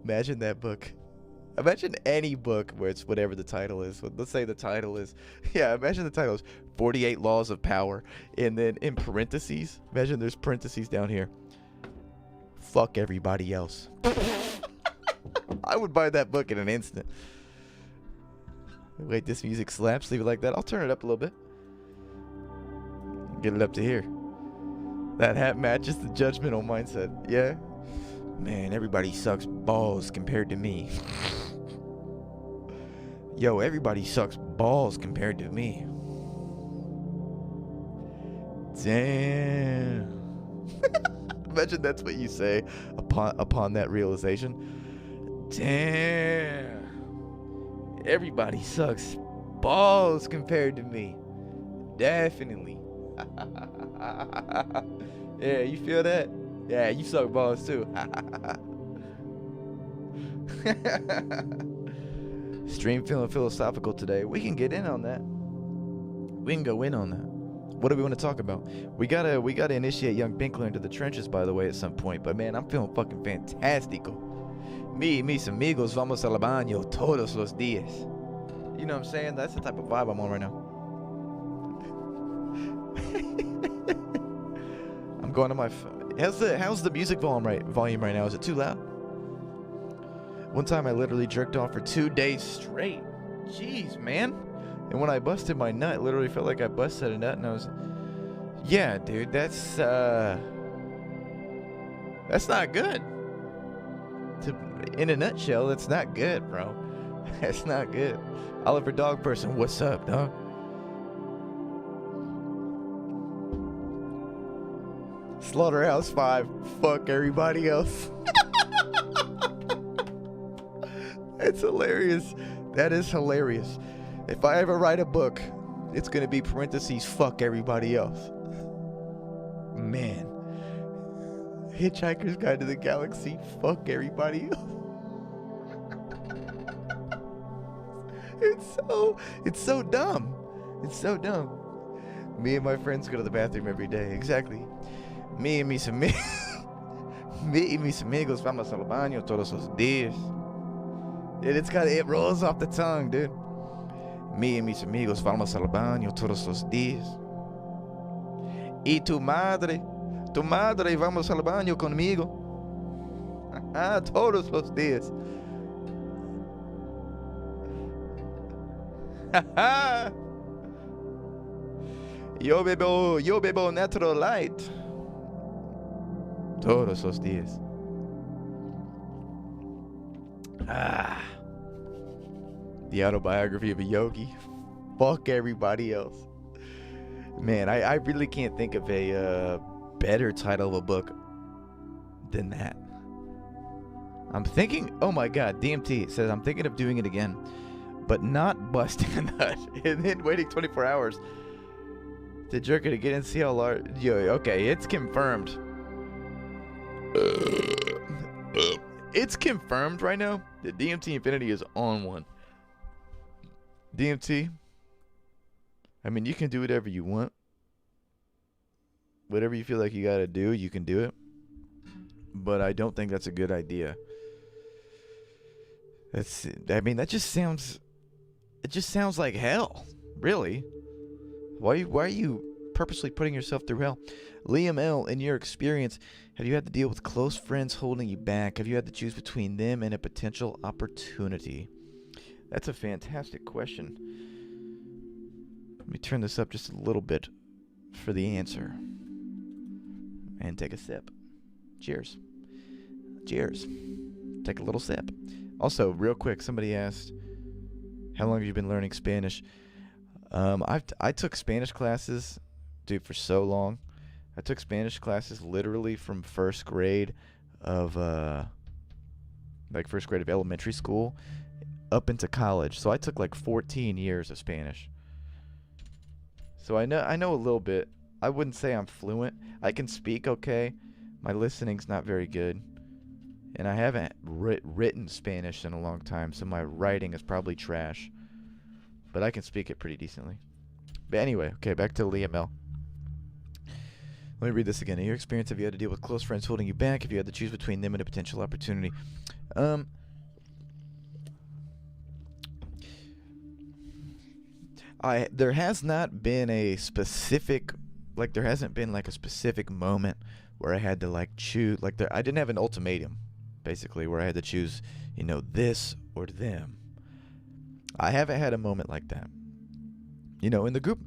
that book. Imagine any book where it's whatever the title is. Let's say the title is, yeah, imagine the title is 48 Laws of Power, and then in parentheses, imagine there's parentheses down here. Fuck everybody else. I would buy that book in an instant. Wait, this music slaps. Leave it like that. I'll turn it up a little bit. Get it up to here. That hat matches the judgmental mindset. Yeah. Man, everybody sucks balls compared to me. Yo, everybody sucks balls compared to me. Damn. Imagine that's what you say upon that realization. Damn. Everybody sucks balls compared to me. Definitely. Yeah, you feel that? Yeah, you suck balls too. Stream feeling philosophical today. We can get in on that. We can go in on that. What do we want to talk about? We gotta initiate young Pinkler into the trenches, by the way, at some point. But man, I'm feeling fucking fantastico. Mis amigos vamos al baño todos los días. You know what I'm saying? That's the type of vibe I'm on right now. I'm going to my how's the music volume right now? Is it too loud? One time I literally jerked off for 2 days straight. Jeez, man. And when I busted my nut, it literally felt like I busted a nut, and I was, yeah, dude, that's not good. In a nutshell, that's not good, bro. That's not good. Oliver Dog Person, what's up, dog? Slaughterhouse 5, fuck everybody else. That's hilarious. That is hilarious. If I ever write a book, it's gonna be parentheses, fuck everybody else. Man. Hitchhiker's Guide to the Galaxy, fuck everybody else. It's so dumb. It's so dumb. Me and my friends go to the bathroom every day. Exactly. Me y mis amigos vamos al baño todos los días. It rolls off the tongue, dude. Me y mis amigos vamos al baño todos los días. Y tu madre vamos al baño conmigo. Todos los días. Yo bebo natural light. Todos los días. The autobiography of a yogi. Fuck everybody else. Man, I really can't think of a better title of a book than that. I'm thinking, oh my god, DMT says, I'm thinking of doing it again. but not busting a nut and then waiting 24 hours to jerk it again and see how large. Yo, okay, it's confirmed. It's confirmed right now that DMT Infinity is on one. DMT, I mean, you can do whatever you want. Whatever you feel like you gotta do, you can do it. But I don't think that's a good idea. That just sounds... It just sounds like hell. Really? Why are you purposely putting yourself through hell? Liam L., in your experience, have you had to deal with close friends holding you back? Have you had to choose between them and a potential opportunity? That's a fantastic question. Let me turn this up just a little bit for the answer. And take a sip. Cheers. Cheers. Take a little sip. Also, real quick, somebody asked, how long have you been learning Spanish? I took Spanish classes, dude, for so long. I took Spanish classes literally from first grade of elementary school up into college. So I took like 14 years of Spanish. So I know a little bit. I wouldn't say I'm fluent. I can speak okay. My listening's not very good. And I haven't written Spanish in a long time, so my writing is probably trash. But I can speak it pretty decently. But anyway, okay, back to Liam L. Let me read this again. In your experience, have you had to deal with close friends holding you back? Have you had to choose between them and a potential opportunity? There has not been a specific, like there hasn't been like a specific moment where I had to like choose, like I didn't have an ultimatum, basically, where I had to choose, this or them. I haven't had a moment like that. In the group,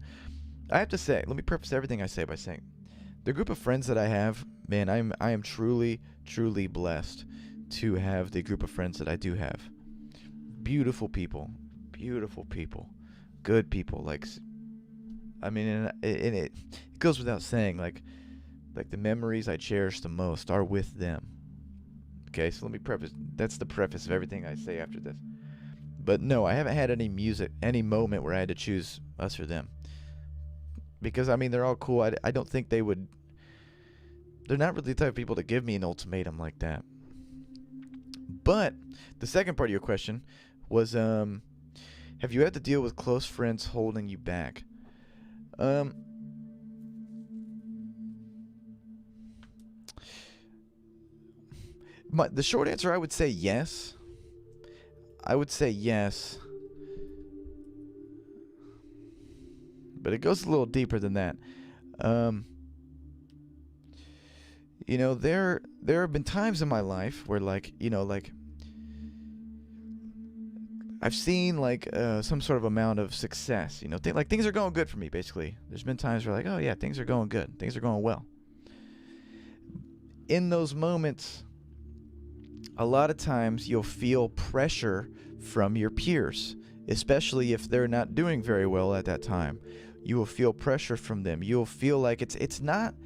I have to say, let me preface everything I say by saying, the group of friends that I have, man, I am truly, truly blessed to have the group of friends that I do have. Beautiful people, good people. Like, I mean, and it goes without saying, like the memories I cherish the most are with them. Okay, so let me preface. That's the preface of everything I say after this. But no, I haven't had any moment where I had to choose us or them. Because, I mean, they're all cool. I don't think they would... They're not really the type of people to give me an ultimatum like that. But the second part of your question was, have you had to deal with close friends holding you back? The short answer, I would say yes. But it goes a little deeper than that. There have been times in my life where, I've seen some sort of amount of success. Things are going good for me. Basically, there's been times where oh yeah, things are going good, things are going well. In those moments, a lot of times you'll feel pressure from your peers, especially if they're not doing very well at that time. You will feel pressure from them. You'll feel like it's not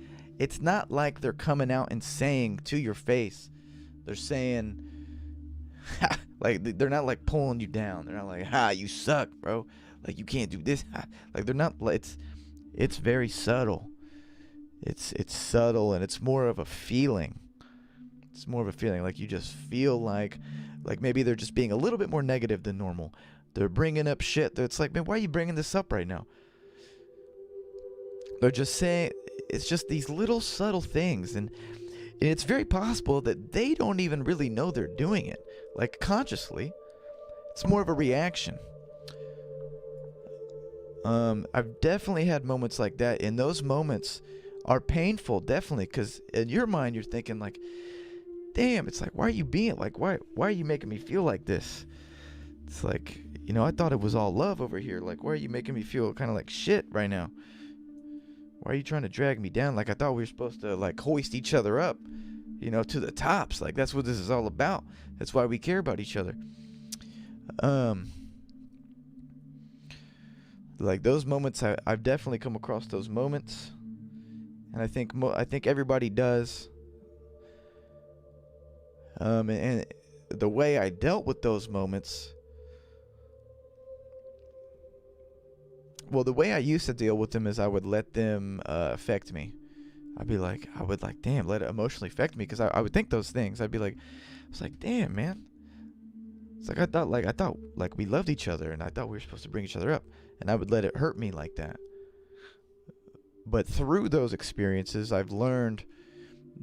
like they're coming out and saying to your face. They're saying, they're not like pulling you down. They're not like, you suck, bro. Like, you can't do this. Like, they're not. It's very subtle. It's subtle, and it's more of a feeling. It's more of a feeling. Like, you just feel like maybe they're just being a little bit more negative than normal. They're bringing up shit that's like, man, why are you bringing this up right now? They're just saying, it's just these little subtle things, and it's very possible that they don't even really know they're doing it, like consciously. It's more of a reaction. I've definitely had moments like that, and those moments are painful, definitely, because in your mind you're thinking like, damn, it's like, why are you being like, why are you making me feel like this? It's like, I thought it was all love over here. Like, why are you making me feel kind of like shit right now? Why are you trying to drag me down? Like, I thought we were supposed to hoist each other up, to the tops. Like, that's what this is all about. That's why we care about each other. Those moments, I've definitely come across those moments, and I think everybody does. And the way I dealt with those moments Well, the way I used to deal with them is I would let them affect me. I would like, damn, let it emotionally affect me, because I would think those things. I was like, damn, man. It's like I thought like we loved each other, and I thought we were supposed to bring each other up, and I would let it hurt me like that. But through those experiences, I've learned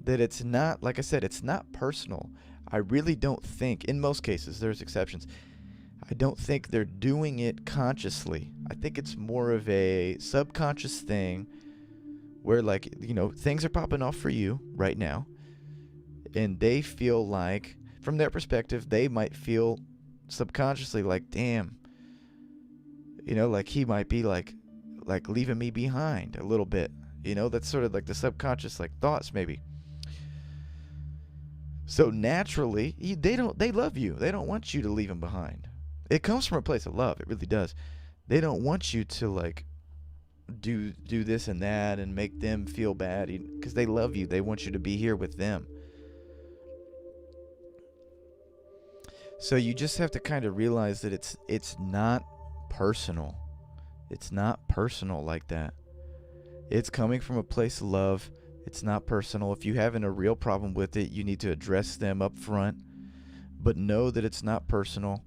that it's not, like I said, it's not personal. I really don't think, in most cases, there's exceptions, I don't think they're doing it consciously. I think it's more of a subconscious thing where, like, you know, things are popping off for you right now, and they feel like, from their perspective, they might feel subconsciously like, damn, you know, like he might be like leaving me behind a little bit. You know, that's sort of like the subconscious, like, thoughts maybe. So naturally, they love you. They don't want you to leave them behind. It comes from a place of love. It really does. They don't want you to, like, do this and that and make them feel bad, because they love you. They want you to be here with them. So you just have to kind of realize that it's not personal. It's not personal like that. It's coming from a place of love. It's not personal. If you're having a real problem with it, you need to address them up front. But know that it's not personal.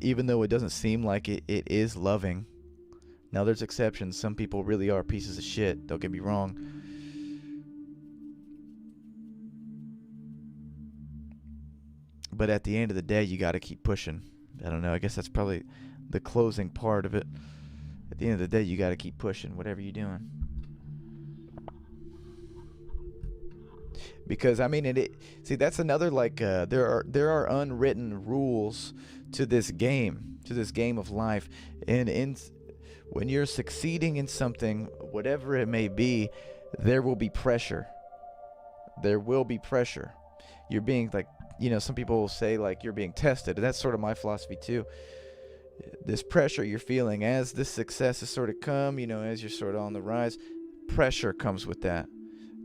Even though it doesn't seem like it, it is loving. Now, there's exceptions. Some people really are pieces of shit. Don't get me wrong. But at the end of the day, you got to keep pushing. I don't know. I guess that's probably the closing part of it. At the end of the day, you got to keep pushing, whatever you're doing. Because, I mean, see, that's another, like, there are unwritten rules to this game of life. And when you're succeeding in something, whatever it may be, there will be pressure. There will be pressure. You're being, like, you know, some people will say, like, you're being tested. And that's sort of my philosophy too. This pressure you're feeling as this success has sort of come, you know, as you're sort of on the rise, pressure comes with that.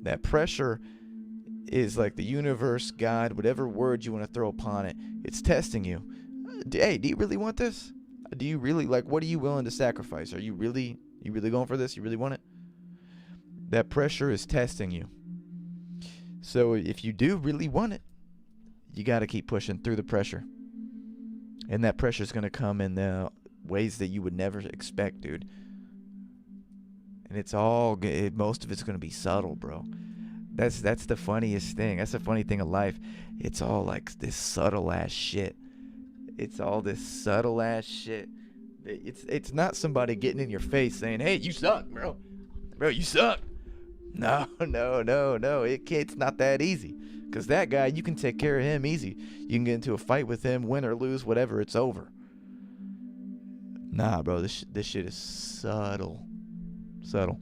That pressure is like the universe, God, whatever word you want to throw upon it. It's testing you. Hey, do you really want this? Do you really, like, what are you willing to sacrifice? Are you really going for this? You really want it? That pressure is testing you. So if you do really want it, you got to keep pushing through the pressure. And that pressure is going to come in the ways that you would never expect, dude. And it's all, most of it's going to be subtle, bro. That's the funniest thing. That's the funny thing of life. It's all like this subtle ass shit. It's all this subtle ass shit. It's not somebody getting in your face saying, "Hey, you suck, bro. Bro, you suck." No. It's not that easy. Because that guy, you can take care of him easy. You can get into a fight with him, win or lose, whatever, it's over. Nah, bro, this shit is subtle. Subtle.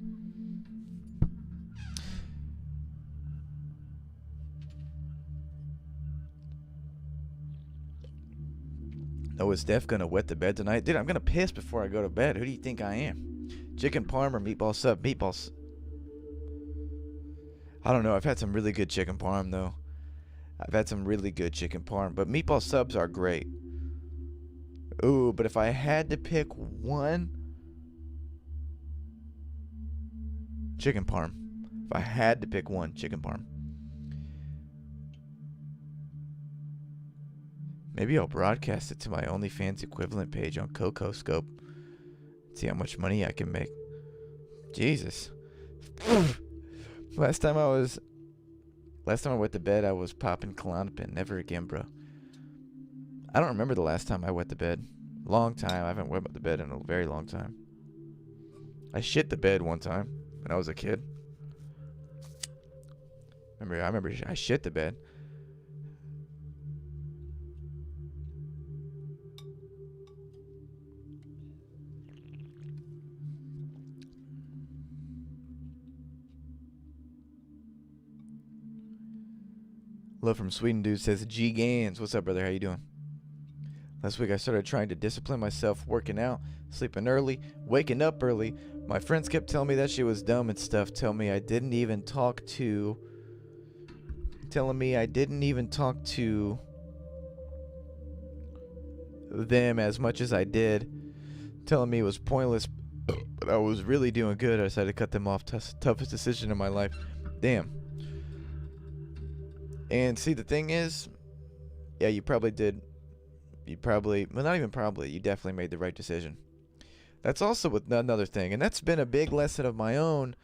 Oh, is Steph gonna wet the bed tonight? Dude, I'm gonna piss before I go to bed. Who do you think I am? Chicken parm or meatball sub? Meatballs. I don't know. I've had some really good chicken parm, though. I've had some really good chicken parm. But meatball subs are great. Ooh, but if I had to pick one... chicken parm. If I had to pick one, chicken parm. Maybe I'll broadcast it to my OnlyFans equivalent page on CocoScope. See how much money I can make. Jesus. Last time I went to bed, I was popping Klonopin. Never again, bro. I don't remember the last time I wet the bed. Long time. I haven't wet the bed in a very long time. I shit the bed one time when I was a kid. I remember I shit the bed. Love from Sweden dude says, G Gans. What's up, brother? How you doing? Last week I started trying to discipline myself, working out, sleeping early, waking up early. My friends kept telling me that shit was dumb and stuff, telling me I didn't even talk to them as much as I did. telling me it was pointless, but I was really doing good. I decided to cut them off. Toughest decision in my life. Damn. And see, the thing is, yeah, you probably did. You probably, well, not even probably, you definitely made the right decision. That's also with another thing, and that's been a big lesson of my own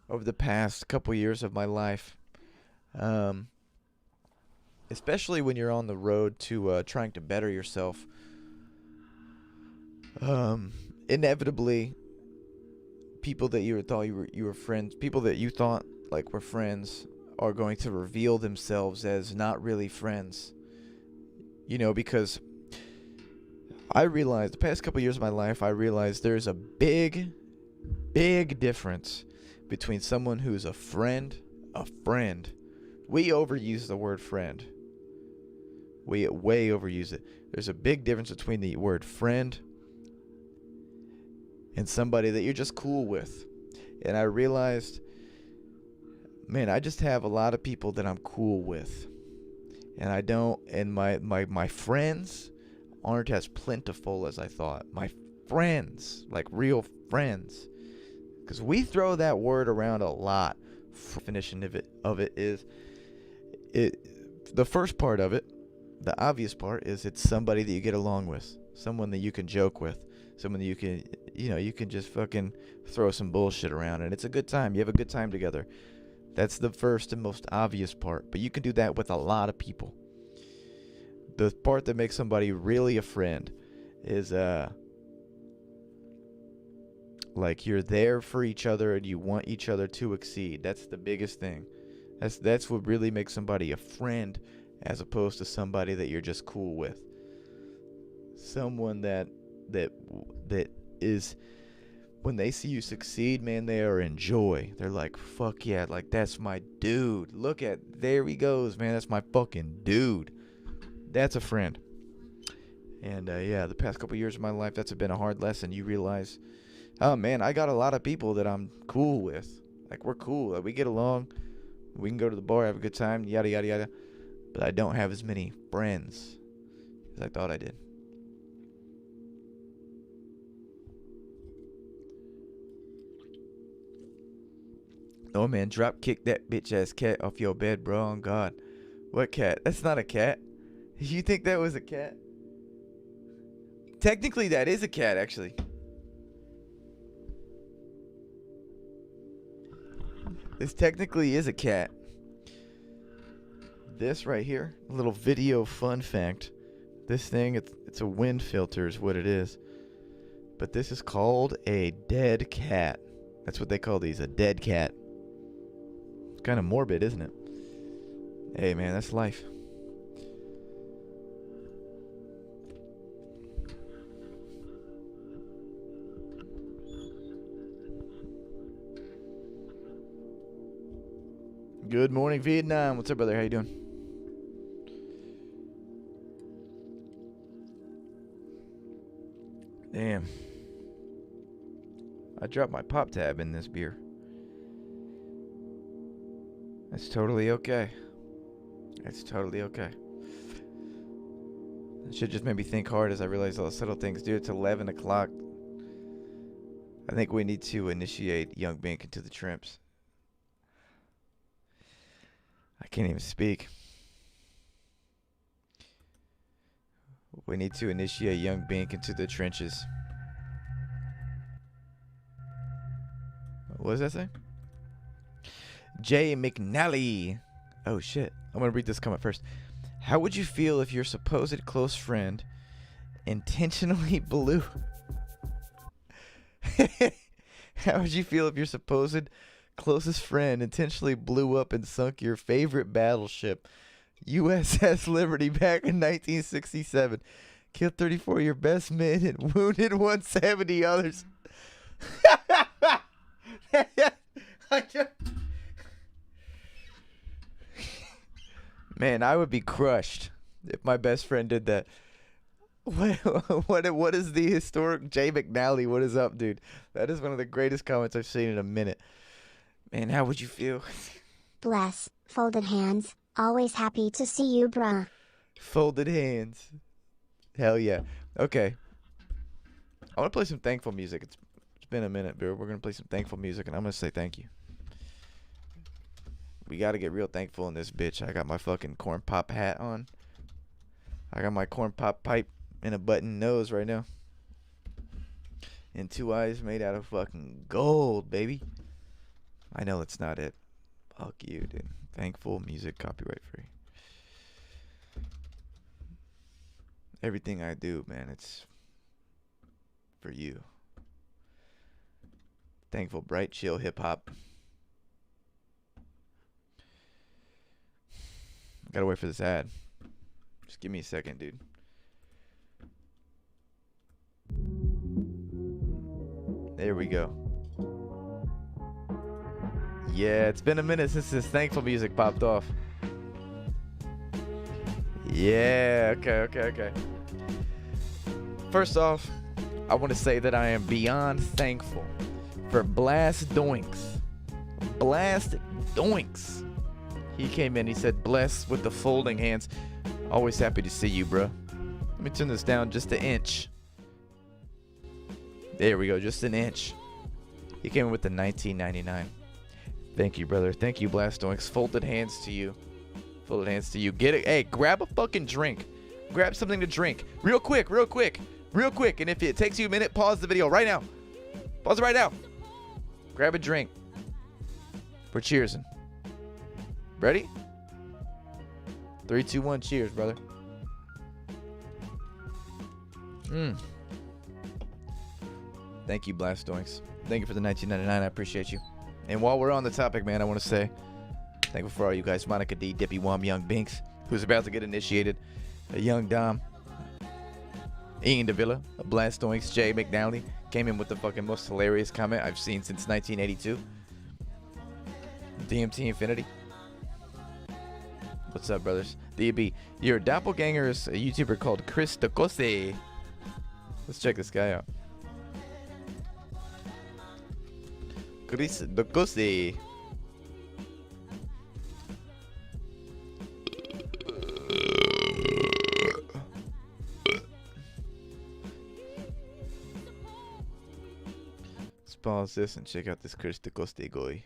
over the past couple years of my life. Especially when you're on the road to trying to better yourself. Inevitably, people that you thought you were friends, people that you thought like were friends, are going to reveal themselves as not really friends. You know, because I realized the past couple years of my life, I realized there's a big difference between someone who's a friend. We overuse the word friend. We way overuse it. There's a big difference between the word friend and somebody that you're just cool with. And I realized, man, I just have a lot of people that I'm cool with. And I don't, and my friends aren't as plentiful as I thought. My friends, like real friends. Because we throw that word around a lot. Definition of it is, the first part of it, the obvious part is it's somebody that you get along with. Someone that you can joke with. Someone that you can just fucking throw some bullshit around and it's a good time. You have a good time together. That's the first and most obvious part. But you can do that with a lot of people. The part that makes somebody really a friend is like you're there for each other and you want each other to exceed. That's the biggest thing. That's what really makes somebody a friend as opposed to somebody that you're just cool with. Someone that is, when they see you succeed, man, they are in joy. They're like, fuck yeah, like that's my dude. Look at, there he goes, man, that's my fucking dude. That's a friend. And yeah, the past couple years of my life, that's been a hard lesson. You realize, oh man, I got a lot of people that I'm cool with. Like we're cool, like, we get along, we can go to the bar, have a good time, yada yada yada. But I don't have as many friends as I thought I did. Oh man, drop kick that bitch ass cat off your bed, bro. On God. What cat? That's not a cat. You think that was a cat? Technically that is a cat, actually. This technically is a cat. This right here, a little video fun fact. This thing, it's a wind filter is what it is. But this is called a dead cat. That's what they call these, a dead cat. Kind of morbid, isn't it? Hey man, that's life. Good morning, Vietnam. What's up, brother? How you doing? Damn. I dropped my pop tab in this beer. That's totally okay. That's totally okay. That shit just made me think hard as I realized all the subtle things. Dude, it's 11 o'clock. I think we need to initiate Young Bink into the Trimps. I can't even speak. We need to initiate Young Bink into the trenches. What does that say? Jay McNally. Oh shit. I'm gonna read this comment first. How would you feel if your supposed close friend intentionally blew... How would you feel if your supposed closest friend intentionally blew up and sunk your favorite battleship, USS Liberty, back in 1967? Killed 34 of your best men and wounded 170 others. Man, I would be crushed if my best friend did that. What is the historic Jay McNally? What is up, dude? That is one of the greatest comments I've seen in a minute. Man, how would you feel? Bless, folded hands, always happy to see you, bruh. Folded hands. Hell yeah. Okay. I want to play some thankful music. It's been a minute, bro. We're gonna play some thankful music, and I'm gonna say thank you. We gotta get real thankful in this bitch. I got my fucking corn pop hat on. I got my corn pop pipe and a button nose right now. And 2 eyes made out of fucking gold, baby. I know it's not it. Fuck you, dude. Thankful music, copyright free. Everything I do, man, it's for you. Thankful, bright, chill, hip hop. Gotta wait for this ad. Just give me a second, dude. There we go. Yeah, it's been a minute since this thankful music popped off. Yeah, okay. First off, I want to say that I am beyond thankful for Blast Doinks. Blast Doinks. He came in, he said, bless with the folding hands. Always happy to see you, bro. Let me turn this down just an inch. There we go, just an inch. He came in with the 19.99. Thank you, brother. Thank you, Blast Doinks. Folded hands to you. Folded hands to you. Get it. Hey, grab a fucking drink. Grab something to drink. Real quick. And if it takes you a minute, pause the video right now. Pause it right now. Grab a drink. We're cheersing. Ready? 3, 2, 1. Cheers, brother. Thank you, Blast Doinks. Thank you for the 19.99. I appreciate you. And while we're on the topic, man, I want to say thankful for all you guys. Monica D, Dippy Wom, Young Binks, who's about to get initiated. A Young Dom. Ian Davila, a Blast Doinks, Jay McNally came in with the fucking most hilarious comment I've seen since 1982. DMT Infinity. What's up, brothers? DB, your doppelganger is a YouTuber called Chris Tokose. Let's check this guy out. Chris Tokose. Let's pause this and check out this Chris Tokose guy.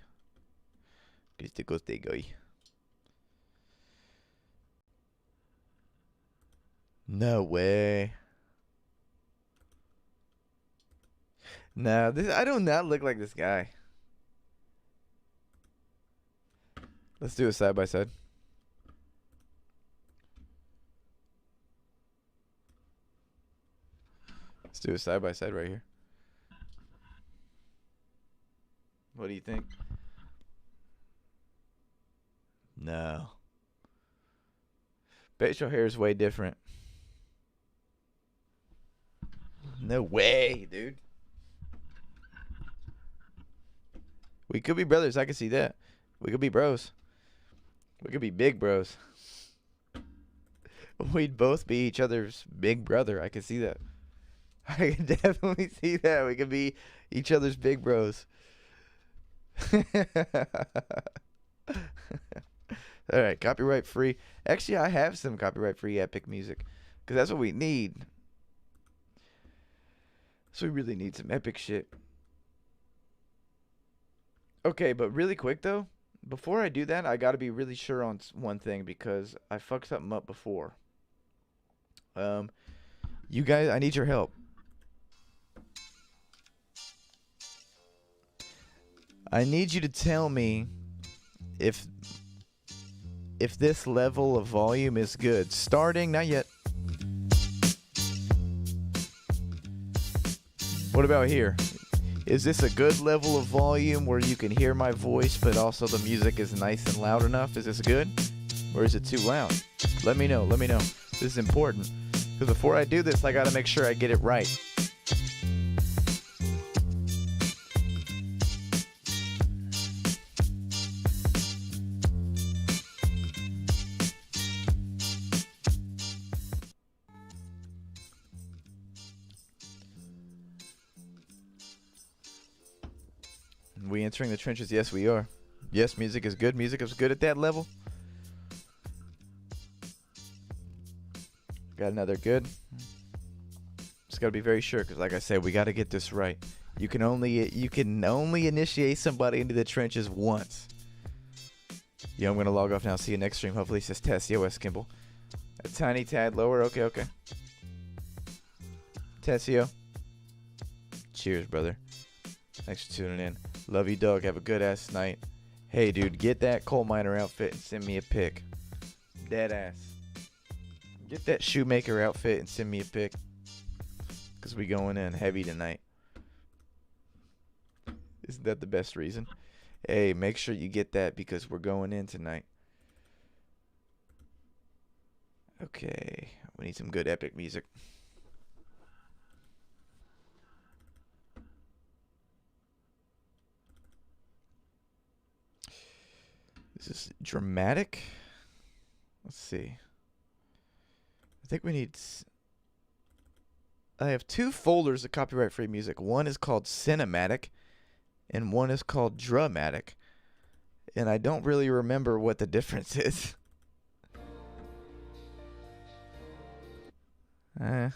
Chris Tokose guy. No way. No, I do not look like this guy. Let's do a side by side. Let's do a side by side right here. What do you think? No. Facial hair is way different. No way, dude. We could be brothers. I can see that. We could be bros. We could be big bros. We'd both be each other's big brother. I can see that. I can definitely see that. We could be each other's big bros. All right, copyright free. Actually, I have some copyright free epic music because that's what we need. So we really need some epic shit. Okay, but really quick though, before I do that, I gotta be really sure on one thing because I fucked something up before. You guys, I need your help. I need you to tell me if this level of volume is good. Starting, not yet. What about here? Is this a good level of volume where you can hear my voice, but also the music is nice and loud enough? Is this good? Or is it too loud? Let me know. Let me know. This is important. Because before I do this, I got to make sure I get it right. We entering the trenches? Yes, we are. Yes, music is good. Music is good at that level. Got another good. just gotta be very sure, because like I said, we gotta get this right. You can only initiate somebody into the trenches once. Yo, I'm gonna log off now. See you next stream. Hopefully it says Tessio S. Kimball. A tiny tad lower. Okay. Tessio. Cheers, brother. Thanks for tuning in. Love you, dog. Have a good ass night. Hey, dude, get that coal miner outfit and send me a pic. Dead ass. Get that shoemaker outfit and send me a pic. Because we going in heavy tonight. Isn't that the best reason? Hey, make sure you get that because we're going in tonight. Okay. We need some good epic music. This is dramatic. Let's see. I think we need... I have 2 folders of copyright-free music. One is called Cinematic, and one is called Dramatic. And I don't really remember what the difference is. Nah.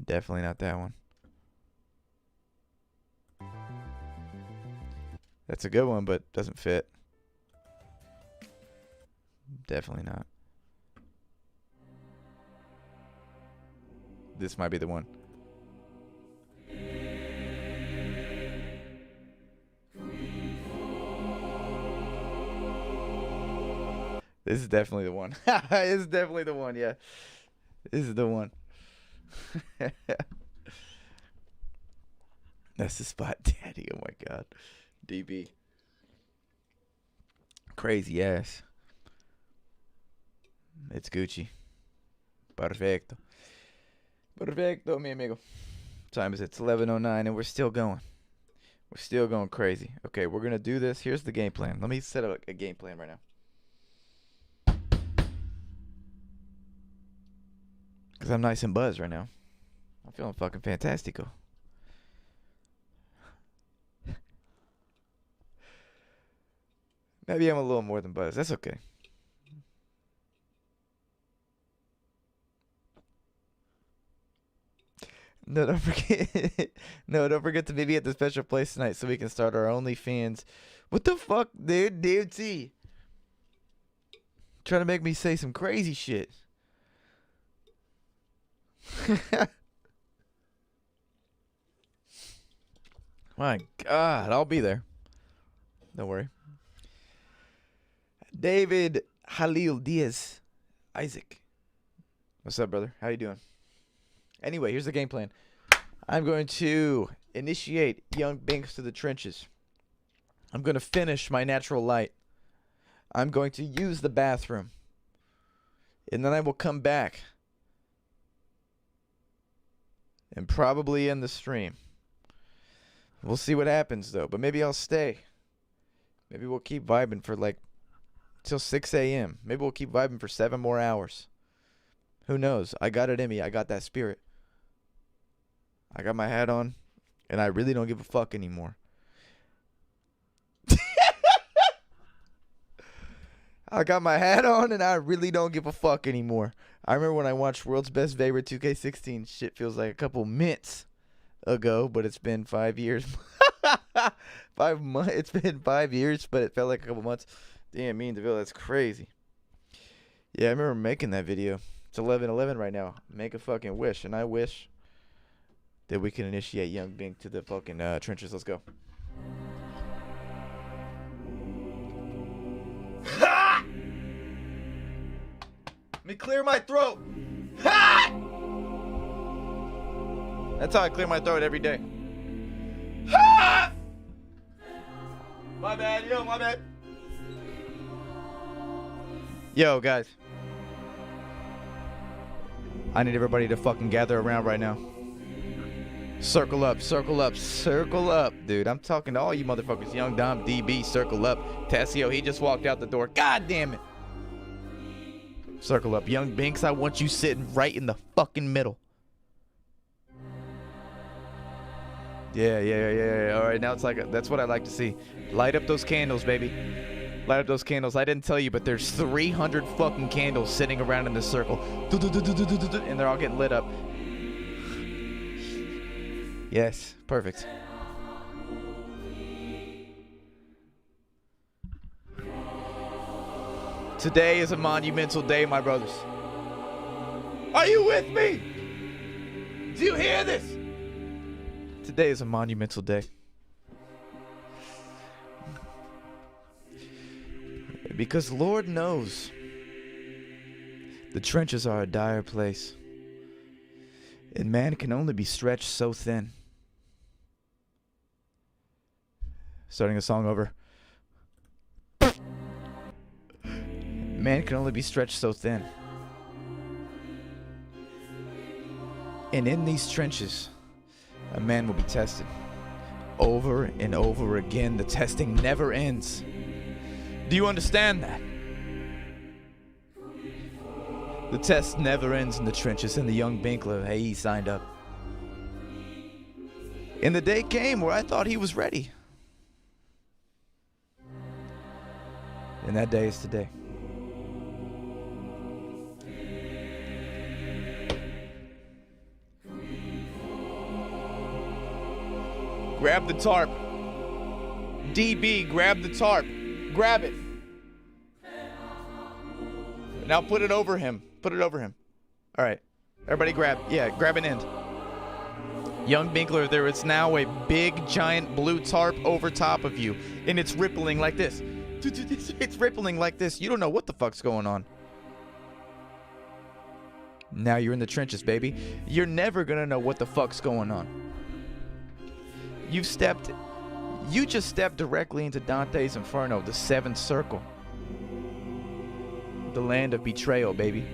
Definitely not that one. That's a good one, but doesn't fit. Definitely not. This might be the one. This is definitely the one. This is definitely the one, yeah. This is the one. That's the spot, daddy. Oh my god. DB. Crazy ass. It's Gucci. Perfecto. Perfecto, mi amigo. Time is it's 11:09 and we're still going. We're still going crazy. Okay, we're going to do this. Here's the game plan. Let me set up a game plan right now. Because I'm nice and buzzed right now. I'm feeling fucking fantastico. Maybe I'm a little more than buzzed. That's okay. No, don't forget. No, don't forget to maybe at the special place tonight so we can start our OnlyFans. What the fuck, dude? DMT. Trying to make me say some crazy shit. My God, I'll be there. Don't worry. David Halil Diaz. Isaac. What's up, brother? How you doing? Anyway, here's the game plan. I'm going to initiate young Binks to the trenches. I'm going to finish my natural light. I'm going to use the bathroom. And then I will come back. And probably end the stream. We'll see what happens, though. But maybe I'll stay. Maybe we'll keep vibing for like till 6 a.m. Maybe we'll keep vibing for 7 more hours. Who knows? I got it in me. I got that spirit. I got my hat on, and I really don't give a fuck anymore. I got my hat on, and I really don't give a fuck anymore. I remember when I watched World's Best Favorite 2K16. Shit feels like a couple minutes ago, but it's been 5 years. 5 months. It's been 5 years, but it felt like a couple months. Damn, me and DeVille, that's crazy. Yeah, I remember making that video. It's 11:11 right now. Make a fucking wish, and I wish that we can initiate young Bink to the fucking trenches. Let's go. Let me clear my throat. That's how I clear my throat every day. My bad, yo, my bad. Yo, guys. I need everybody to fucking gather around right now. Circle up, circle up, circle up, dude. I'm talking to all you motherfuckers. Young Dom, DB, circle up. Tessio, he just walked out the door. God damn it. Circle up. Young Binks, I want you sitting right in the fucking middle. Yeah. All right, now it's like, that's what I like to see. Light up those candles, baby. Light up those candles. I didn't tell you, but there's 300 fucking candles sitting around in this circle. And they're all getting lit up. Yes, perfect. Today is a monumental day, my brothers. Are you with me? Do you hear this? Today is a monumental day. Because Lord knows the trenches are a dire place. And man can only be stretched so thin. Starting a song over. Man can only be stretched so thin. And in these trenches, a man will be tested. Over and over again, the testing never ends. Do you understand that? The test never ends in the trenches, and the young Binkler, hey, he signed up. And the day came where I thought he was ready. And that day is today. Grab the tarp. DB, grab the tarp. Grab it. Now put it over him. Put it over him. All right. Everybody grab. Yeah, grab an end. Young Binkler, there is now a big, giant blue tarp over top of you. And it's rippling like this. It's rippling like this. You don't know what the fuck's going on. Now you're in the trenches, baby. You're never gonna know what the fuck's going on. You just stepped directly into Dante's Inferno, the seventh circle. The land of betrayal, baby.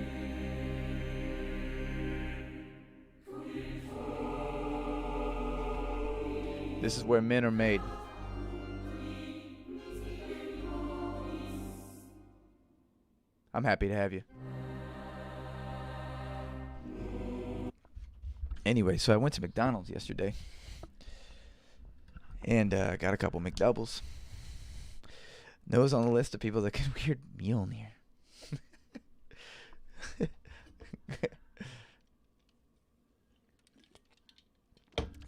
This is where men are made. I'm happy to have you. Anyway, so I went to McDonald's yesterday. And I got a couple McDoubles. Noah's on the list of people that get weird Mjolnir.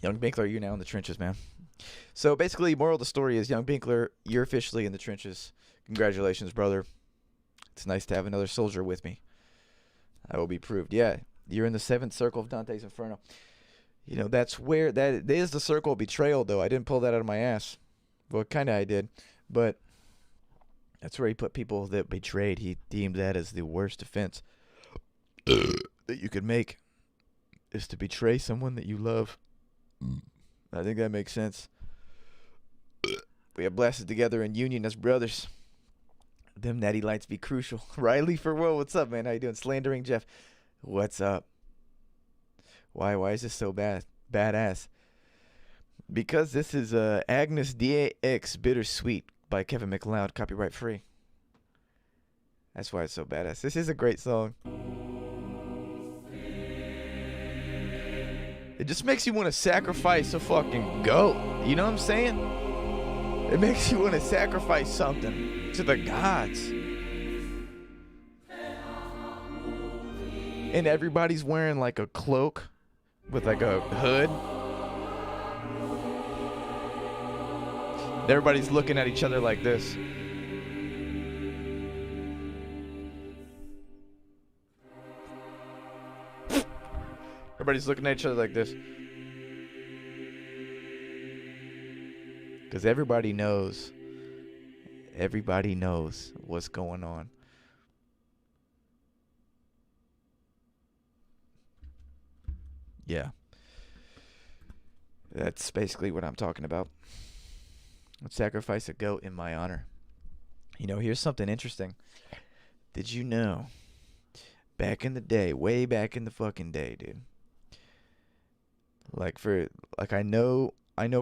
Young Binkler, you're now in the trenches, man. So basically, moral of the story is, Young Binkler, you're officially in the trenches. Congratulations, brother. It's nice to have another soldier with me. I will be proved. Yeah, you're in the seventh circle of Dante's Inferno. You know, that is the circle of betrayal, though. I didn't pull that out of my ass. Well, kind of I did. But that's where he put people that betrayed. He deemed that as the worst offense that you could make, is to betray someone that you love. I think that makes sense. We have blasted together in union as brothers. Them natty lights be crucial. Riley for Will, what's up, man? How you doing? Slandering Jeff, what's up? Why is this so badass? Because this is Agnes DAX Bittersweet by Kevin MacLeod, copyright free. That's why it's so badass. This is a great song. It just makes you want to sacrifice a fucking goat. You know what I'm saying? It makes you want to sacrifice something to the gods. And everybody's wearing like a cloak with like a hood. Everybody's looking at each other like this. Everybody's looking at each other like this. Because everybody knows what's going on. Yeah. That's basically what I'm talking about. Let's sacrifice a goat in my honor. You know, here's something interesting. Did you know, back in the day, way back in the fucking day, dude. I know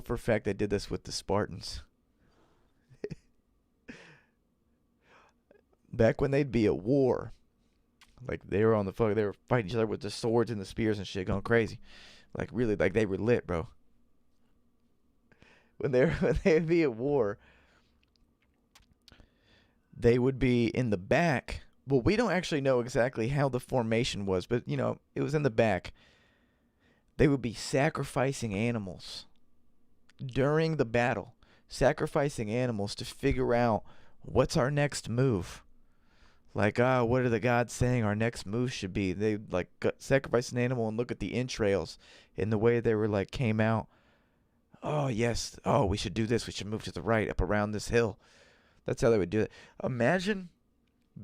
for a fact they did this with the Spartans. Back when they'd be at war, like they were fighting each other with the swords and the spears and shit, going crazy. Like really, like they were lit, bro. When they'd be at war, they would be in the back. Well, we don't actually know exactly how the formation was, but you know, it was in the back. They would be sacrificing animals during the battle, sacrificing animals to figure out what's our next move. Like, what are the gods saying our next move should be? They like sacrifice an animal and look at the entrails and the way they were like came out. Oh yes, oh we should do this. We should move to the right, up around this hill. That's how they would do it. Imagine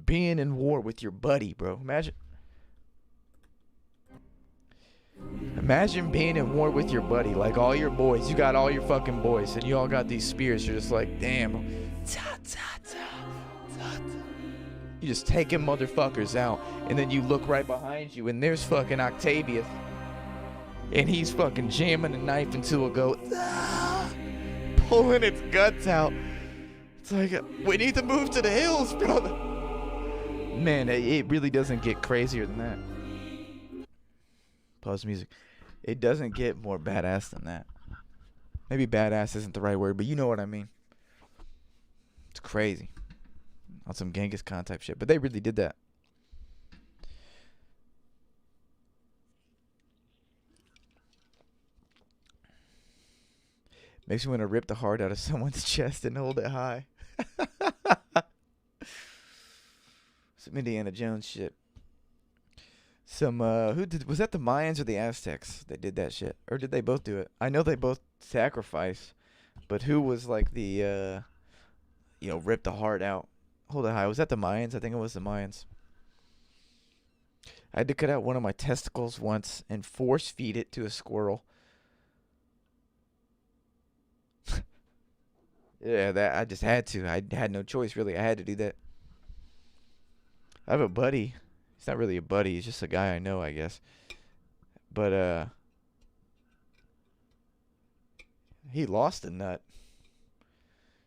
being in war with your buddy, bro. Imagine being in war with your buddy, like all your boys. You got all your fucking boys, and you all got these spears. You're just like, damn. Ta, ta, ta, ta, ta. You just taking motherfuckers out, and then you look right behind you, and there's fucking Octavius, and he's fucking jamming a knife into a goat, pulling its guts out. It's like, we need to move to the hills, brother. Man, it really doesn't get crazier than that. Pause music. It doesn't get more badass than that. Maybe badass isn't the right word, but you know what I mean. It's crazy. On some Genghis Khan type shit. But they really did that. Makes me want to rip the heart out of someone's chest and hold it high. Some Indiana Jones shit. Some was that the Mayans or the Aztecs that did that shit? Or did they both do it? I know they both sacrificed, but who was like the rip the heart out? Hold it high. Was that the Mayans? I think it was the Mayans. I had to cut out one of my testicles once and force feed it to a squirrel. Yeah, that I just had to. I had no choice, really. I had to do that. I have a buddy. He's not really a buddy. He's just a guy I know, I guess. But, he lost a nut.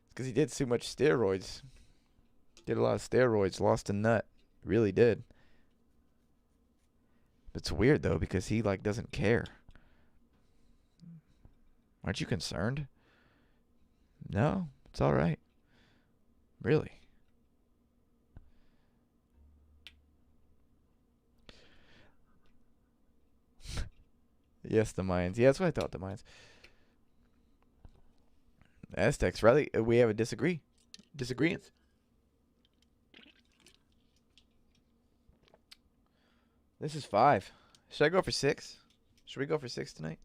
Because he did too much steroids. Did a lot of steroids. Lost a nut. Really did. It's weird, though, because he, like, doesn't care. Aren't you concerned? No, it's all right. Really. Yes, the Mayans. Yeah, that's what I thought, the Mayans. Aztecs, really? We have a disagreement. This is 5. Should I go for 6? Should we go for 6 tonight?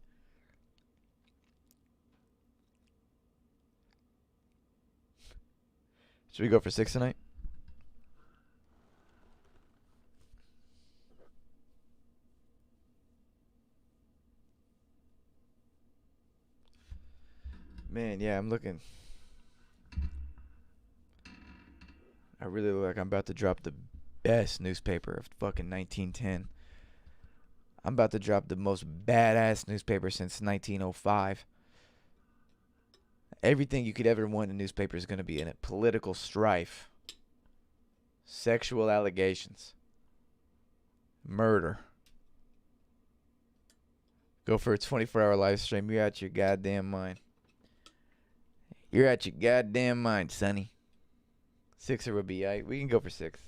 Should we go for 6 tonight? Man, yeah, I'm looking. I really look like I'm about to drop the best newspaper of fucking 1910. I'm about to drop the most badass newspaper since 1905. Everything you could ever want in a newspaper is going to be in it. Political strife. Sexual allegations. Murder. Go for a 24-hour live stream. You're out your goddamn mind. You're out your goddamn mind, sonny. 6er would be aight. We can go for 6.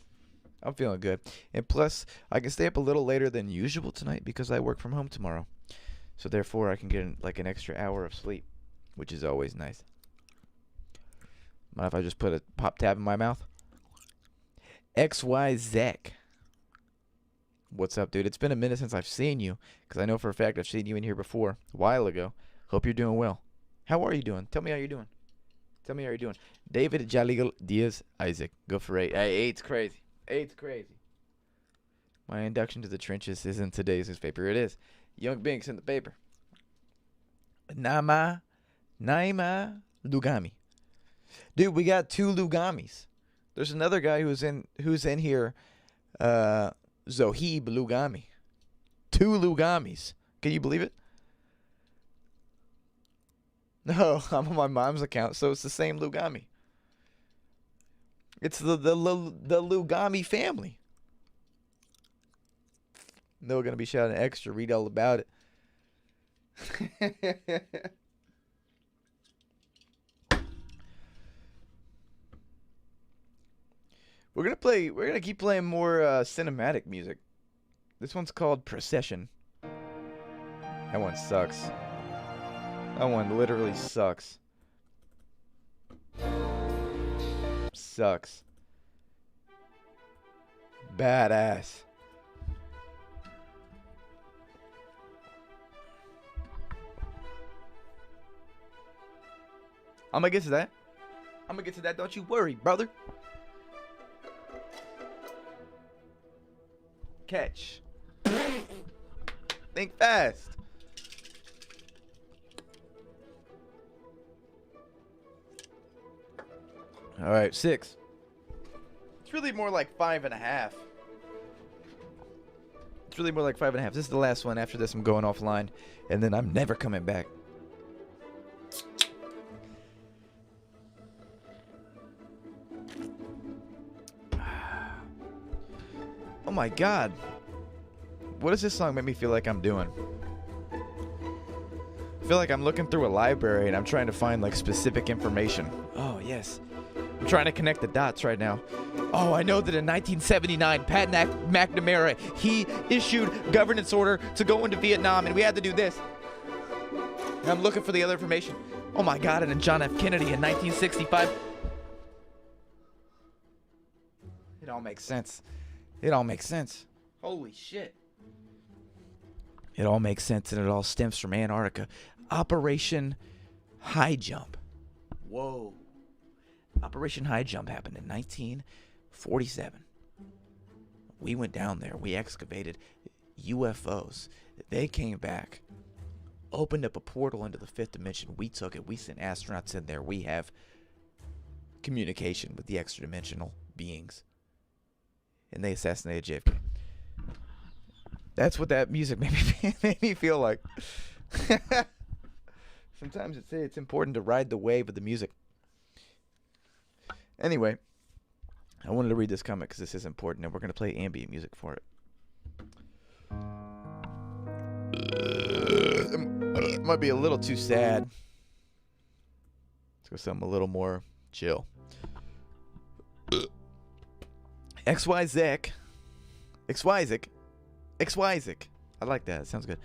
I'm feeling good. And plus, I can stay up a little later than usual tonight because I work from home tomorrow. So therefore, I can get like an extra hour of sleep, which is always nice. Mind if I just put a pop tab in my mouth? XYZ. What's up, dude? It's been a minute since I've seen you, because I know for a fact I've seen you in here before, a while ago. Hope you're doing well. How are you doing? Tell me how you're doing. Tell me how you're doing. David Jaligal Diaz Isaac. Go for 8. Hey, 8's crazy. 8's crazy. My induction to the trenches is in today's newspaper. It is. Young Binks in the paper. Naima Lugami. Dude, we got 2 Lugamis. There's another guy who's in here. Zohib Lugami. 2 Lugamis. Can you believe it? No, I'm on my mom's account, so it's the same Lugami. It's the Lugami family. They're gonna be shouting extra. Read all about it. We're gonna keep playing more cinematic music. This one's called Procession. That one sucks. That one literally sucks. Sucks. Badass. I'm gonna get to that. I'm gonna get to that. Don't you worry, brother. Catch. Think fast. All right, 6. It's really more like 5.5. It's really more like 5.5. This is the last one. After this, I'm going offline, and then I'm never coming back. Oh my God. What does this song make me feel like I'm doing? I feel like I'm looking through a library and I'm trying to find like specific information. Oh, yes. I'm trying to connect the dots right now. Oh, I know that in 1979, Pat McNamara, he issued governance order to go into Vietnam and we had to do this. And I'm looking for the other information. Oh my God, and then John F. Kennedy in 1965. It all makes sense. It all makes sense. Holy shit. It all makes sense and it all stems from Antarctica. Operation High Jump. Whoa. Operation High Jump happened in 1947. We went down there. We excavated UFOs. They came back. Opened up a portal into the 5th dimension. We took it. We sent astronauts in there. We have communication with the extra dimensional beings. And they assassinated JFK. That's what that music made me feel like. Sometimes it's important to ride the wave of the music. Anyway, I wanted to read this comic because this is important, and we're going to play ambient music for it. It might be a little too sad. Let's go something a little more chill. XYZ. I like that. It sounds good.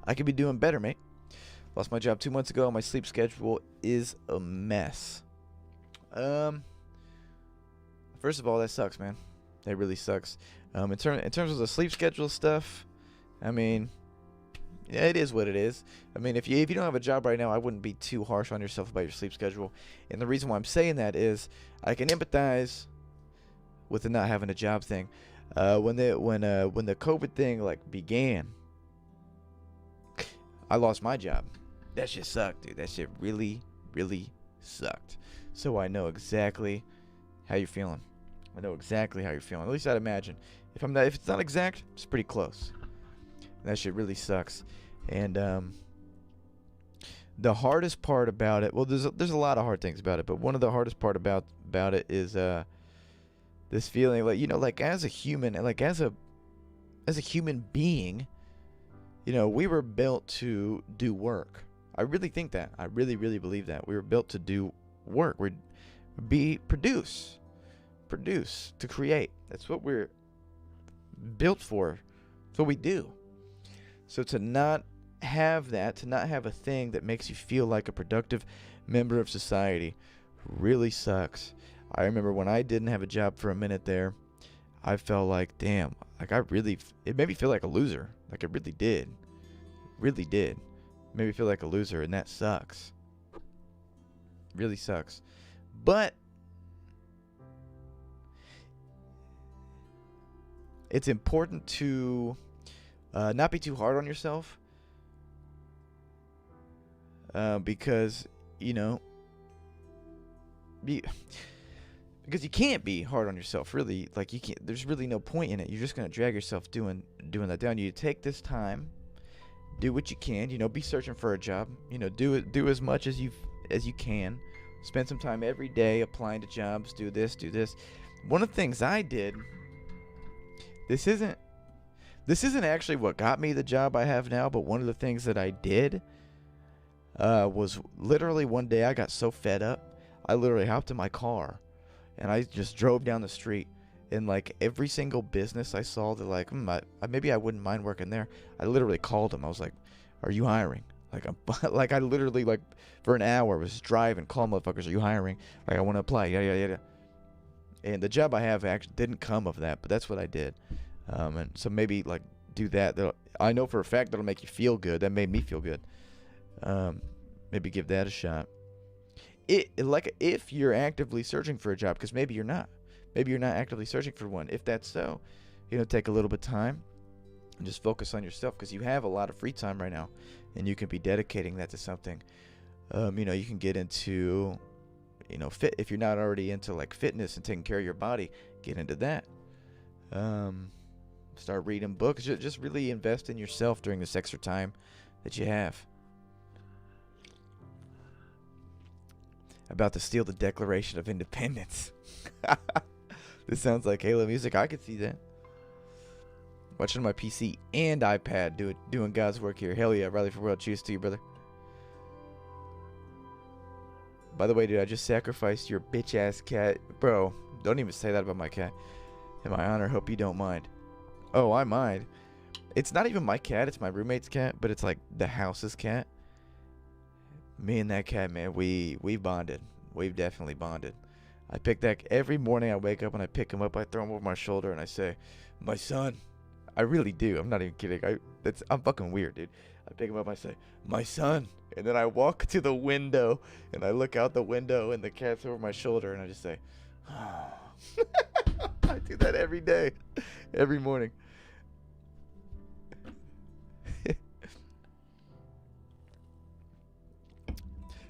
I could be doing better, mate. Lost my job 2 months ago. My sleep schedule is a mess. First of all, that sucks, man. That really sucks. In terms of the sleep schedule stuff, I mean, yeah, it is what it is. I mean, if you don't have a job right now, I wouldn't be too harsh on yourself about your sleep schedule. And the reason why I'm saying that is I can empathize with the not having a job thing. When the COVID thing like began, I lost my job. That shit sucked, dude. That shit really, really sucked. So I know exactly how you're feeling. At least I'd imagine. If it's not exact, it's pretty close. That shit really sucks. And the hardest part about it, well, there's a lot of hard things about it, but one of the hardest part about it is this feeling like, like as a human, like as a human being, we were built to do work. I really think that. I really, really believe that. We were built to do work. Produce, to create. That's what we're built for. That's what we do. So to not have that, to not have a thing that makes you feel like a productive member of society really sucks. I remember when I didn't have a job for a minute there, I felt like, damn, like it made me feel like a loser. Like it really did. Really did. It made me feel like a loser, and that sucks. Really sucks. But it's important to not be too hard on yourself. Because, because you can't be hard on yourself, really. Like, you can't. There's really no point in it. You're just gonna drag yourself doing that down. You take this time, do what you can. Be searching for a job. Do as much as you can. Spend some time every day applying to jobs. Do this. One of the things I did. This isn't actually what got me the job I have now, but one of the things that I did was literally one day I got so fed up, I literally hopped in my car and I just drove down the street And like every single business I saw, they're like, maybe I wouldn't mind working there. I literally called them. I was like, "Are you hiring?" Like like I literally like for an hour was driving, call motherfuckers, "Are you hiring?" Like I want to apply. Yeah. And the job I have actually didn't come of that, but that's what I did. And so maybe like do that. I know for a fact that'll make you feel good. That made me feel good. Maybe give that a shot. Like if you're actively searching for a job, because maybe you're not. Maybe you're not actively searching for one. If that's so, take a little bit of time and just focus on yourself, because you have a lot of free time right now, and you can be dedicating that to something. You can get into, fit. If you're not already into like fitness and taking care of your body, get into that. Start reading books. Just really invest in yourself during this extra time that you have. About to steal the Declaration of Independence. This sounds like Halo music. I could see that. Watching my PC and iPad doing God's work here. Hell yeah, Noahforworld. Cheers to you, brother. By the way, dude, I just sacrificed your bitch ass cat. Bro, don't even say that about my cat. In my honor, hope you don't mind. Oh, I mind. It's not even my cat, it's my roommate's cat, but it's like the house's cat. Me and that cat, man, we bonded. We've definitely bonded. I pick that every morning. I wake up and I pick him up. I throw him over my shoulder and I say, "My son." I really do. I'm not even kidding. I'm fucking weird, dude. I pick him up. I say, "My son," and then I walk to the window and I look out the window and the cat's over my shoulder and I just say, "Oh." I do that every day, every morning.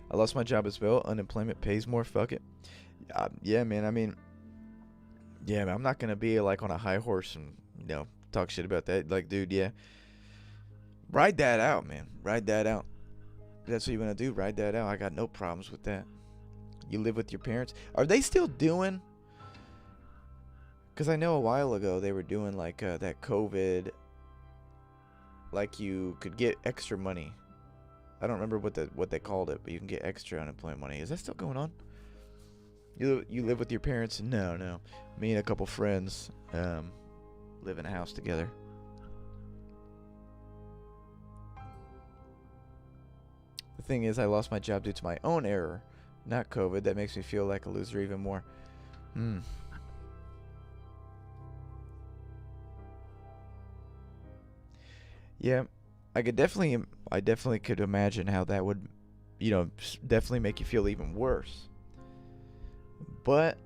I lost my job as well. Unemployment pays more. Fuck it. Yeah, man. I mean, yeah, man, I'm not gonna be like on a high horse and talk shit about that. Like, dude, yeah, ride that out, man. Ride that out. If that's what you want to do. Ride that out. I got no problems with that. You live with your parents. Are they still doing? Because I know a while ago they were doing like that COVID. Like you could get extra money. I don't remember what they called it, but you can get extra unemployment money. Is that still going on? You live with your parents? No. Me and a couple friends live in a house together. The thing is, I lost my job due to my own error, not COVID. That makes me feel like a loser even more. Yeah, I definitely could imagine how that would, definitely make you feel even worse. But,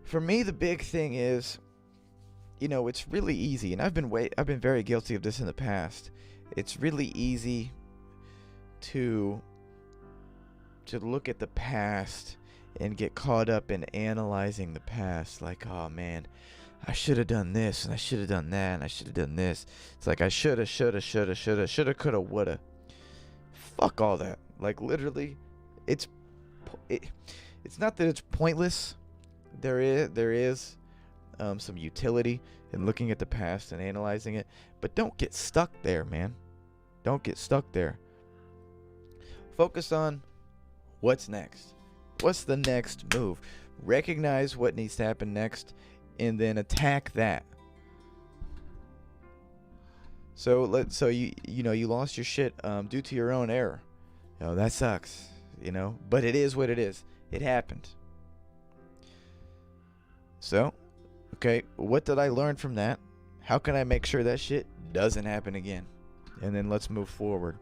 for me, the big thing is, it's really easy, and I've been very guilty of this in the past. It's really easy to look at the past and get caught up in analyzing the past, like, oh man, I should have done this, and I should have done that, and I should have done this. It's like I shoulda, coulda, woulda. Fuck all that. Like, literally, it's not that it's pointless. There is some utility in looking at the past and analyzing it, but don't get stuck there, man. Don't get stuck there. Focus on what's next. What's the next move? Recognize what needs to happen next, and then attack that. So you lost your shit due to your own error. That sucks, but it is what it is. It happened. So, okay, what did I learn from that? How can I make sure that shit doesn't happen again? And then let's move forward.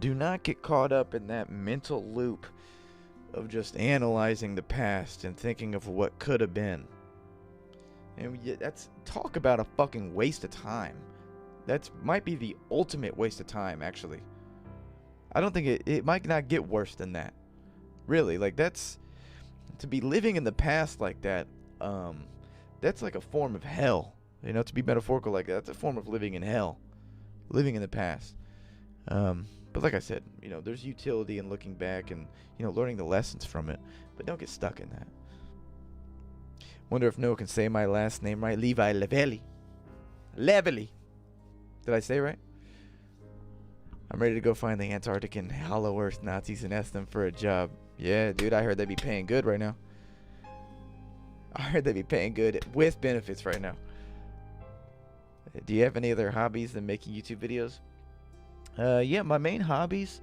Do not get caught up in that mental loop of just analyzing the past and thinking of what could have been. And that's talk about a fucking waste of time. That might be the ultimate waste of time, actually. I don't think it might not get worse than that. Really, like that's to be living in the past like that. That's like a form of hell. To be metaphorical like that, that's a form of living in hell, living in the past. But like I said, there's utility in looking back and learning the lessons from it. But don't get stuck in that. Wonder if Noah can say my last name right. Levi Leveli. Leveli. Did I say it right? I'm ready to go find the Antarctic and Hollow Earth Nazis and ask them for a job. Yeah, dude, I heard they'd be paying good right now. I heard they be paying good with benefits right now. Do you have any other hobbies than making YouTube videos? Yeah, my main hobbies,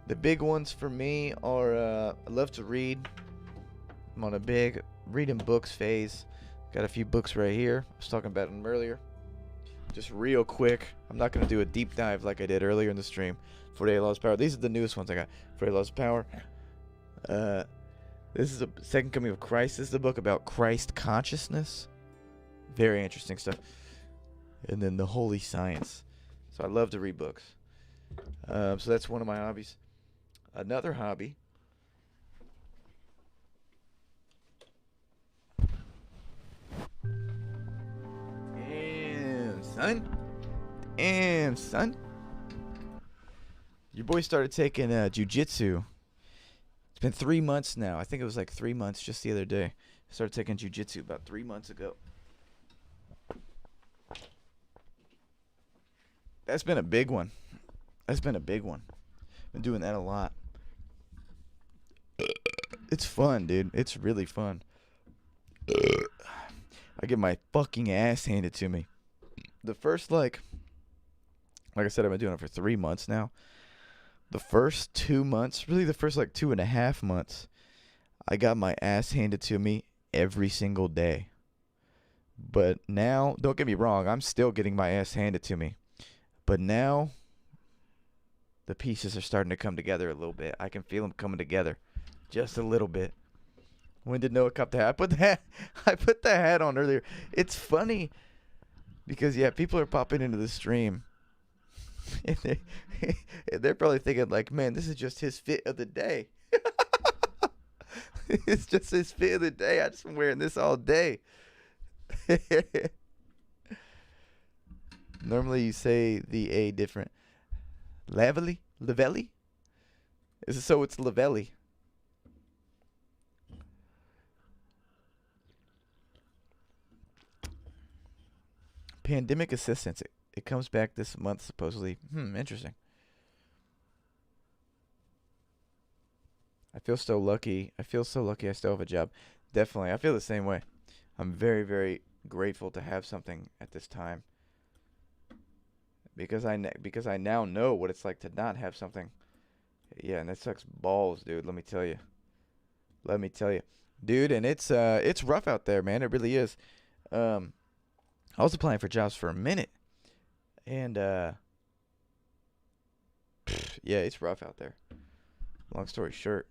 the big ones for me are I love to read. I'm on a big reading books phase. Got a few books right here. I was talking about them earlier. Just real quick, I'm not going to do a deep dive like I did earlier in the stream. 48 Laws of Power. These are the newest ones I got. 48 Laws of Power. This is a Second Coming of Christ. This is the book about Christ consciousness. Very interesting stuff. And then The Holy Science. So I love to read books. So that's one of my hobbies. Another hobby. Damn, son. Your boy started taking jujitsu. It's been 3 months now. I think it was like 3 months just the other day. I started taking jujitsu about 3 months ago. That's been a big one. Been doing that a lot. It's fun, dude. It's really fun. I get my fucking ass handed to me. The first, like I said, I've been doing it for 3 months now. The first 2 months, really the first like 2.5 months, I got my ass handed to me every single day. But now, don't get me wrong, I'm still getting my ass handed to me. But now, the pieces are starting to come together a little bit. I can feel them coming together just a little bit. When did Noah cop the hat? I put the hat on earlier. It's funny because, yeah, people are popping into the stream. And they're probably thinking, like, man, this is just his fit of the day. It's just his fit of the day. I just been wearing this all day. Normally you say the A different. Lavelli? Lavelli? So it's Lavelli. Pandemic assistance. It comes back this month, supposedly. Interesting. I feel so lucky. I still have a job. Definitely. I feel the same way. I'm very, very grateful to have something at this time. Because I now know what it's like to not have something. Yeah, and that sucks balls, dude. Let me tell you. Dude, and it's rough out there, man. It really is. I was applying for jobs for a minute. And yeah, it's rough out there. Long story short.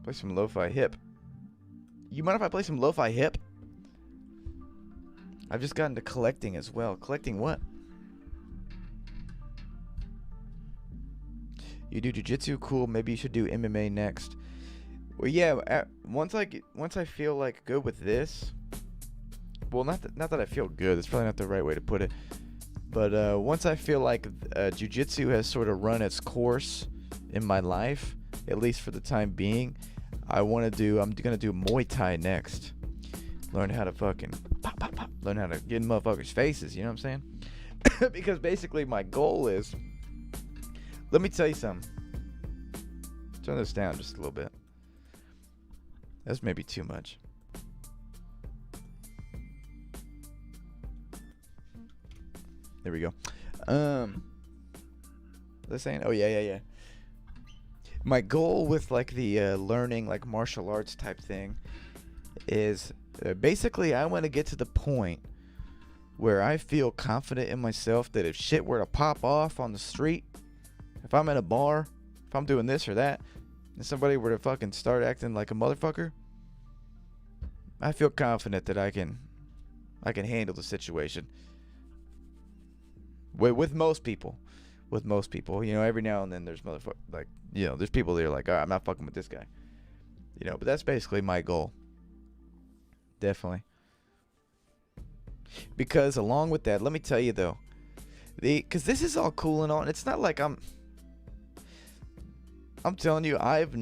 Play some lo-fi hip. You mind if I play some lo-fi hip? I've just gotten to collecting as well. Collecting what? You do jiu-jitsu? Cool. Maybe you should do MMA next. Well, yeah. Once I feel like good with this. Well, not that I feel good. That's probably not the right way to put it. But once I feel like jiu-jitsu has sort of run its course in my life, at least for the time being, I'm gonna do Muay Thai next. Learn how to fucking pop, pop, pop. Learn how to get in motherfuckers' faces. You know what I'm saying? Because basically my goal is. Let me tell you something. Turn this down just a little bit. That's maybe too much. There we go. Was I saying? Oh yeah. My goal with like the learning like martial arts type thing is basically I want to get to the point where I feel confident in myself that if shit were to pop off on the street, if I'm in a bar, if I'm doing this or that, and somebody were to fucking start acting like a motherfucker, I feel confident that I can handle the situation. With most people, you know, every now and then there's there's people that are like, all right, I'm not fucking with this guy, you know. But that's basically my goal. Definitely. Because along with that, let me tell you though, because this is all cool and all, and it's not like I'm telling you, I've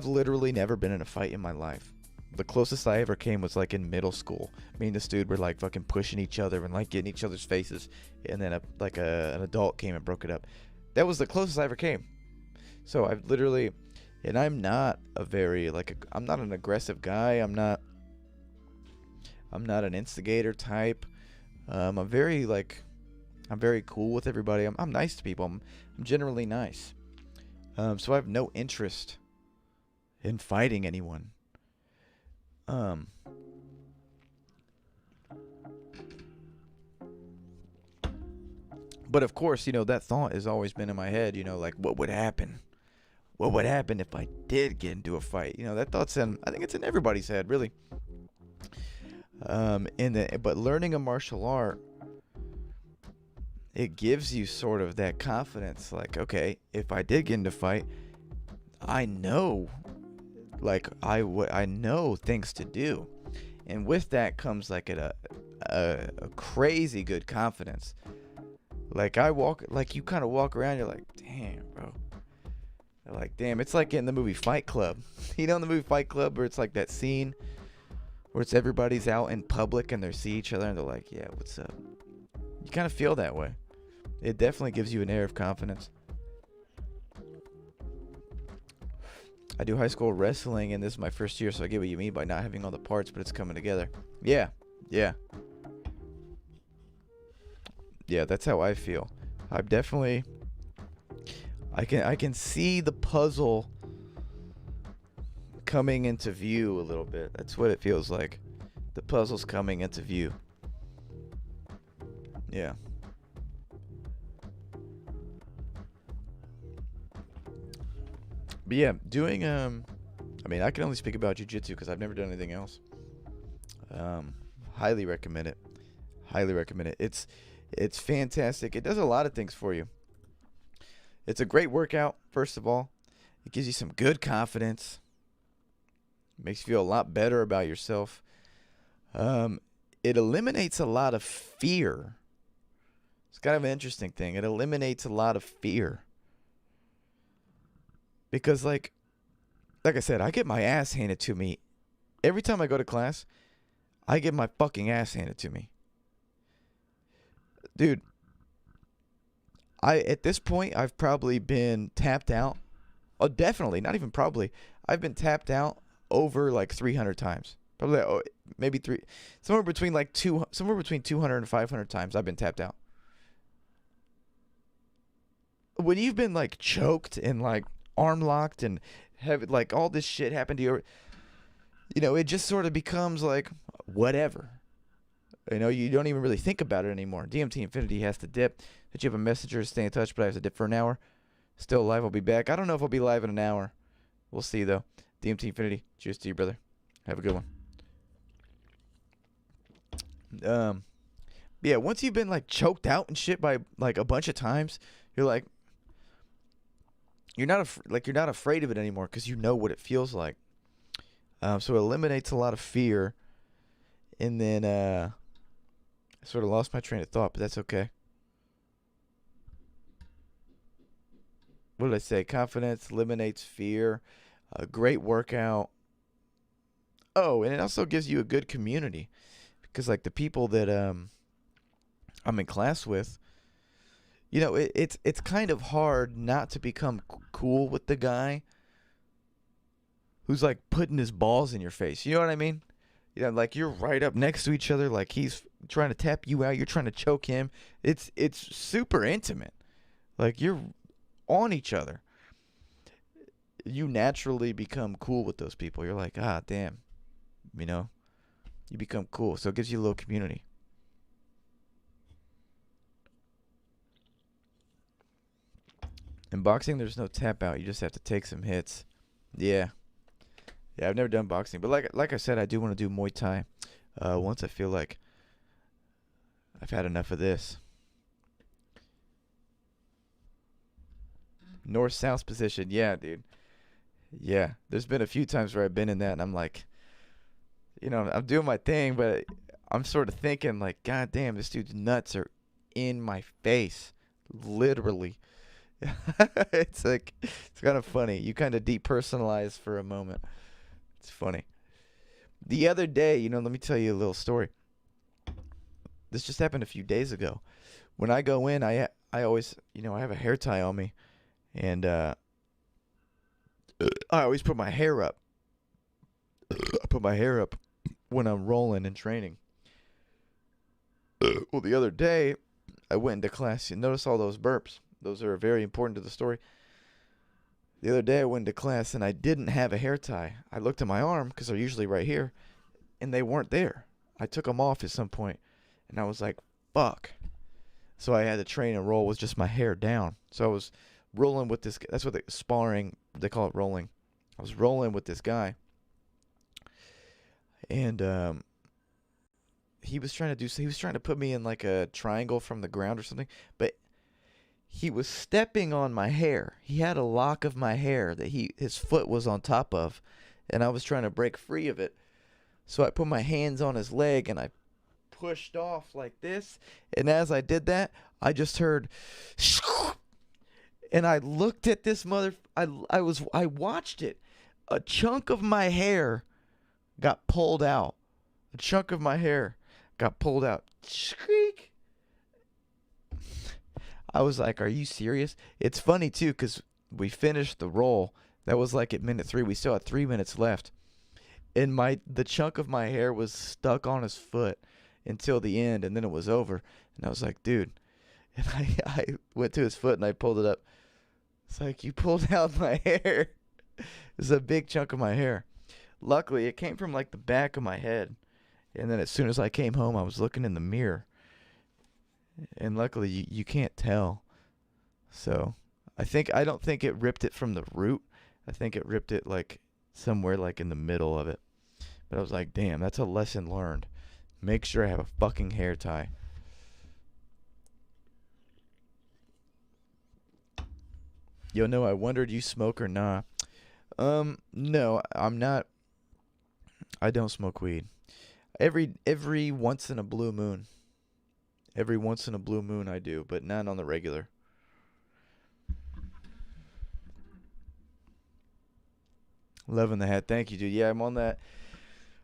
literally never been in a fight in my life. The closest I ever came was like in middle school. Me and this dude were like fucking pushing each other and like getting each other's faces, and then an adult came and broke it up. That was the closest I ever came. So I've literally And I'm not a very I'm not an aggressive guy. I'm not an instigator type. I'm very I'm very cool with everybody. I'm nice to people. I'm generally nice. So I have no interest in fighting anyone. Um, but of course, that thought has always been in my head. Like what would happen? What would happen if I did get into a fight? That thought's I think it's in everybody's head, really. But learning a martial art, it gives you sort of that confidence. Like, okay, if I did get into a fight, I know, I know things to do, and with that comes a crazy good confidence. You kind of walk around, you're like, damn, bro. Like, damn, it's like in the movie Fight Club. In the movie Fight Club where it's like that scene where it's everybody's out in public and they see each other and they're like, yeah, what's up? You kind of feel that way. It definitely gives you an air of confidence. I do high school wrestling and this is my first year, so I get what you mean by not having all the parts, but it's coming together. Yeah, yeah. Yeah, that's how I feel. I'm definitely... I can see the puzzle coming into view a little bit. That's what it feels like. The puzzle's coming into view. Yeah. But yeah, doing I mean, I can only speak about jiu-jitsu because I've never done anything else. Highly recommend it. Highly recommend it. It's fantastic. It does a lot of things for you. It's a great workout, first of all. It gives you some good confidence. Makes you feel a lot better about yourself. It eliminates a lot of fear. It's kind of an interesting thing. It eliminates a lot of fear. Because like I said, I get my ass handed to me. Every time I go to class, I get my fucking ass handed to me. Dude, at this point, I've probably been tapped out. Oh, definitely, not even probably. I've been tapped out over like 300 times. Probably, maybe somewhere between 200 and 500 times I've been tapped out. When you've been like choked and like arm locked and have like all this shit happen to you, it just sort of becomes like whatever. You don't even really think about it anymore. DMT Infinity has to dip. Did you have a messenger to stay in touch, but I have to dip for an hour? Still alive, I'll be back. I don't know if I'll be live in an hour. We'll see, though. DMT Infinity, cheers to you, brother. Have a good one. Yeah, once you've been, like, choked out and shit by, like, a bunch of times, you're like, you're not afraid of it anymore because you know what it feels like. So it eliminates a lot of fear. And then, I sort of lost my train of thought, but that's okay. What did I say? Confidence eliminates fear. A great workout. Oh, and it also gives you a good community. Because, like, the people that I'm in class with, it's kind of hard not to become cool with the guy who's, like, putting his balls in your face. You know what I mean? Like you're right up next to each other, like he's trying to tap you out, you're trying to choke him. It's super intimate. Like you're on each other. You naturally become cool with those people. You're like, ah, damn. You become cool. So it gives you a little community. In boxing, there's no tap out. You just have to take some hits. Yeah. Yeah, I've never done boxing, but like I said, I do want to do Muay Thai. Once I feel like I've had enough of this. North-south position, yeah, dude. Yeah, there's been a few times where I've been in that, and I'm like, I'm doing my thing, but I'm sort of thinking like, God damn, this dude's nuts are in my face, literally. It's kind of funny. You kind of depersonalize for a moment. It's funny. The other day, let me tell you a little story. This just happened a few days ago. When I go in, I always, I have a hair tie on me, and I always put my hair up. I put my hair up when I'm rolling and training. Well, the other day, I went into class. You notice all those burps. Those are very important to the story. The other day, I went into class, and I didn't have a hair tie. I looked at my arm, because they're usually right here, and they weren't there. I took them off at some point, and I was like, fuck. So I had to train and roll with just my hair down. So I was rolling with this. That's what sparring, they call it rolling. I was rolling with this guy. And he was trying to put me in like a triangle from the ground or something, but he was stepping on my hair. He had a lock of my hair that his foot was on top of, and I was trying to break free of it. So I put my hands on his leg and I pushed off like this, and as I did that, I just heard and I looked at this I watched it. A chunk of my hair got pulled out. A chunk of my hair got pulled out. Squeak. I was like, are you serious? It's funny, too, because we finished the roll. That was like at minute 3. We still had 3 minutes left. And the chunk of my hair was stuck on his foot until the end, and then it was over. And I was like, dude. And I went to his foot, and I pulled it up. It's like, you pulled out my hair. It was a big chunk of my hair. Luckily, it came from like the back of my head. And then as soon as I came home, I was looking in the mirror. And luckily, you can't tell. So I don't think it ripped it from the root. I think it ripped it like somewhere like in the middle of it. But I was like, damn, that's a lesson learned. Make sure I have a fucking hair tie. Yo, no, I wondered you smoke or nah. No, I'm not. I don't smoke weed. Every once in a blue moon. Every once in a blue moon I do, but not on the regular. Loving the hat. Thank you, dude. Yeah, I'm on that.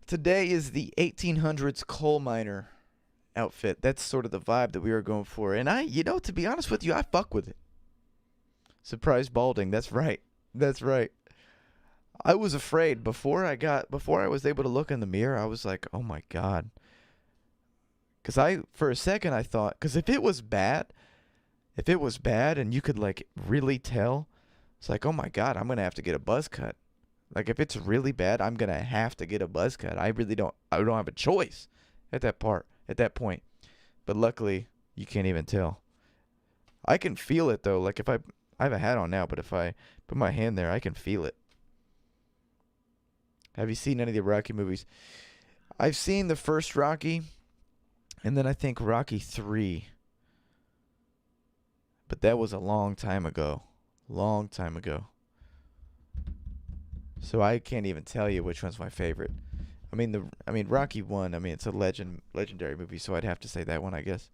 Today is the 1800s coal miner outfit. That's sort of the vibe that we were going for. And to be honest with you, I fuck with it. Surprise balding. That's right. That's right. I was afraid before I was able to look in the mirror. I was like, oh my God. Because for a second I thought, because if it was bad and you could like really tell, it's like, oh my God, I'm going to have to get a buzz cut. Like if it's really bad, I'm going to have to get a buzz cut. I don't have a choice at that point. But luckily, you can't even tell. I can feel it though. Like if I have a hat on now, but if I put my hand there, I can feel it. Have you seen any of the Rocky movies? I've seen the first Rocky, and then I think Rocky 3. But that was a long time ago. Long time ago. So I can't even tell you which one's my favorite. I mean Rocky 1, it's a legendary movie, so I'd have to say that one, I guess.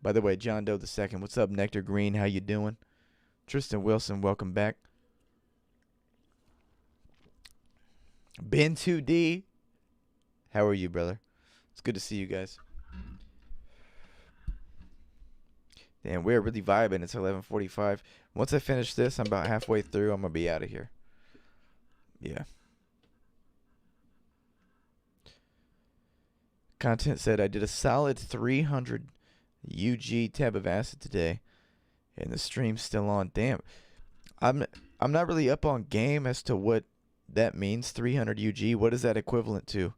By the way, John Doe II, what's up, Nectar Green? How you doing? Tristan Wilson, welcome back. Ben 2D, how are you, brother? It's good to see you guys. Damn, we're really vibing. It's 11:45. Once I finish this, I'm about halfway through. I'm gonna be out of here. Yeah. Content said I did a solid 300 UG tab of acid today, and the stream's still on. Damn, I'm not really up on game as to what that means. 300 UG. What is that equivalent to?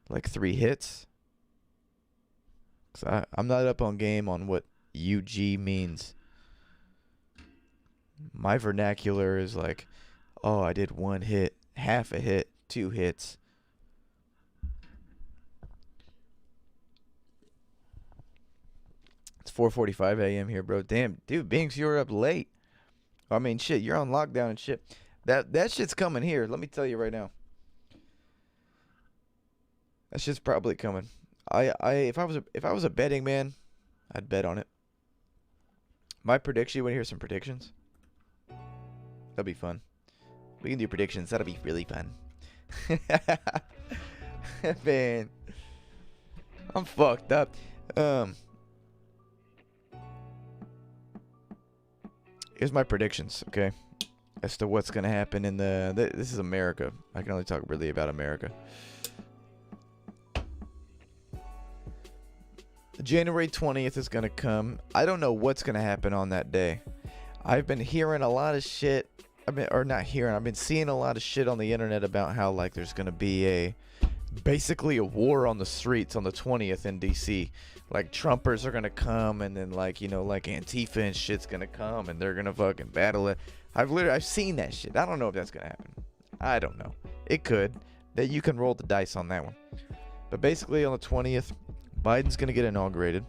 Like 3 hits? 'Cause I'm not up on game on what UG means. My vernacular is like, oh, I did 1 hit, half a hit, 2 hits. It's 4:45 a.m. here, bro. Damn, dude, Binks, you're up late. I mean, shit, you're on lockdown and shit. That shit's coming here. Let me tell you right now. That shit's probably coming. If I was a betting man, I'd bet on it. My prediction. You want to hear some predictions? That'd be fun. We can do predictions. That'll be really fun. Man, I'm fucked up. Here's my predictions, okay? as to what's going to happen in this is America. I can only talk really about America. January 20th is going to come. I don't know what's going to happen on that day. I've been hearing a lot of shit. I've been seeing a lot of shit on the internet about how like there's going to be basically a war on the streets on the 20th in DC. Like Trumpers are going to come, and then like, you know, like Antifa and shit's going to come, and they're going to fucking battle it. I've seen that shit. I don't know if that's going to happen. I don't know. It could. That you can roll the dice on that one. But basically on the 20th, Biden's going to get inaugurated.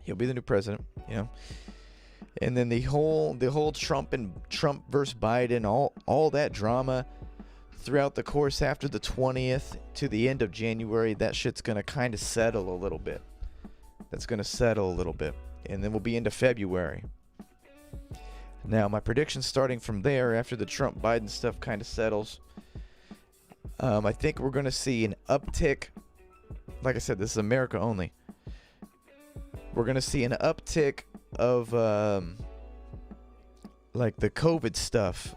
He'll be the new president, you know. And then the whole Trump versus Biden, all that drama throughout the course after the 20th to the end of January, that shit's going to kind of settle a little bit. That's going to settle a little bit. And then we'll be into February. Now, my prediction starting from there, after the Trump-Biden stuff kind of settles, I think we're going to see an uptick. Like I said, this is America only. We're going to see an uptick of like the COVID stuff,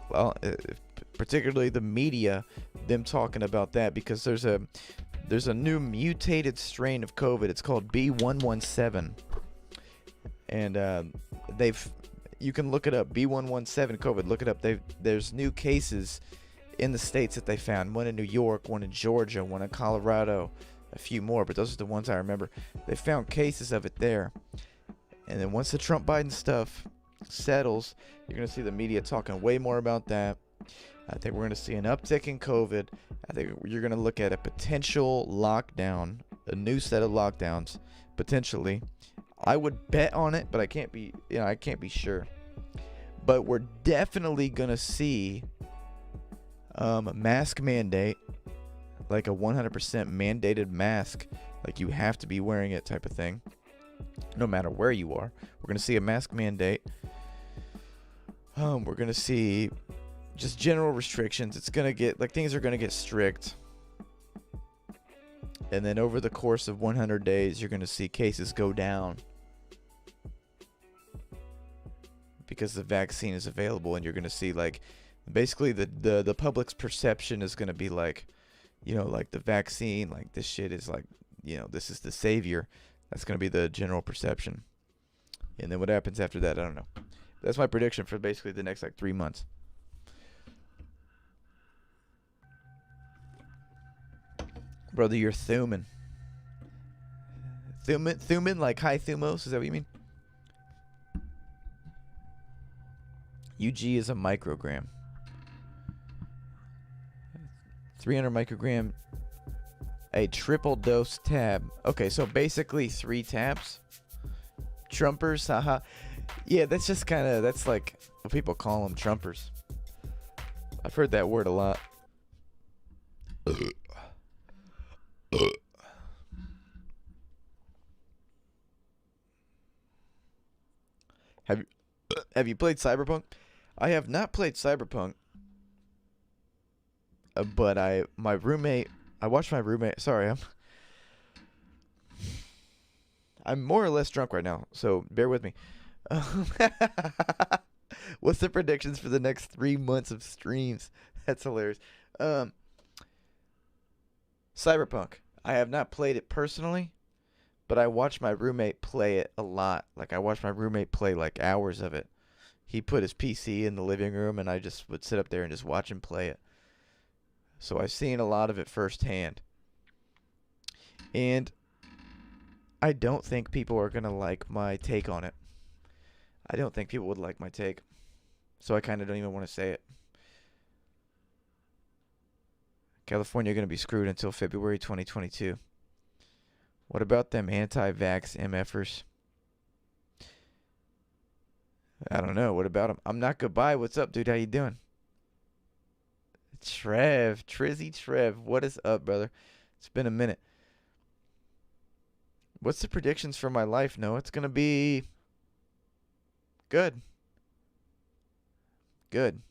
particularly the media, them talking about that, because there's a new mutated strain of COVID. It's called B117, and you can look it up. B117 COVID. Look it up. There's new cases in the states that they found. One in New York, one in Georgia, one in Colorado, a few more, but those are the ones I remember. They found cases of it there. And then once the Trump-Biden stuff settles, you're going to see the media talking way more about that. I think we're going to see an uptick in COVID. I think you're going to look at a potential lockdown, a new set of lockdowns, potentially. I would bet on it, but I can't be sure. But we're definitely going to see a mask mandate, like a 100% mandated mask, like you have to be wearing it type of thing, no matter where you are. We're going to see a mask mandate. We're going to see just general restrictions. It's going to get, like, things are going to get strict. And then over the course of 100 days, you're going to see cases go down because the vaccine is available, and you're going to see, like, basically the public's perception is going to be like, you know, like the vaccine, like this shit is like, you know, this is the savior. That's going to be the general perception. And then what happens after that, I don't know. That's my prediction for basically the next like 3 months. Brother, you're Thuman. Thuman, like high thumos? Is that what you mean? UG is a microgram. 300 microgram, a triple dose tab. Okay, so basically 3 tabs. Trumpers, haha. Yeah, that's just kind of, that's like what people call them, Trumpers. I've heard that word a lot. Have you played Cyberpunk? I have not played Cyberpunk. But I watched my roommate. Sorry, I'm more or less drunk right now, so bear with me. What's the predictions for the next 3 months of streams? That's hilarious. Cyberpunk. I have not played it personally, but I watched my roommate play it a lot. Like, I watched my roommate play like hours of it. He put his PC in the living room, and I just would sit up there and just watch him play it. So I've seen a lot of it firsthand. And I don't think people are going to like my take on it. I don't think people would like my take. So I kind of don't even want to say it. California going to be screwed until February 2022. What about them anti-vax MFers? I don't know. What about them? I'm not goodbye. What's up, dude? How you doing? Trizzy Trev, what is up, brother? It's been a minute. What's the predictions for my life? No, it's gonna be good. Good.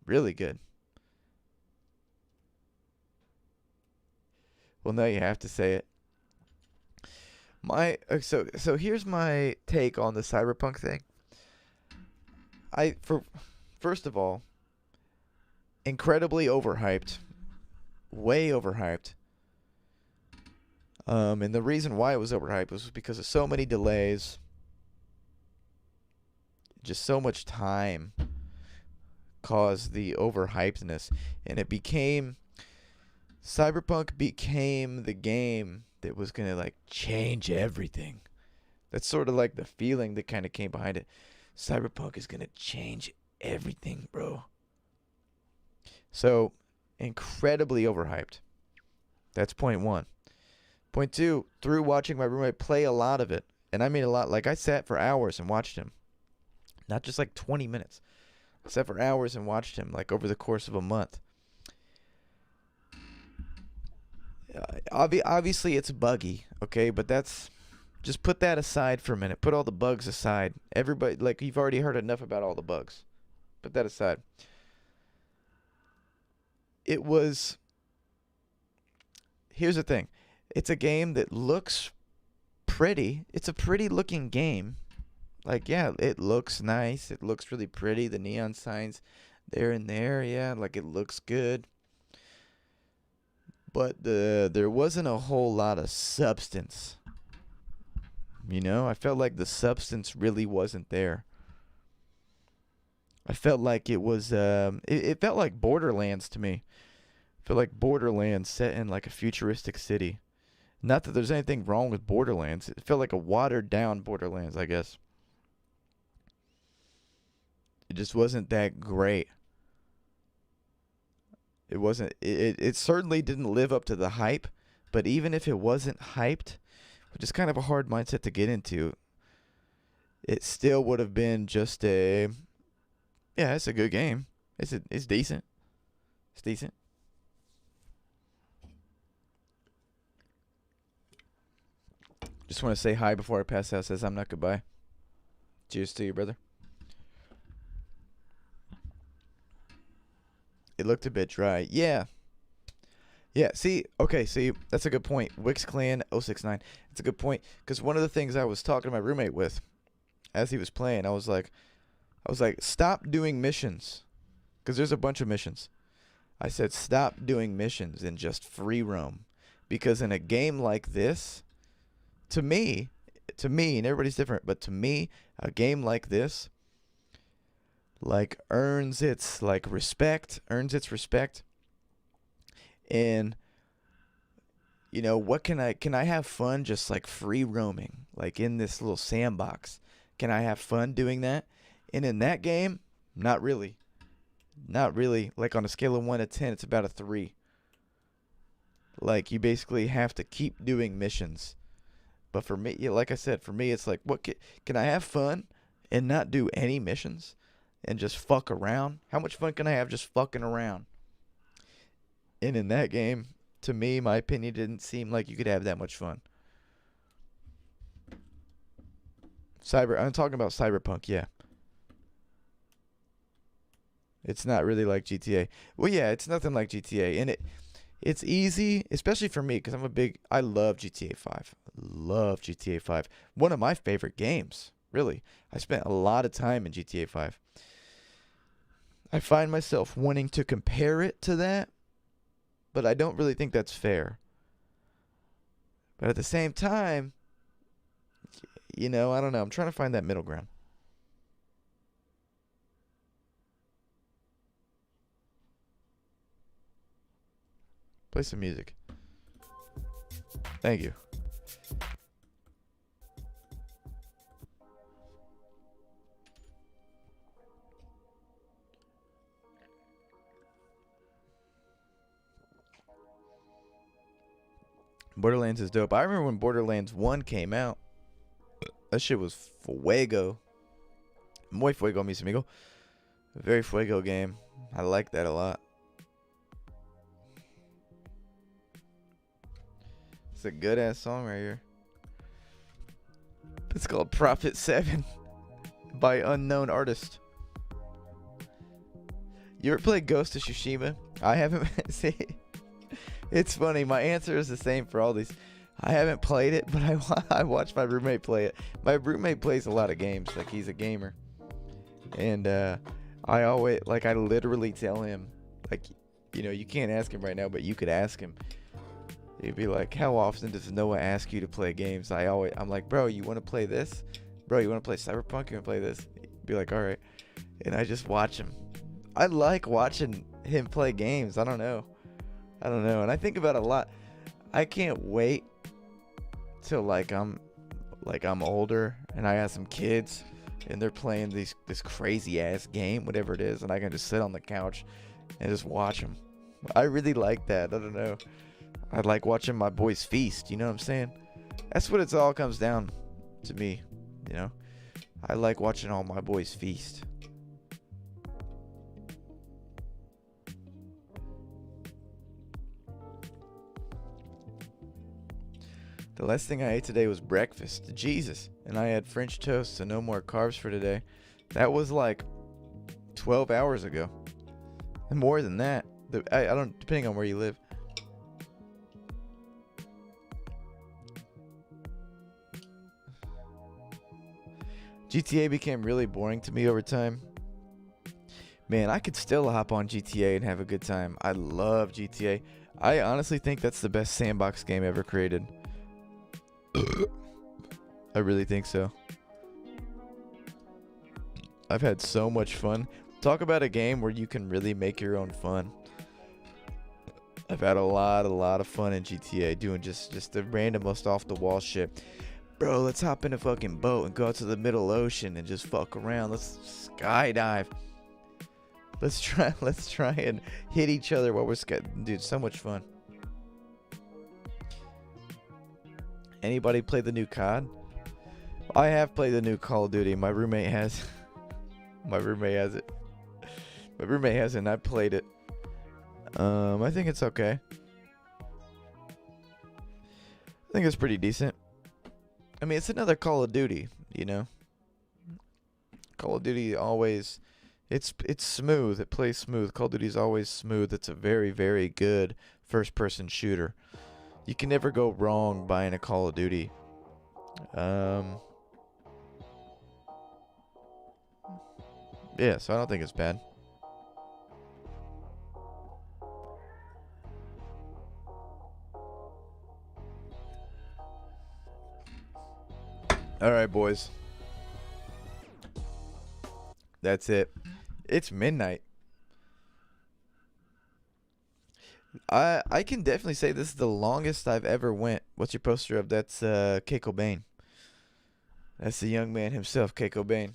Really good. Well, now you have to say it. So here's my take on the Cyberpunk thing. First of all, incredibly overhyped, way overhyped. And the reason why it was overhyped was because of so many delays, just so much time caused the overhypedness, and Cyberpunk became the game that was gonna like change everything. That's sort of like the feeling that kind of came behind it. Cyberpunk is gonna change everything, bro. So, incredibly overhyped. That's point one. Point two, through watching my roommate play a lot of it, and I mean a lot, like I sat for hours and watched him. Not just like 20 minutes. I sat for hours and watched him, like over the course of a month. Obviously, it's buggy, okay? But just put that aside for a minute. Put all the bugs aside. Everybody, like, you've already heard enough about all the bugs. Put that aside. Here's the thing. It's a game that looks pretty. It's a pretty looking game. Like, yeah, it looks nice. It looks really pretty. The neon signs there and there, yeah, like it looks good. But there wasn't a whole lot of substance. You know, I felt like the substance really wasn't there. I felt like it was, it felt like Borderlands to me. It felt like Borderlands set in like a futuristic city. Not that there's anything wrong with Borderlands. It felt like a watered down Borderlands, I guess. It just wasn't that great. It wasn't. It certainly didn't live up to the hype. But even if it wasn't hyped, which is kind of a hard mindset to get into, it still would have been just a. Yeah, it's a good game. It's decent. It's decent. Just want to say hi before I pass out. Says I'm not goodbye. Cheers to you, brother. It looked a bit dry. Yeah. Yeah, see, that's a good point. Wix Clan 069. It's a good point. Because one of the things I was talking to my roommate with as he was playing, I was like, stop doing missions. Because there's a bunch of missions. I said, stop doing missions and just free roam. Because in a game like this, to me, and everybody's different, but to me, a game like this, like, earns its respect. And, you know, what can I have fun just like free roaming, like in this little sandbox? Can I have fun doing that? And in that game, not really. Like on a scale of 1 to 10, it's about a 3. Like, you basically have to keep doing missions. But for me, yeah, like I said, for me, it's like, what can I have fun and not do any missions and just fuck around? How much fun can I have just fucking around? And in that game, to me, my opinion, didn't seem like you could have that much fun. I'm talking about Cyberpunk, yeah. It's not really like GTA. Well, yeah, it's nothing like GTA, and it's easy, especially for me, because I love GTA 5. Love GTA 5. One of my favorite games, really. I spent a lot of time in GTA 5. I find myself wanting to compare it to that, but I don't really think that's fair. But at the same time, you know, I don't know. I'm trying to find that middle ground. Play some music. Thank you. Borderlands is dope. I remember when Borderlands 1 came out. That shit was fuego. Muy fuego, mis amigo. A very fuego game. I like that a lot. It's a good ass song right here. It's called Prophet 7 by unknown artist. You ever played Ghost of Tsushima? I haven't. See, it's funny. My answer is the same for all these. I haven't played it, but I watched my roommate play it. My roommate plays a lot of games. Like, he's a gamer. And I literally tell him, like, you can't ask him right now, but you could ask him. He'd be like, how often does Noah ask you to play games? I'm like, bro, you want to play this? Bro, you want to play Cyberpunk? You want to play this? He'd be like, all right. And I just watch him. I like watching him play games. I don't know. And I think about it a lot. I can't wait till I'm older and I have some kids and they're playing this crazy ass game, whatever it is, and I can just sit on the couch and just watch them. I really like that. I don't know. I like watching my boys feast. You know what I'm saying? That's what it all comes down to me. I like watching all my boys feast. The last thing I ate today was breakfast. Jesus. And I had French toast, so no more carbs for today. That was like 12 hours ago. And more than that. I don't, depending on where you live. GTA became really boring to me over time. Man, I could still hop on GTA and have a good time. I love GTA. I honestly think that's the best sandbox game ever created. I really think so. I've had so much fun. Talk about a game where you can really make your own fun. I've had a lot of fun in GTA doing just the randomest off the wall shit. Bro, let's hop in a fucking boat and go out to the middle ocean and just fuck around. Let's skydive. Let's try and hit each other while we're dude, so much fun. Anybody play the new COD? I have played the new Call of Duty. My roommate has. My roommate has it. My roommate hasn't. I played it. I think it's okay. I think it's pretty decent. I mean, it's another Call of Duty, Call of Duty always, it's smooth. It plays smooth. Call of Duty is always smooth. It's a very, very good first-person shooter. You can never go wrong buying a Call of Duty. Yeah, so I don't think it's bad. All right, boys. That's it. It's midnight. I can definitely say this is the longest I've ever went. What's your poster of? That's Kurt Cobain. That's the young man himself, Kurt Cobain.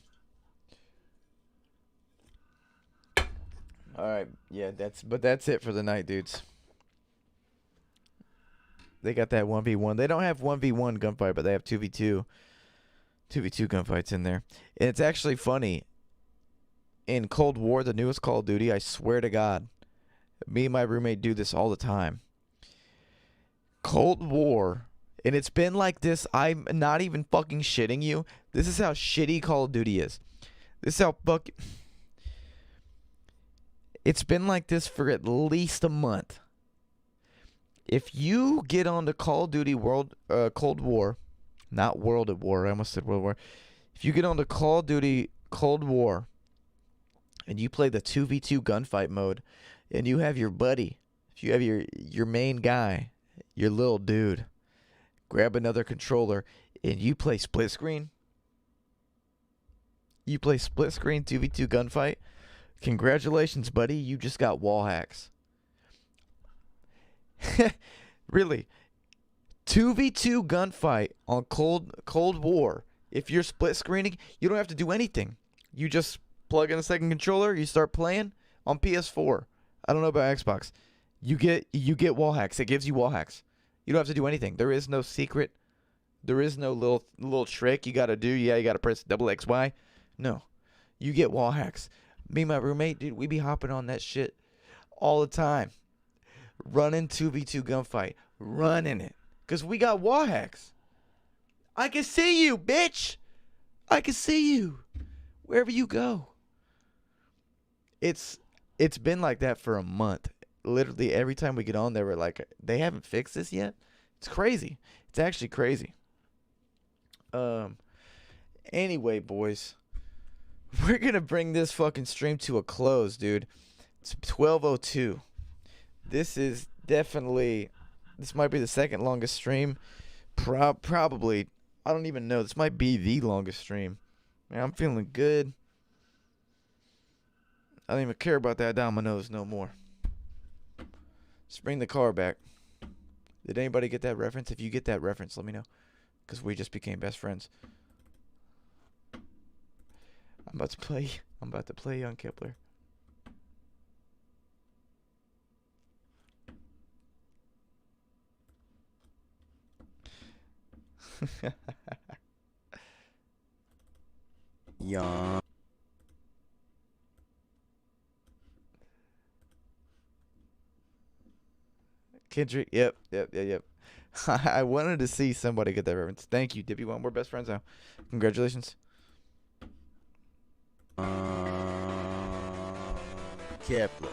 All right, yeah, that's it for the night, dudes. They got that 1v1. They don't have 1v1 gunfight, but they have 2v2 gunfights in there. And it's actually funny. In Cold War, the newest Call of Duty, I swear to God, me and my roommate do this all the time. Cold War, and it's been like this. I'm not even fucking shitting you. This is how shitty Call of Duty is. This is how it's been like this for at least a month. If you get on the Call of Duty Cold War, not World at War, I almost said World War. If you get on the Call of Duty Cold War and you play the 2v2 gunfight mode and you have your buddy, if you have your main guy, your little dude, grab another controller and you play split screen. You play split screen 2v2 gunfight. Congratulations, buddy. You just got wall hacks. Really. 2v2 gunfight on Cold War. If you're split screening, you don't have to do anything. You just plug in a second controller, you start playing on PS4. I don't know about Xbox. You get wall hacks. It gives you wall hacks. You don't have to do anything. There is no secret. There is no little trick you got to do. Yeah, you got to press double XY. No. You get wall hacks. Me and my roommate, dude, we be hopping on that shit all the time. Running 2v2 gunfight. Running it. Because we got wall hacks. I can see you, bitch. I can see you. Wherever you go. It's been like that for a month. Literally every time we get on there, we're like, they haven't fixed this yet? It's crazy. It's actually crazy. Anyway, boys. we're gonna bring this fucking stream to a close, dude. It's 12:02. This is definitely, this might be the second longest stream. Probably, I don't even know. This might be the longest stream. Man, I'm feeling good. I don't even care about that Domino's no more. Let's bring the car back. Did anybody get that reference? If you get that reference, let me know. Because we just became best friends. I'm about to play Young Kepler. Young. Kendrick, yep. I wanted to see somebody get that reference. Thank you, Dippy One. We're best friends now. Congratulations. Kepler.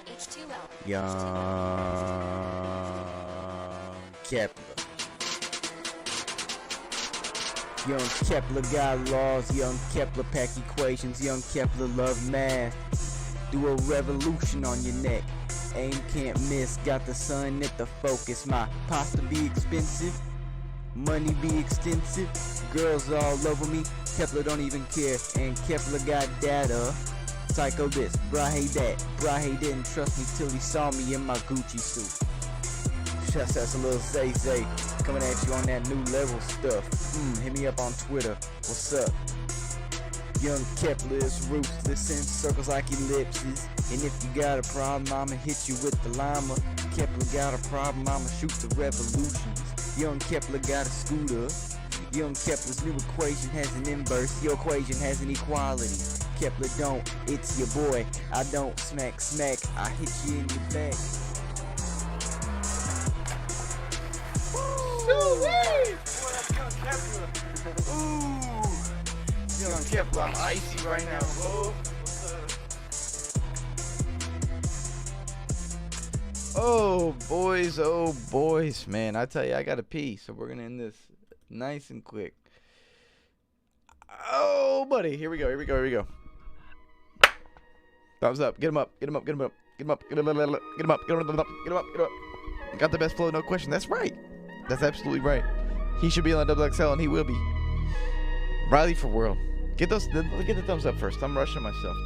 H2O. Young Kepler. Young Kepler got laws. Young Kepler pack equations. Young Kepler love math. Do a revolution on your neck. Aim can't miss. Got the sun at the focus. My pasta be expensive. Money be extensive. Girls all over me. Kepler don't even care. And Kepler got data. Psycho this, Brahe that. Brahe didn't trust me till he saw me in my Gucci suit. That's a little Zay coming at you on that new level stuff. Hit me up on Twitter. What's up? Young Kepler is ruthless in circles like ellipses. And if you got a problem, I'ma hit you with the llama. Kepler got a problem, I'ma shoot the revolutions. Young Kepler got a scooter. Young Kepler's new equation has an inverse. Your equation has an equality. Kepler don't, it's your boy. I don't smack, I hit you in your back. Ooh-wee! Ooh! Young Kepler, I'm icy right now, bro. Oh boys, man. I tell you, I gotta pee, so we're gonna end this nice and quick. Oh, buddy, here we go. Thumbs up, get him up. Got the best flow, no question. That's right. That's absolutely right. He should be on XXL, and he will be. Noahforworld. Get the thumbs up first. I'm rushing myself.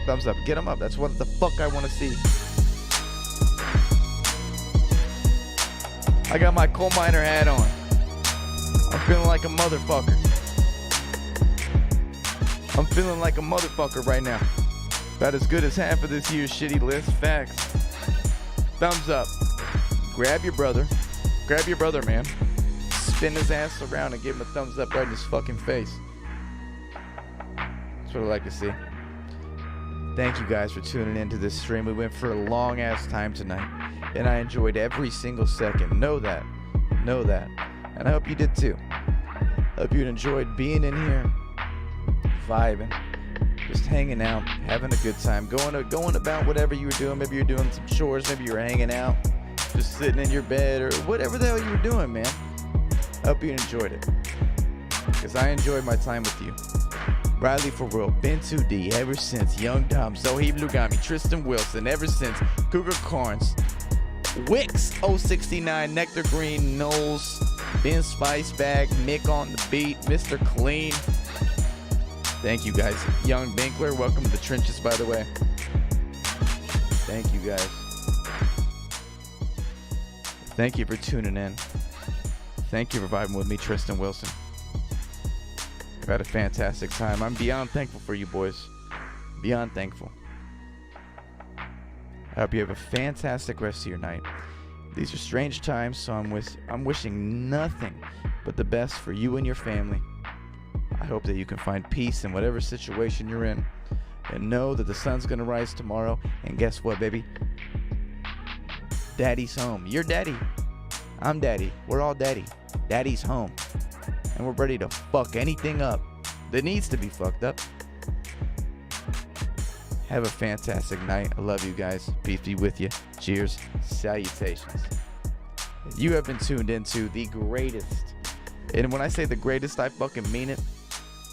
Thumbs up. Get him up. That's what the fuck I want to see. I got my coal miner hat on. I'm feeling like a motherfucker. Right now. About as good as half of this year's shitty list. Facts. Thumbs up. Grab your brother, man. Spin his ass around and give him a thumbs up right in his fucking face. That's what I like to see. Thank you guys for tuning into this stream. We went for a long ass time tonight, and I enjoyed every single second. Know that. And I hope you did too. Hope you enjoyed being in here, vibing, just hanging out, having a good time, going about whatever you were doing. Maybe you're doing some chores, maybe you're hanging out, just sitting in your bed, or whatever the hell you were doing, man. Hope you enjoyed it, because I enjoyed my time with you. Noahforworld, been 2D ever since Young Dom, Zohib Lugami, Tristan Wilson, ever since Cougar Carnes, Wix 069, Nectar Green, Knowles, Ben Spice Bag, Mick on the beat, Mr. Clean. Thank you guys. Young Binkler, welcome to the trenches, by the way. Thank you guys. Thank you for tuning in. Thank you for vibing with me, Tristan Wilson. I've had a fantastic time. I'm beyond thankful for you boys. Beyond thankful. I hope you have a fantastic rest of your night. These are strange times, so I'm wishing nothing but the best for you and your family. I hope that you can find peace in whatever situation you're in, and know that the sun's gonna rise tomorrow. And guess what, baby? Daddy's home. You're daddy. I'm daddy. We're all daddy. Daddy's home. And we're ready to fuck anything up that needs to be fucked up. Have a fantastic night. I love you guys. Peace be with you. Cheers. Salutations. You have been tuned into the greatest. And when I say the greatest, I fucking mean it.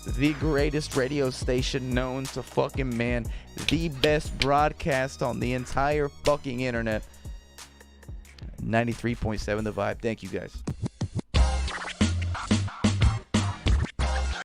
the greatest radio station known to fucking man, the best broadcast on the entire fucking internet. 93.7 The Vibe. Thank you guys.